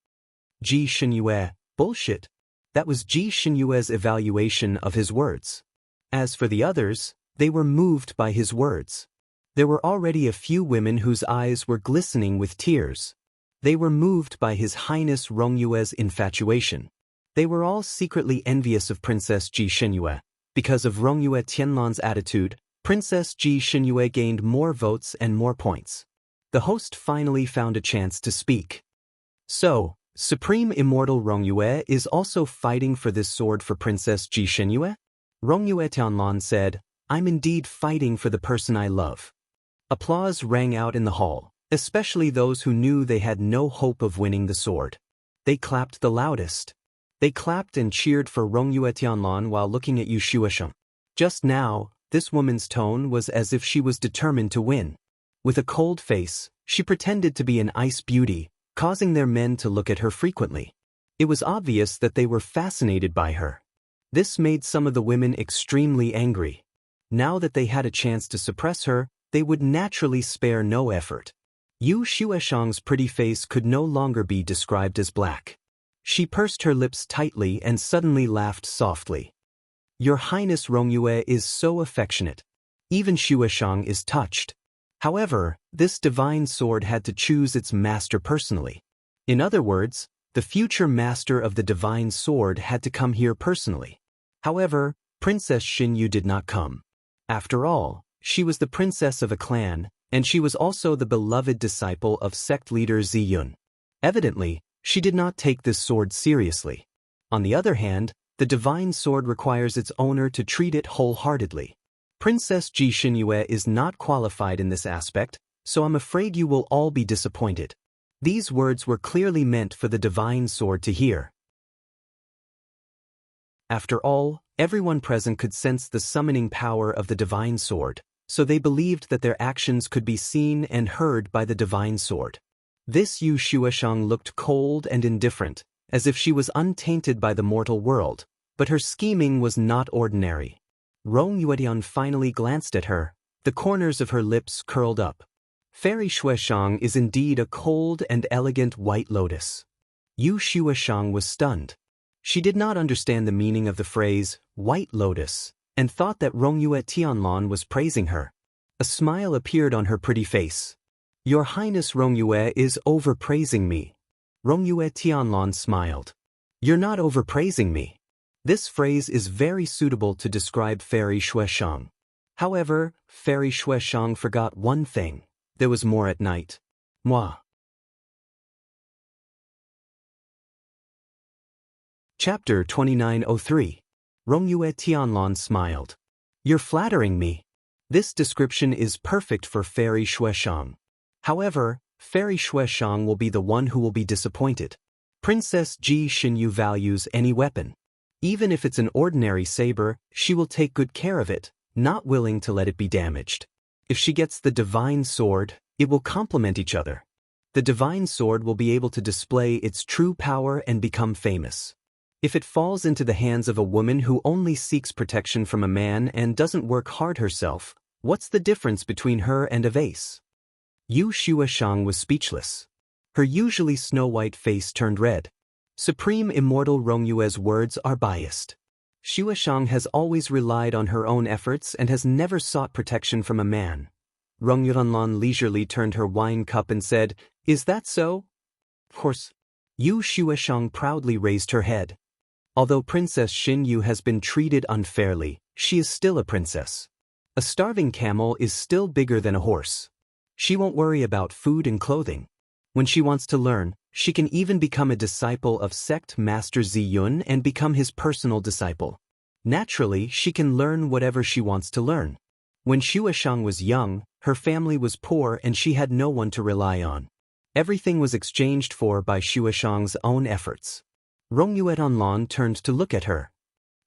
Ji Xinyue, bullshit. That was Ji Xinyue's evaluation of his words. As for the others, they were moved by his words. There were already a few women whose eyes were glistening with tears. They were moved by His Highness Rongyue's infatuation. They were all secretly envious of Princess Ji Xinyue. Because of Rongyue Tianlan's attitude, Princess Ji Xinyue gained more votes and more points. The host finally found a chance to speak. So, Supreme Immortal Rongyue is also fighting for this sword for Princess Ji Xinyue? Rongyue Tianlan said, I'm indeed fighting for the person I love. Applause rang out in the hall, especially those who knew they had no hope of winning the sword. They clapped the loudest. They clapped and cheered for Rongyue Tianlan while looking at Yu Shuesheng. Just now, this woman's tone was as if she was determined to win. With a cold face, she pretended to be an ice beauty, causing their men to look at her frequently. It was obvious that they were fascinated by her. This made some of the women extremely angry. Now that they had a chance to suppress her, they would naturally spare no effort. Yu Shuesheng's pretty face could no longer be described as black. She pursed her lips tightly and suddenly laughed softly. Your Highness Rongyue is so affectionate. Even Shuesheng is touched. However, this divine sword had to choose its master personally. In other words, the future master of the divine sword had to come here personally. However, Princess Xinyu did not come. After all, she was the princess of a clan, and she was also the beloved disciple of sect leader Ziyun. Evidently, she did not take this sword seriously. On the other hand, the divine sword requires its owner to treat it wholeheartedly. Princess Ji Xinyue is not qualified in this aspect, so I'm afraid you will all be disappointed. These words were clearly meant for the divine sword to hear. After all, everyone present could sense the summoning power of the divine sword, so they believed that their actions could be seen and heard by the divine sword. This Yu Shuesheng looked cold and indifferent, as if she was untainted by the mortal world, but her scheming was not ordinary. Rong Yuetian finally glanced at her, the corners of her lips curled up. Fairy Shuesheng is indeed a cold and elegant white lotus. Yu Shuesheng was stunned. She did not understand the meaning of the phrase, white lotus, and thought that Rongyue Tianlan was praising her. A smile appeared on her pretty face. Your Highness Rongyue is overpraising me. Rongyue Tianlan smiled. You're not overpraising me. This phrase is very suitable to describe Fairy Shuesheng. However, Fairy Shuesheng forgot one thing. There was more at night. Moi. Chapter 2903. Rongyue Tianlan smiled. You're flattering me. This description is perfect for Fairy Shueshang. However, Fairy Shueshang will be the one who will be disappointed. Princess Ji Xinyu values any weapon. Even if it's an ordinary saber, she will take good care of it, not willing to let it be damaged. If she gets the divine sword, it will complement each other. The divine sword will be able to display its true power and become famous. If it falls into the hands of a woman who only seeks protection from a man and doesn't work hard herself, what's the difference between her and a vase? Yu Shueshang was speechless. Her usually snow-white face turned red. Supreme Immortal Rongyue's words are biased. Shueshang has always relied on her own efforts and has never sought protection from a man. Rongyuanlan leisurely turned her wine cup and said, "Is that so?" "Of course." Yu Shueshang proudly raised her head. Although Princess Xinyu has been treated unfairly, she is still a princess. A starving camel is still bigger than a horse. She won't worry about food and clothing. When she wants to learn, she can even become a disciple of sect Master Ziyun and become his personal disciple. Naturally, she can learn whatever she wants to learn. When Shueshang was young, her family was poor and she had no one to rely on. Everything was exchanged for by Shueshang's own efforts. Rongyuanlan turned to look at her.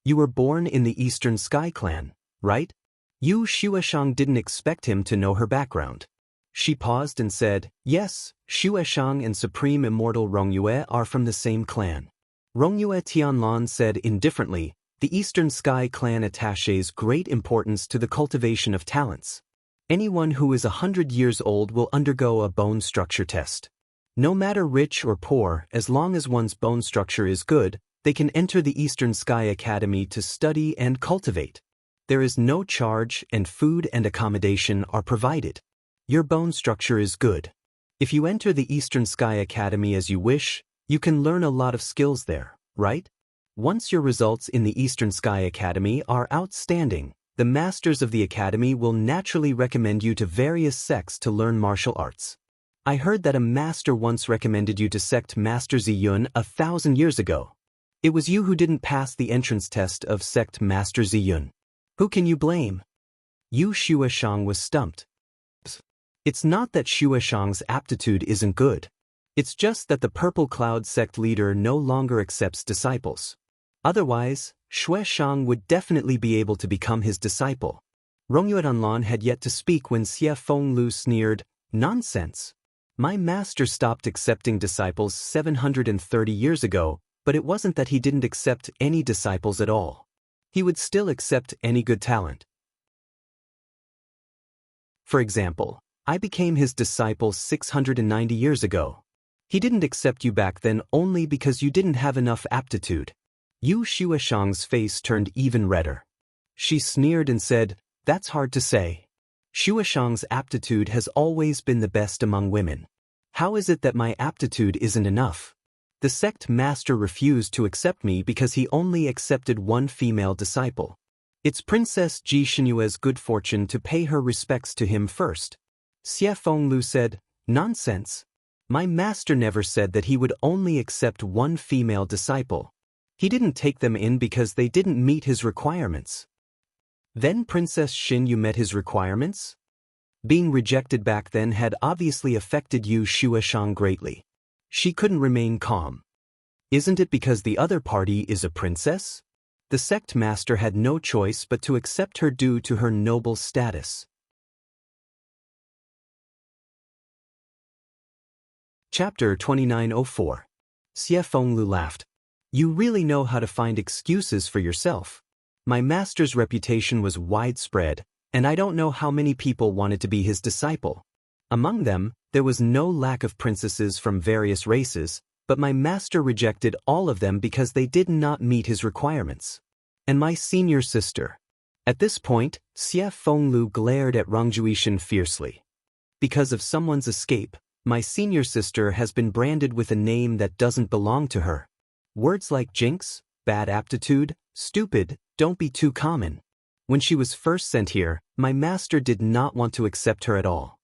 You were born in the Eastern Sky Clan, right? Yu Shueshang didn't expect him to know her background. She paused and said, yes, Shueshang and Supreme Immortal Rongyue are from the same clan. Rongyue Tianlan said indifferently, the Eastern Sky Clan attaches great importance to the cultivation of talents. Anyone who is 100 years old will undergo a bone structure test. No matter rich or poor, as long as one's bone structure is good, they can enter the Eastern Sky Academy to study and cultivate. There is no charge and food and accommodation are provided. Your bone structure is good. If you enter the Eastern Sky Academy as you wish, you can learn a lot of skills there, right? Once your results in the Eastern Sky Academy are outstanding, the masters of the academy will naturally recommend you to various sects to learn martial arts. I heard that a master once recommended you to sect Master Ziyun 1,000 years ago. It was you who didn't pass the entrance test of sect Master Ziyun. Who can you blame? Yu Shueshang was stumped. It's not that Shueshang's aptitude isn't good. It's just that the Purple Cloud sect leader no longer accepts disciples. Otherwise, Shueshang would definitely be able to become his disciple. Rongyuanlan had yet to speak when Xie Fenglu sneered, nonsense. My master stopped accepting disciples 730 years ago, but it wasn't that he didn't accept any disciples at all. He would still accept any good talent. For example, I became his disciple 690 years ago. He didn't accept you back then only because you didn't have enough aptitude. Yu Shueshang's face turned even redder. She sneered and said, that's hard to say. Shueshang's aptitude has always been the best among women. How is it that my aptitude isn't enough? The sect master refused to accept me because he only accepted one female disciple. It's Princess Ji Xinyue's good fortune to pay her respects to him first. Xie Fenglu said, nonsense. My master never said that he would only accept one female disciple. He didn't take them in because they didn't meet his requirements. Then Princess Xinyu met his requirements? Being rejected back then had obviously affected Yu Shueshang greatly. She couldn't remain calm. Isn't it because the other party is a princess? The sect master had no choice but to accept her due to her noble status. Chapter 2904. Xie Fenglu laughed. You really know how to find excuses for yourself. My master's reputation was widespread, and I don't know how many people wanted to be his disciple. Among them, there was no lack of princesses from various races, but my master rejected all of them because they did not meet his requirements. And my senior sister. At this point, Xie Fenglu glared at Rong Juishan fiercely. Because of someone's escape, my senior sister has been branded with a name that doesn't belong to her. Words like jinx, bad aptitude, stupid, don't be too common. When she was first sent here, my master did not want to accept her at all.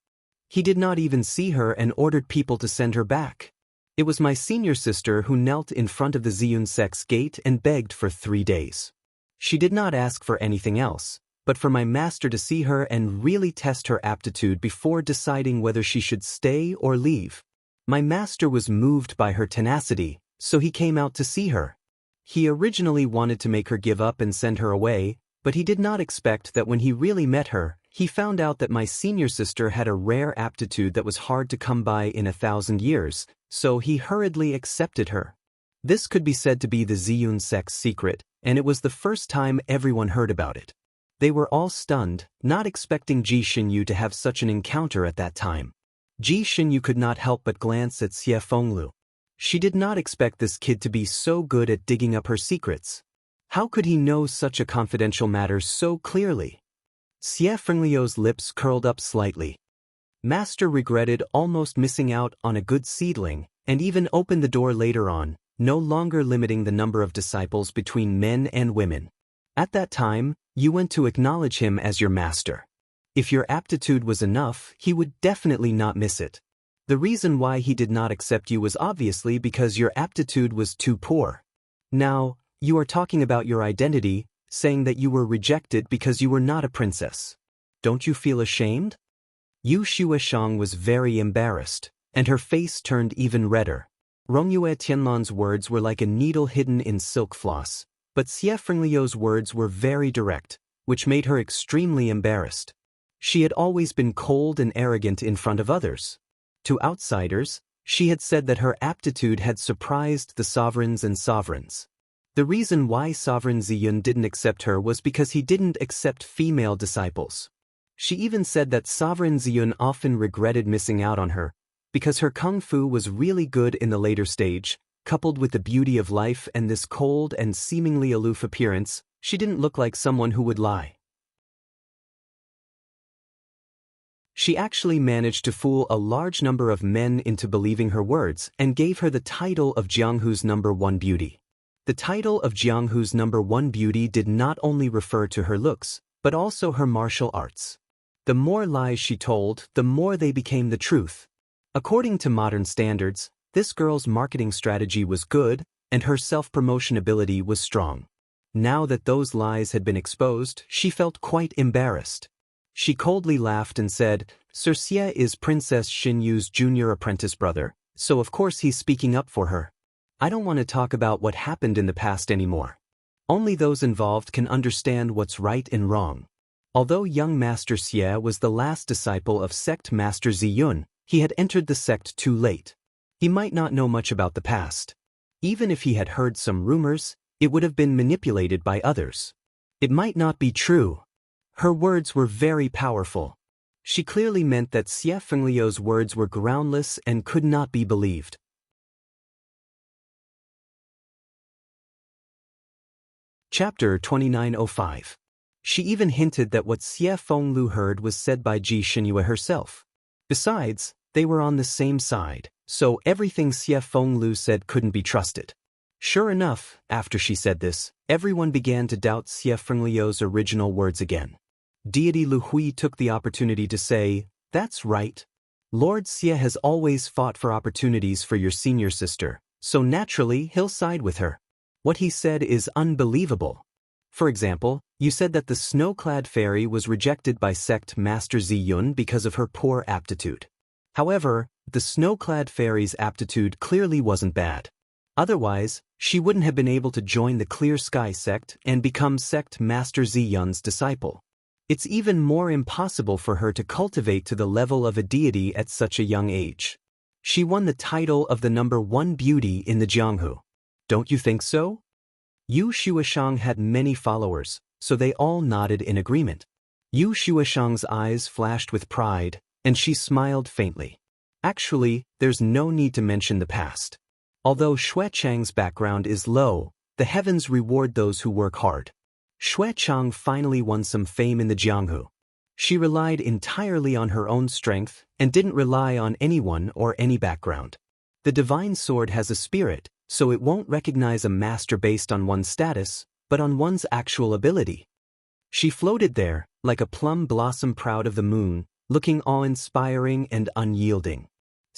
He did not even see her and ordered people to send her back. It was my senior sister who knelt in front of the Ziyun sect's gate and begged for 3 days. She did not ask for anything else, but for my master to see her and really test her aptitude before deciding whether she should stay or leave. My master was moved by her tenacity, so he came out to see her. He originally wanted to make her give up and send her away, but he did not expect that when he really met her, he found out that my senior sister had a rare aptitude that was hard to come by in 1,000 years, so he hurriedly accepted her. This could be said to be the Ziyun sect's secret, and it was the first time everyone heard about it. They were all stunned, not expecting Ji Xinyu to have such an encounter at that time. Ji Xinyu could not help but glance at Xie Fenglu. She did not expect this kid to be so good at digging up her secrets. How could he know such a confidential matter so clearly? Xie Fenglu's lips curled up slightly. Master regretted almost missing out on a good seedling, and even opened the door later on, no longer limiting the number of disciples between men and women. At that time, you went to acknowledge him as your master. If your aptitude was enough, he would definitely not miss it. The reason why he did not accept you was obviously because your aptitude was too poor. Now, you are talking about your identity, saying that you were rejected because you were not a princess. Don't you feel ashamed? Yu Shueshang was very embarrassed, and her face turned even redder. Rongyue Tianlan's words were like a needle hidden in silk floss, but Xie Fenglu's words were very direct, which made her extremely embarrassed. She had always been cold and arrogant in front of others. To outsiders, she had said that her aptitude had surprised the sovereigns and sovereigns. The reason why Sovereign Ziyun didn't accept her was because he didn't accept female disciples. She even said that Sovereign Ziyun often regretted missing out on her, because her kung fu was really good in the later stage, coupled with the beauty of life and this cold and seemingly aloof appearance, she didn't look like someone who would lie. She actually managed to fool a large number of men into believing her words and gave her the title of Jianghu's #1 beauty. The title of Jianghu's #1 beauty did not only refer to her looks, but also her martial arts. The more lies she told, the more they became the truth. According to modern standards, this girl's marketing strategy was good, and her self-promotion ability was strong. Now that those lies had been exposed, she felt quite embarrassed. She coldly laughed and said, "Sir Xie is Princess Xinyu's junior apprentice brother, so of course he's speaking up for her. I don't want to talk about what happened in the past anymore. Only those involved can understand what's right and wrong." Although young Master Xie was the last disciple of Sect Master Ziyun, he had entered the sect too late. He might not know much about the past. Even if he had heard some rumors, it would have been manipulated by others. It might not be true. Her words were very powerful. She clearly meant that Xie Fenglu's words were groundless and could not be believed. Chapter 2905. She even hinted that what Xie Fenglu heard was said by Ji Xinyu herself. Besides, they were on the same side, so everything Xie Fenglu said couldn't be trusted. Sure enough, after she said this, everyone began to doubt Xie Fenglu's original words again. Deity Lu Hui took the opportunity to say, "That's right. Lord Xie has always fought for opportunities for your senior sister, so naturally he'll side with her. What he said is unbelievable. For example, you said that the snow-clad fairy was rejected by Sect Master Ziyun because of her poor aptitude. However, the snow-clad fairy's aptitude clearly wasn't bad. Otherwise, she wouldn't have been able to join the Clear Sky sect and become Sect Master Ziyun's disciple. It's even more impossible for her to cultivate to the level of a deity at such a young age. She won the title of the #1 beauty in the Jianghu. Don't you think so?" Yu Shueshang had many followers, so they all nodded in agreement. Yu Shueshang's eyes flashed with pride, and she smiled faintly. Actually, there's no need to mention the past. Although Xuechang's background is low, the heavens reward those who work hard. Xuechang finally won some fame in the Jianghu. She relied entirely on her own strength and didn't rely on anyone or any background. The divine sword has a spirit, so it won't recognize a master based on one's status, but on one's actual ability. She floated there, like a plum blossom proud of the moon, looking awe-inspiring and unyielding.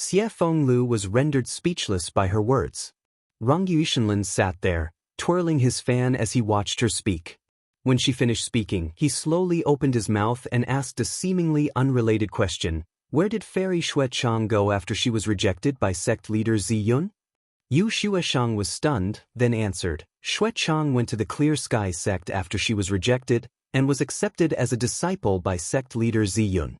Xie Fenglu was rendered speechless by her words. Rong Yuishenlin sat there, twirling his fan as he watched her speak. When she finished speaking, he slowly opened his mouth and asked a seemingly unrelated question. Where did Fairy Xuechang go after she was rejected by sect leader Ziyun? Yu Xueshang was stunned, then answered, Xuechang went to the Clear Sky sect after she was rejected, and was accepted as a disciple by sect leader Ziyun.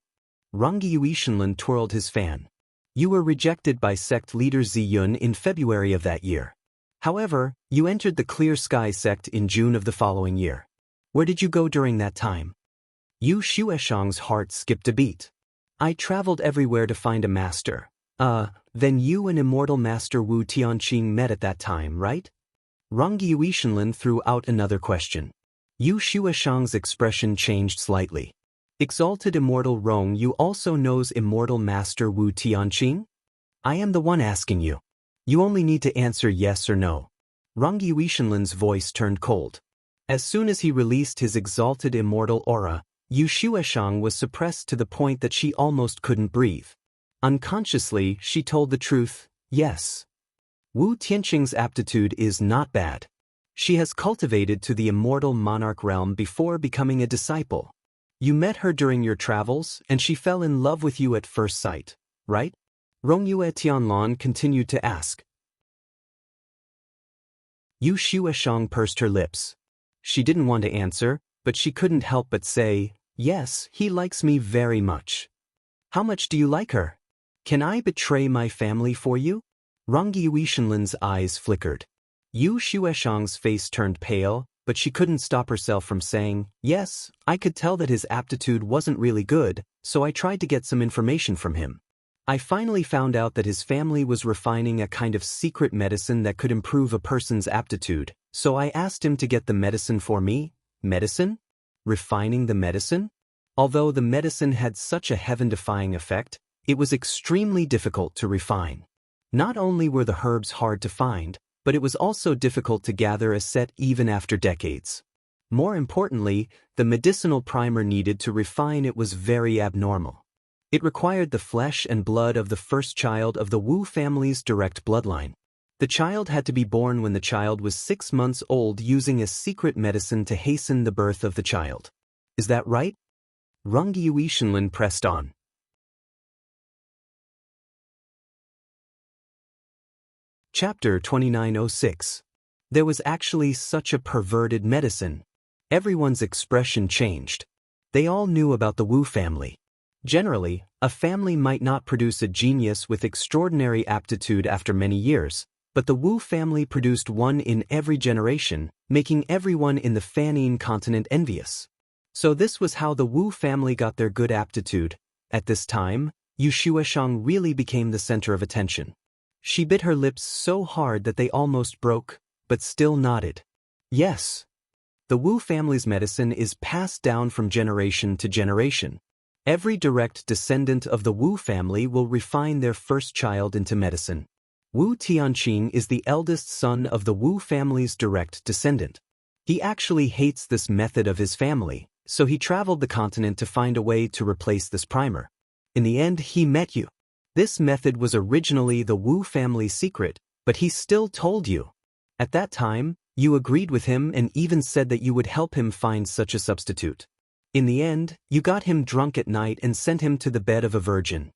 Rangi Yuishenlin twirled his fan. You were rejected by sect leader Ziyun in February of that year. However, you entered the Clear Sky sect in June of the following year. Where did you go during that time? Yu Xueshang's heart skipped a beat. I traveled everywhere to find a master. Then you and immortal master Wu Tianqing met at that time, right? Rangi Yuishenlin threw out another question. Yu Xueshang's expression changed slightly. Exalted immortal Rong Yu also knows immortal master Wu Tianqing? I am the one asking you. You only need to answer yes or no. Rangi Yuishenlin's voice turned cold. As soon as he released his exalted immortal aura, Yu Xueshang was suppressed to the point that she almost couldn't breathe. Unconsciously, she told the truth, yes. Wu Tianqing's aptitude is not bad. She has cultivated to the immortal monarch realm before becoming a disciple. You met her during your travels, and she fell in love with you at first sight, right? Rongyue Tianlan continued to ask. Yu Xueshang pursed her lips. She didn't want to answer, but she couldn't help but say, yes, he likes me very much. How much do you like her? Can I betray my family for you? Rangi Yuishenlin's eyes flickered. Yu Xueshang's face turned pale, but she couldn't stop herself from saying, yes, I could tell that his aptitude wasn't really good, so I tried to get some information from him. I finally found out that his family was refining a kind of secret medicine that could improve a person's aptitude, so I asked him to get the medicine for me. Medicine? Refining the medicine? Although the medicine had such a heaven-defying effect, it was extremely difficult to refine. Not only were the herbs hard to find, but it was also difficult to gather a set even after decades. More importantly, the medicinal primer needed to refine it was very abnormal. It required the flesh and blood of the first child of the Wu family's direct bloodline. The child had to be born when the child was 6 months old using a secret medicine to hasten the birth of the child. Is that right? Rangi Yuishenlin pressed on. Chapter 2906. There was actually such a perverted medicine. Everyone's expression changed. They all knew about the Wu family. Generally, a family might not produce a genius with extraordinary aptitude after many years, but the Wu family produced one in every generation, making everyone in the Fanning continent envious. So this was how the Wu family got their good aptitude. At this time, Yu Xueshang really became the center of attention. She bit her lips so hard that they almost broke, but still nodded. Yes. The Wu family's medicine is passed down from generation to generation. Every direct descendant of the Wu family will refine their first child into medicine. Wu Tianqing is the eldest son of the Wu family's direct descendant. He actually hates this method of his family, so he traveled the continent to find a way to replace this primer. In the end, he met you. This method was originally the Wu family's secret, but he still told you. At that time, you agreed with him and even said that you would help him find such a substitute. In the end, you got him drunk at night and sent him to the bed of a virgin.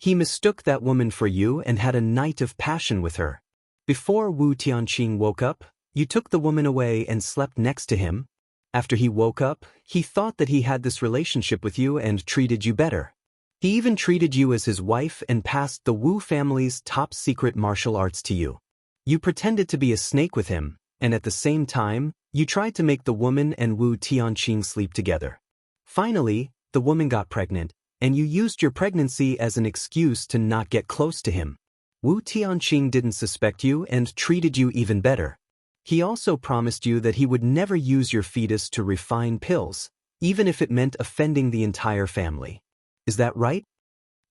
He mistook that woman for you and had a night of passion with her. Before Wu Tianqing woke up, you took the woman away and slept next to him. After he woke up, he thought that he had this relationship with you and treated you better. He even treated you as his wife and passed the Wu family's top secret martial arts to you. You pretended to be a snake with him, and at the same time, you tried to make the woman and Wu Tianqing sleep together. Finally, the woman got pregnant, and you used your pregnancy as an excuse to not get close to him. Wu Tianqing didn't suspect you and treated you even better. He also promised you that he would never use your fetus to refine pills, even if it meant offending the entire family. Is that right?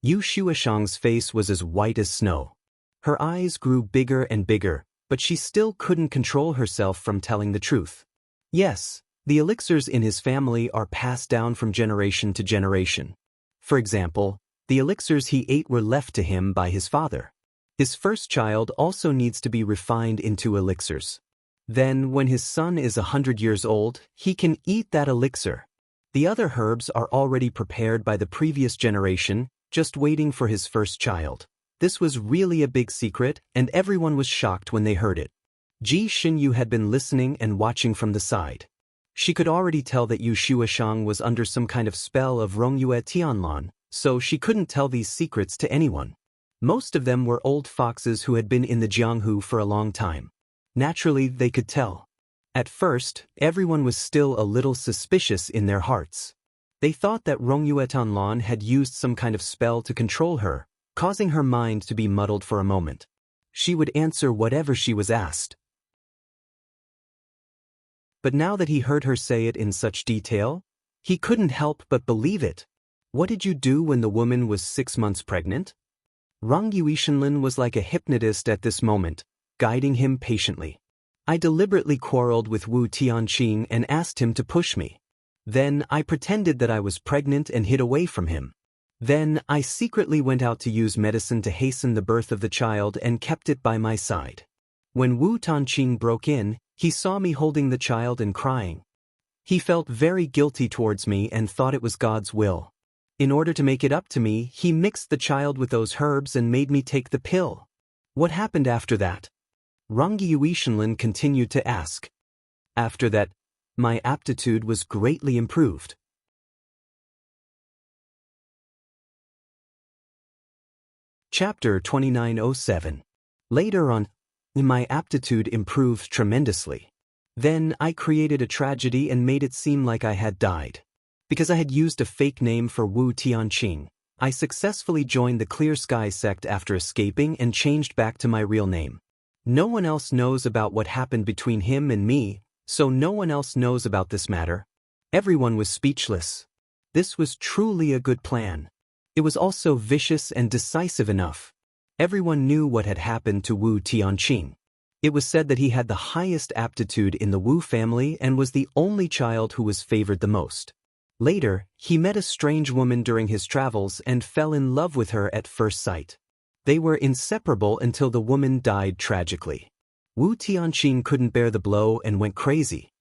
Yu Xueshang's face was as white as snow. Her eyes grew bigger and bigger, but she still couldn't control herself from telling the truth. Yes, the elixirs in his family are passed down from generation to generation. For example, The elixirs he ate were left to him by his father. His first child also needs to be refined into elixirs. Then, when his son is 100 years old, he can eat that elixir. The other herbs are already prepared by the previous generation, just waiting for his first child. This was really a big secret, and everyone was shocked when they heard it. Ji Xinyu had been listening and watching from the side. She could already tell that Yu Shuashang was under some kind of spell of Rongyue Tianlan, so she couldn't tell these secrets to anyone. Most of them were old foxes who had been in the Jianghu for a long time. Naturally, they could tell. At first, everyone was still a little suspicious in their hearts. They thought that Rongyue Tianlan had used some kind of spell to control her, causing her mind to be muddled for a moment. She would answer whatever she was asked. But now that he heard her say it in such detail, he couldn't help but believe it. What did you do when the woman was 6 months pregnant? Rong Yuishenlin was like a hypnotist at this moment, guiding him patiently. I deliberately quarreled with Wu Tianqing and asked him to push me. Then I pretended that I was pregnant and hid away from him. Then I secretly went out to use medicine to hasten the birth of the child and kept it by my side. When Wu Tianqing broke in, he saw me holding the child and crying. He felt very guilty towards me and thought it was God's will. In order to make it up to me, he mixed the child with those herbs and made me take the pill. What happened after that? Rongyi Yuishenlin continued to ask. After that, my aptitude was greatly improved. Chapter 2907. Later on, my aptitude improved tremendously. Then I created a tragedy and made it seem like I had died. Because I had used a fake name for Wu Tianqing, I successfully joined the Clear Sky sect after escaping and changed back to my real name. No one else knows about what happened between him and me, so no one else knows about this matter. Everyone was speechless. This was truly a good plan. It was also vicious and decisive enough. Everyone knew what had happened to Wu Tianqing. It was said that he had the highest aptitude in the Wu family and was the only child who was favored the most. Later, he met a strange woman during his travels and fell in love with her at first sight. They were inseparable until the woman died tragically. Wu Tianqing couldn't bear the blow and went crazy.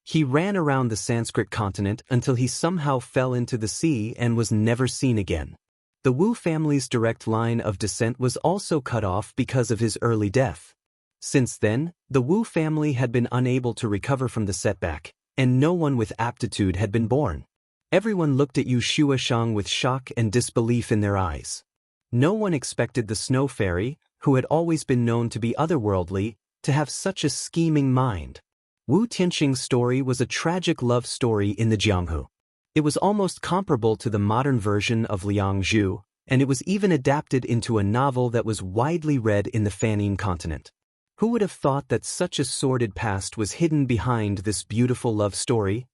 He ran around the Sanskrit continent until he somehow fell into the sea and was never seen again. The Wu family's direct line of descent was also cut off because of his early death. Since then, the Wu family had been unable to recover from the setback, and no one with aptitude had been born. Everyone looked at Yu Shuashang with shock and disbelief in their eyes. No one expected the snow fairy, who had always been known to be otherworldly, to have such a scheming mind. Wu Tianqing's story was a tragic love story in the Jianghu. It was almost comparable to the modern version of Liang Zhu, and it was even adapted into a novel that was widely read in the Fanning continent. Who would have thought that such a sordid past was hidden behind this beautiful love story?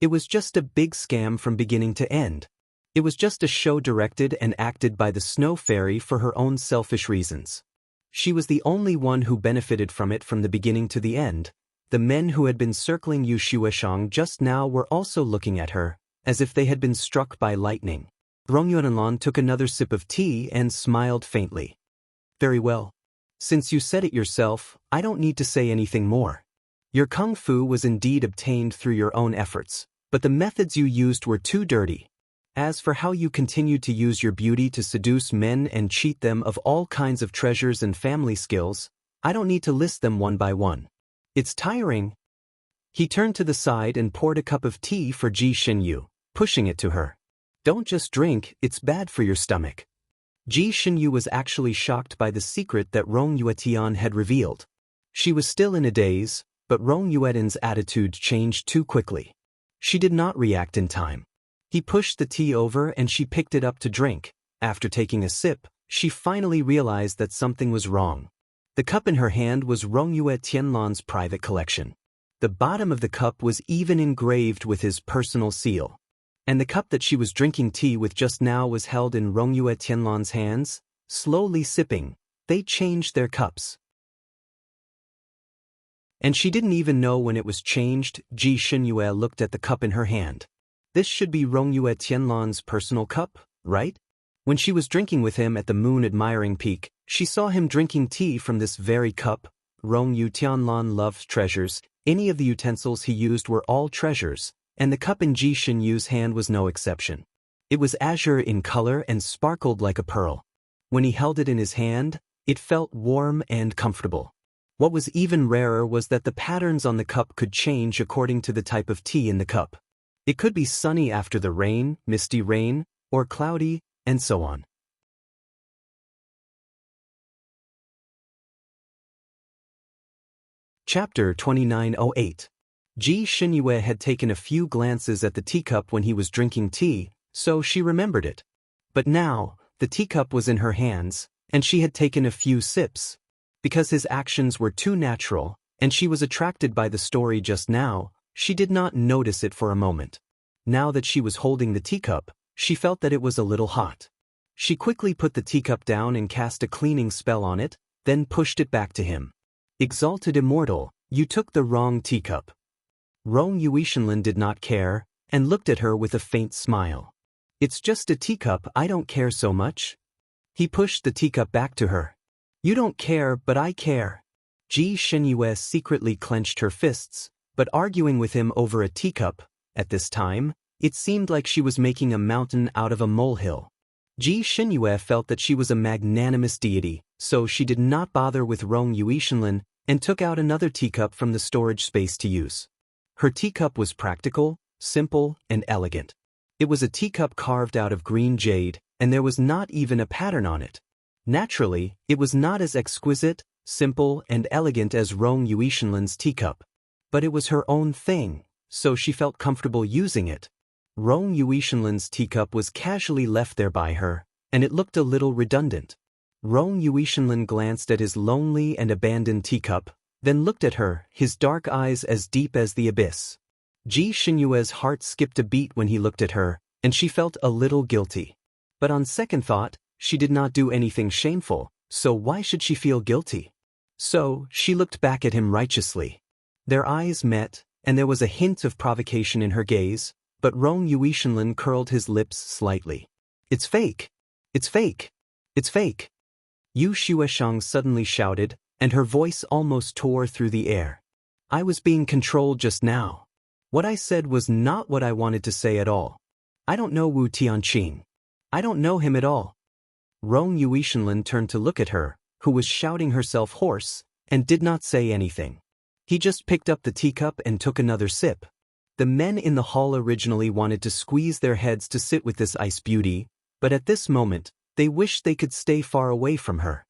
It was just a big scam from beginning to end. It was just a show directed and acted by the Snow Fairy for her own selfish reasons. She was the only one who benefited from it from the beginning to the end. The men who had been circling Yu Shuashang just now were also looking at her, as if they had been struck by lightning. Rong Yuanlan took another sip of tea and smiled faintly. Very well. Since you said it yourself, I don't need to say anything more. Your kung fu was indeed obtained through your own efforts, but the methods you used were too dirty. As for how you continued to use your beauty to seduce men and cheat them of all kinds of treasures and family skills, I don't need to list them one by one. It's tiring. He turned to the side and poured a cup of tea for Ji Xinyu, pushing it to her. Don't just drink, it's bad for your stomach. Ji Xinyu was actually shocked by the secret that Rong Yuetian had revealed. She was still in a daze, but Rong Yuetin's attitude changed too quickly. She did not react in time. He pushed the tea over and she picked it up to drink. After taking a sip, she finally realized that something was wrong. The cup in her hand was Rongyue Tianlan's private collection. The bottom of the cup was even engraved with his personal seal. And the cup that she was drinking tea with just now was held in Rongyue Tianlan's hands, slowly sipping. They changed their cups. And she didn't even know when it was changed. Ji Xinyue looked at the cup in her hand. This should be Rongyue Tianlan's personal cup, right? When she was drinking with him at the moon-admiring peak, she saw him drinking tea from this very cup. Rong Yu Tianlan loved treasures. Any of the utensils he used were all treasures, and the cup in Ji Xinyu's hand was no exception. It was azure in color and sparkled like a pearl. When he held it in his hand, it felt warm and comfortable. What was even rarer was that the patterns on the cup could change according to the type of tea in the cup. It could be sunny after the rain, misty rain, or cloudy, and so on. Chapter 2908. Ji Xinyue had taken a few glances at the teacup when he was drinking tea, so she remembered it. But now, the teacup was in her hands, and she had taken a few sips. Because his actions were too natural, and she was attracted by the story just now, she did not notice it for a moment. Now that she was holding the teacup, she felt that it was a little hot. She quickly put the teacup down and cast a cleaning spell on it, then pushed it back to him. Exalted immortal, you took the wrong teacup. Rong Yuishenlin did not care, and looked at her with a faint smile. It's just a teacup, I don't care so much. He pushed the teacup back to her. You don't care, but I care. Ji Xinyue secretly clenched her fists, but arguing with him over a teacup, at this time, it seemed like she was making a mountain out of a molehill. Ji Xinyue felt that she was a magnanimous deity, so she did not bother with Rong Yuishenlin and took out another teacup from the storage space to use. Her teacup was practical, simple, and elegant. It was a teacup carved out of green jade, and there was not even a pattern on it. Naturally, it was not as exquisite, simple, and elegant as Rong Yuishenlin's teacup. But it was her own thing, so she felt comfortable using it. Rong Yuishenlin's teacup was casually left there by her, and it looked a little redundant. Rong Yuishenlin glanced at his lonely and abandoned teacup, then looked at her, his dark eyes as deep as the abyss. Ji Xinyue's heart skipped a beat when he looked at her, and she felt a little guilty. But on second thought, she did not do anything shameful, so why should she feel guilty? So, she looked back at him righteously. Their eyes met, and there was a hint of provocation in her gaze, but Rong Yuishenlin curled his lips slightly. It's fake! It's fake! It's fake! Yu Xueshang suddenly shouted, and her voice almost tore through the air. I was being controlled just now. What I said was not what I wanted to say at all. I don't know Wu Tianqing. I don't know him at all. Rong Yuishenlin turned to look at her, who was shouting herself hoarse, and did not say anything. He just picked up the teacup and took another sip. The men in the hall originally wanted to squeeze their heads to sit with this ice beauty, but at this moment, they wished they could stay far away from her.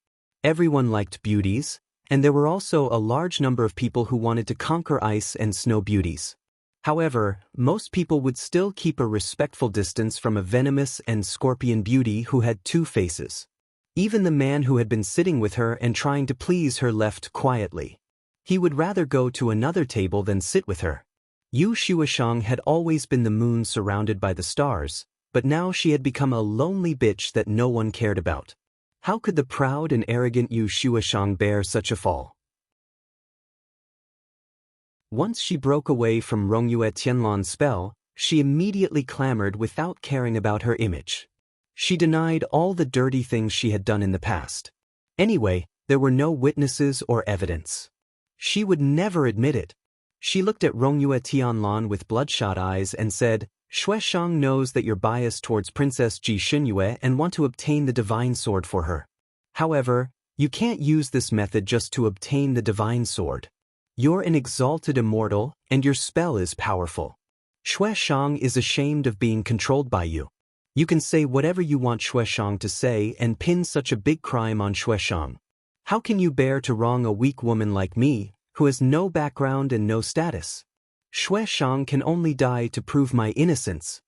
Everyone liked beauties, and there were also a large number of people who wanted to conquer ice and snow beauties. However, most people would still keep a respectful distance from a venomous and scorpion beauty who had two faces. Even the man who had been sitting with her and trying to please her left quietly. He would rather go to another table than sit with her. Yu Xueshang had always been the moon surrounded by the stars, but now she had become a lonely bitch that no one cared about. How could the proud and arrogant Yu Xueshang bear such a fall? Once she broke away from Rongyue Tianlan's spell, she immediately clamored without caring about her image. She denied all the dirty things she had done in the past. Anyway, there were no witnesses or evidence. She would never admit it. She looked at Rongyue Tianlan with bloodshot eyes and said, Xueshang knows that you're biased towards Princess Ji Xinyue and want to obtain the divine sword for her. However, you can't use this method just to obtain the divine sword. You're an exalted immortal, and your spell is powerful. Xueshang is ashamed of being controlled by you. You can say whatever you want Xueshang to say and pin such a big crime on Xueshang. How can you bear to wrong a weak woman like me, who has no background and no status? Xueshang can only die to prove my innocence.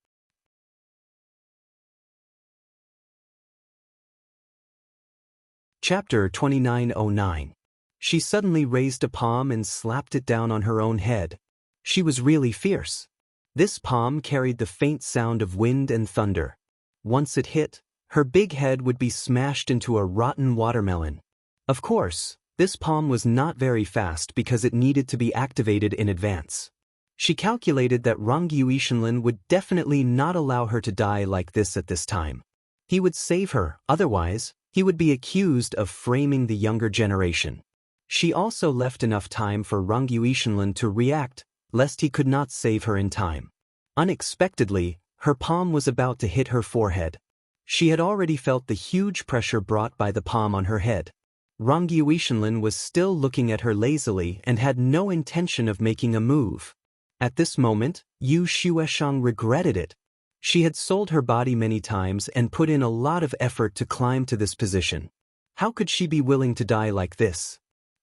Chapter 2909. She suddenly raised a palm and slapped it down on her own head. She was really fierce. This palm carried the faint sound of wind and thunder. Once it hit, her big head would be smashed into a rotten watermelon. Of course, this palm was not very fast because it needed to be activated in advance. She calculated that Rong Yuishenlin would definitely not allow her to die like this at this time. He would save her, otherwise, he would be accused of framing the younger generation. She also left enough time for Rong Yuishenlin to react, lest he could not save her in time. Unexpectedly, her palm was about to hit her forehead. She had already felt the huge pressure brought by the palm on her head. Rong Yuishenlin was still looking at her lazily and had no intention of making a move. At this moment, Yu Shueshang regretted it. She had sold her body many times and put in a lot of effort to climb to this position. How could she be willing to die like this?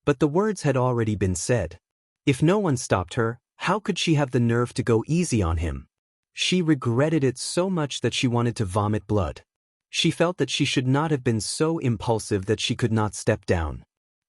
But the words had already been said. If no one stopped her, how could she have the nerve to go easy on him? She regretted it so much that she wanted to vomit blood. She felt that she should not have been so impulsive that she could not step down.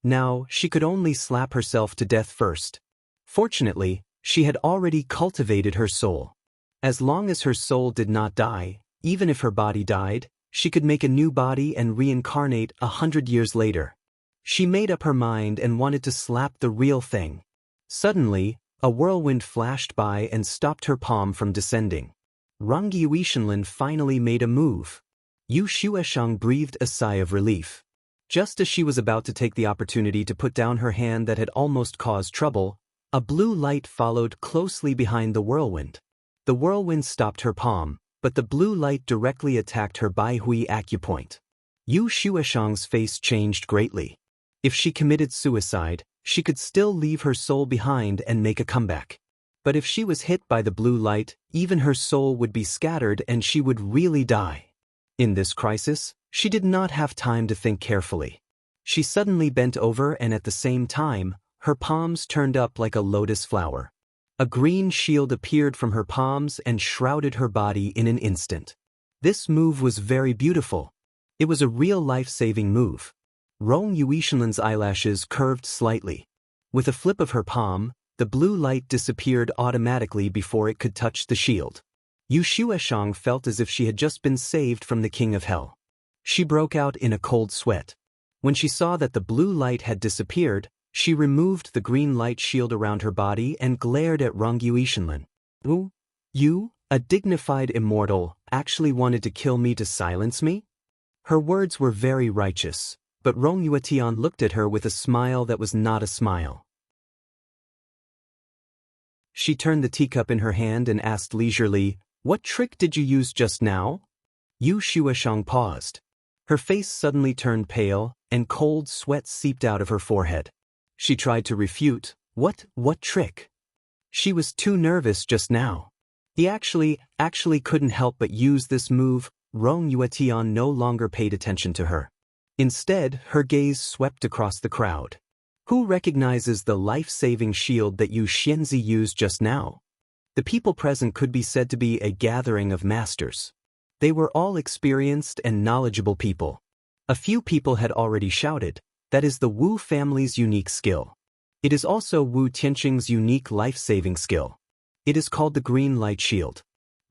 Now, she could only slap herself to death first. Fortunately, she had already cultivated her soul. As long as her soul did not die, even if her body died, she could make a new body and reincarnate 100 years later. She made up her mind and wanted to slap the real thing. Suddenly, a whirlwind flashed by and stopped her palm from descending. Rong Yuishenlin finally made a move. Yu Shueshang breathed a sigh of relief. Just as she was about to take the opportunity to put down her hand that had almost caused trouble, a blue light followed closely behind the whirlwind. The whirlwind stopped her palm, but the blue light directly attacked her Baihui acupoint. Yu Shueshang's face changed greatly. If she committed suicide, she could still leave her soul behind and make a comeback. But if she was hit by the blue light, even her soul would be scattered and she would really die. In this crisis, she did not have time to think carefully. She suddenly bent over and at the same time, her palms turned up like a lotus flower. A green shield appeared from her palms and shrouded her body in an instant. This move was very beautiful. It was a real life-saving move. Rong Yuishenlin's eyelashes curved slightly. With a flip of her palm, the blue light disappeared automatically before it could touch the shield. Yu Shueshang felt as if she had just been saved from the king of hell. She broke out in a cold sweat. When she saw that the blue light had disappeared, she removed the green light shield around her body and glared at Rong Yuishenlin. You, a dignified immortal, actually wanted to kill me to silence me? Her words were very righteous, but Rong Yuetian looked at her with a smile that was not a smile. She turned the teacup in her hand and asked leisurely, "What trick did you use just now?" Yu Shueshang paused. Her face suddenly turned pale, and cold sweat seeped out of her forehead. She tried to refute, What trick? She was too nervous just now. He actually couldn't help but use this move. Rong Yuetian no longer paid attention to her. Instead, her gaze swept across the crowd. Who recognizes the life-saving shield that Yu Xianzi used just now? The people present could be said to be a gathering of masters. They were all experienced and knowledgeable people. A few people had already shouted, that is the Wu family's unique skill. It is also Wu Tianqing's unique life-saving skill. It is called the Green Light Shield.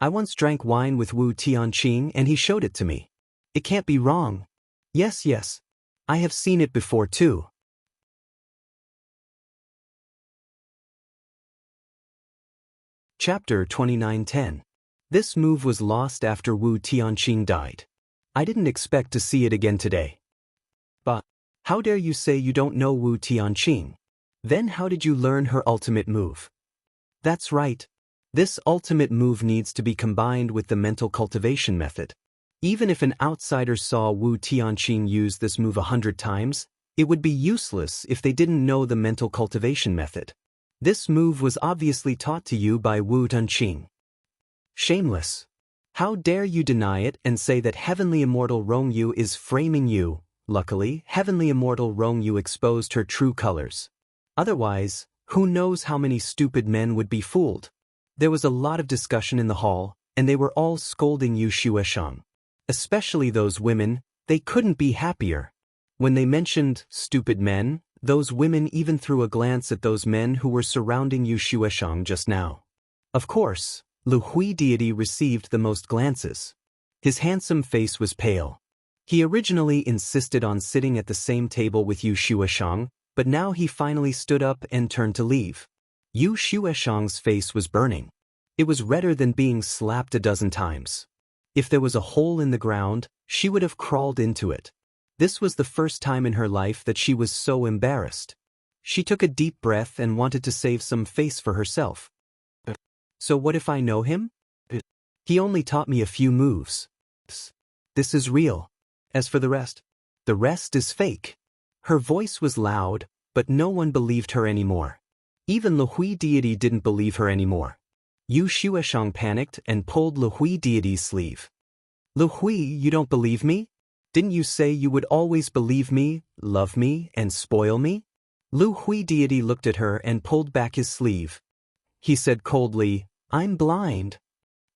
I once drank wine with Wu Tianqing and he showed it to me. It can't be wrong. Yes. I have seen it before too. Chapter 29:10. This move was lost after Wu Tianqing died. I didn't expect to see it again today. But, how dare you say you don't know Wu Tianqing? Then how did you learn her ultimate move? That's right. This ultimate move needs to be combined with the mental cultivation method. Even if an outsider saw Wu Tianqing use this move 100 times, it would be useless if they didn't know the mental cultivation method. This move was obviously taught to you by Wu Tianqing. Shameless. How dare you deny it and say that Heavenly Immortal Rong Yu is framing you? Luckily, Heavenly Immortal Rong Yu exposed her true colors. Otherwise, who knows how many stupid men would be fooled? There was a lot of discussion in the hall, and they were all scolding Yu Shueshang. Especially those women, they couldn't be happier. When they mentioned stupid men, those women even threw a glance at those men who were surrounding Yu Shueshang just now. Of course, Lu Hui deity received the most glances. His handsome face was pale. He originally insisted on sitting at the same table with Yu Shueshang, but now he finally stood up and turned to leave. Yu Shueshang's face was burning. It was redder than being slapped a dozen times. If there was a hole in the ground, she would have crawled into it. This was the first time in her life that she was so embarrassed. She took a deep breath and wanted to save some face for herself. So what if I know him? He only taught me a few moves. This is real. As for the rest is fake. Her voice was loud, but no one believed her anymore. Even the Hui deity didn't believe her anymore. Yu Xueshang panicked and pulled Lu Hui deity's sleeve. Lu Hui, you don't believe me? Didn't you say you would always believe me, love me, and spoil me? Lu Hui deity looked at her and pulled back his sleeve. He said coldly, I'm blind.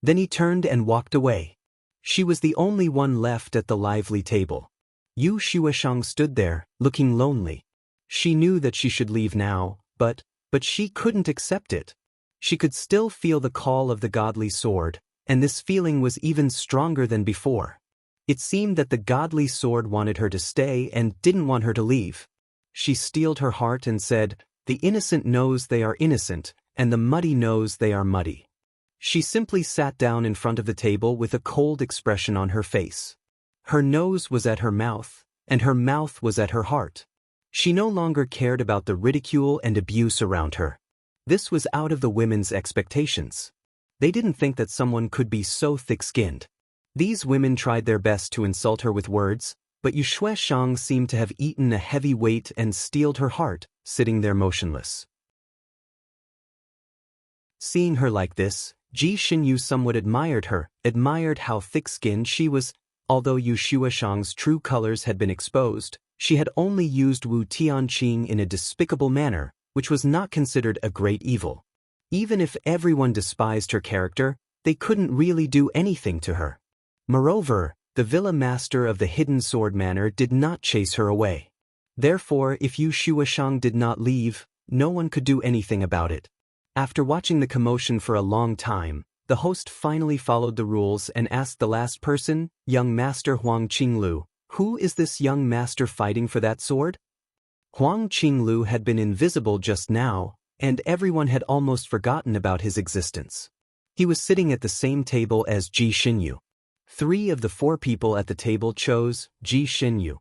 Then he turned and walked away. She was the only one left at the lively table. Yu Xueshang stood there, looking lonely. She knew that she should leave now, but she couldn't accept it. She could still feel the call of the godly sword, and this feeling was even stronger than before. It seemed that the godly sword wanted her to stay and didn't want her to leave. She steeled her heart and said, the innocent knows they are innocent, and the muddy knows they are muddy. She simply sat down in front of the table with a cold expression on her face. Her nose was at her mouth, and her mouth was at her heart. She no longer cared about the ridicule and abuse around her. This was out of the women's expectations. They didn't think that someone could be so thick-skinned. These women tried their best to insult her with words, but Yu Xueshang seemed to have eaten a heavy weight and steeled her heart, sitting there motionless. Seeing her like this, Ji Xinyu somewhat admired her, admired how thick-skinned she was. Although Yu Xueshang's true colors had been exposed, she had only used Wu Tianqing in a despicable manner, which was not considered a great evil. Even if everyone despised her character, they couldn't really do anything to her. Moreover, the villa master of the Hidden Sword Manor did not chase her away. Therefore, if Yu Xueshang did not leave, no one could do anything about it. After watching the commotion for a long time, the host finally followed the rules and asked the last person, young master Huang Qinglu, who is this young master fighting for that sword? Huang Qinglu had been invisible just now, and everyone had almost forgotten about his existence. He was sitting at the same table as Ji Xinyu. 3 of the 4 people at the table chose Ji Xinyu.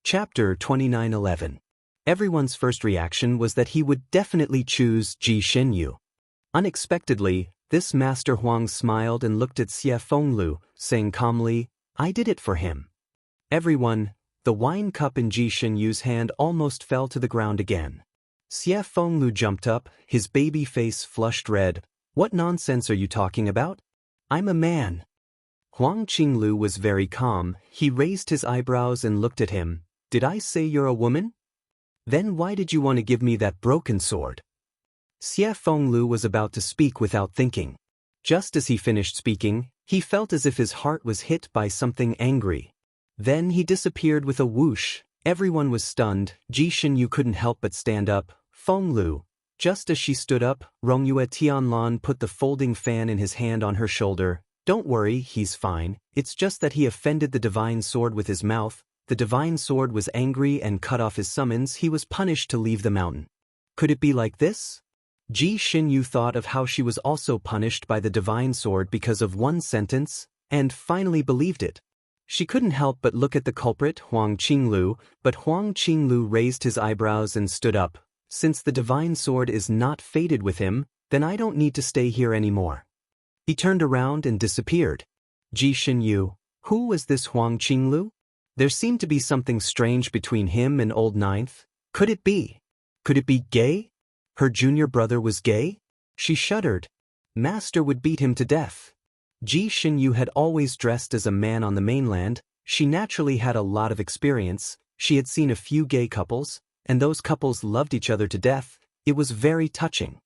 Chapter 29:11. Everyone's first reaction was that he would definitely choose Ji Xinyu. Unexpectedly, this Master Huang smiled and looked at Xie Fenglu, saying calmly, I did it for him. Everyone, the wine cup in Ji Xinyu's hand almost fell to the ground again. Xie Fenglu jumped up, his baby face flushed red. What nonsense are you talking about? I'm a man. Huang Qinglu was very calm. He raised his eyebrows and looked at him. Did I say you're a woman? Then why did you want to give me that broken sword? Xie Fenglu was about to speak without thinking. Just as he finished speaking, he felt as if his heart was hit by something angry. Then he disappeared with a whoosh. Everyone was stunned. Ji Xinyu couldn't help but stand up. Fenglu. Just as she stood up, Rongyue Tianlan put the folding fan in his hand on her shoulder. Don't worry, he's fine. It's just that he offended the divine sword with his mouth. The divine sword was angry and cut off his summons. He was punished to leave the mountain. Could it be like this? Ji Xinyu thought of how she was also punished by the divine sword because of one sentence, and finally believed it. She couldn't help but look at the culprit, Huang Qinglu, but Huang Qinglu raised his eyebrows and stood up. Since the divine sword is not fated with him, then I don't need to stay here anymore. He turned around and disappeared. Ji Xinyu, who was this Huang Qinglu? There seemed to be something strange between him and Old Ninth. Could it be? Could it be gay? Her junior brother was gay? She shuddered. Master would beat him to death. Ji Xinyu had always dressed as a man on the mainland. She naturally had a lot of experience. She had seen a few gay couples, and those couples loved each other to death. It was very touching.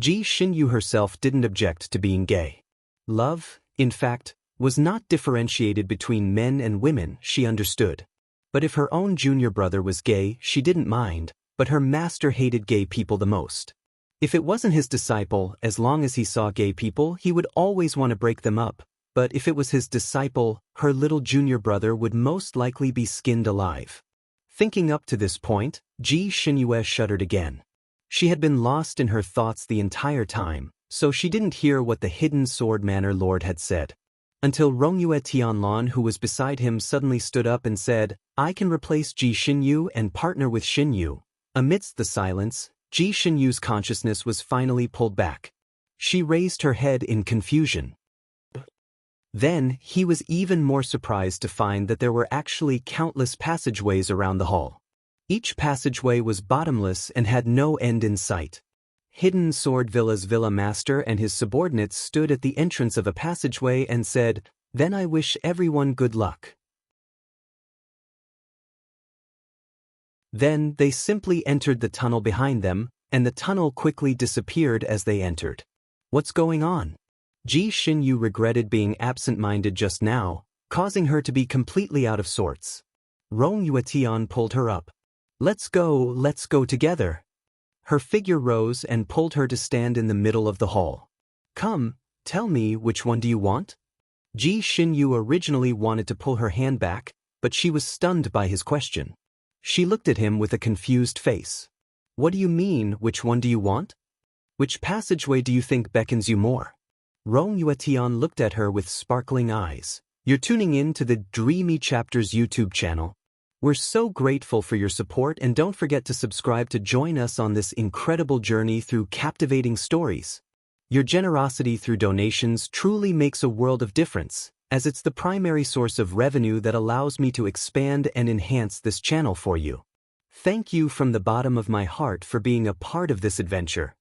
Ji Xinyu herself didn't object to being gay. Love, in fact, was not differentiated between men and women, she understood. But if her own junior brother was gay, she didn't mind, but her master hated gay people the most. If it wasn't his disciple, as long as he saw gay people, he would always want to break them up. But if it was his disciple, her little junior brother would most likely be skinned alive. Thinking up to this point, Ji Xinyu shuddered again. She had been lost in her thoughts the entire time, so she didn't hear what the hidden sword manor lord had said. Until Rongyue Tianlan, who was beside him, suddenly stood up and said, "I can replace Ji Xinyu and partner with Xinyu." Amidst the silence, Ji Xinyu's consciousness was finally pulled back. She raised her head in confusion. Then, he was even more surprised to find that there were actually countless passageways around the hall. Each passageway was bottomless and had no end in sight. Hidden Sword Villa's villa master and his subordinates stood at the entrance of a passageway and said, "Then I wish everyone good luck." Then they simply entered the tunnel behind them, and the tunnel quickly disappeared as they entered. What's going on? Ji Xinyu regretted being absent-minded just now, causing her to be completely out of sorts. Rong Yuetian pulled her up. Let's go together." Her figure rose and pulled her to stand in the middle of the hall. "Come, tell me, which one do you want?" Ji Xinyu originally wanted to pull her hand back, but she was stunned by his question. She looked at him with a confused face. "What do you mean, which one do you want? Which passageway do you think beckons you more?" Rong Yuetian looked at her with sparkling eyes. "You're tuning in to the Dreamy Chapters YouTube channel. We're so grateful for your support, and don't forget to subscribe to join us on this incredible journey through captivating stories. Your generosity through donations truly makes a world of difference, as it's the primary source of revenue that allows me to expand and enhance this channel for you. Thank you from the bottom of my heart for being a part of this adventure.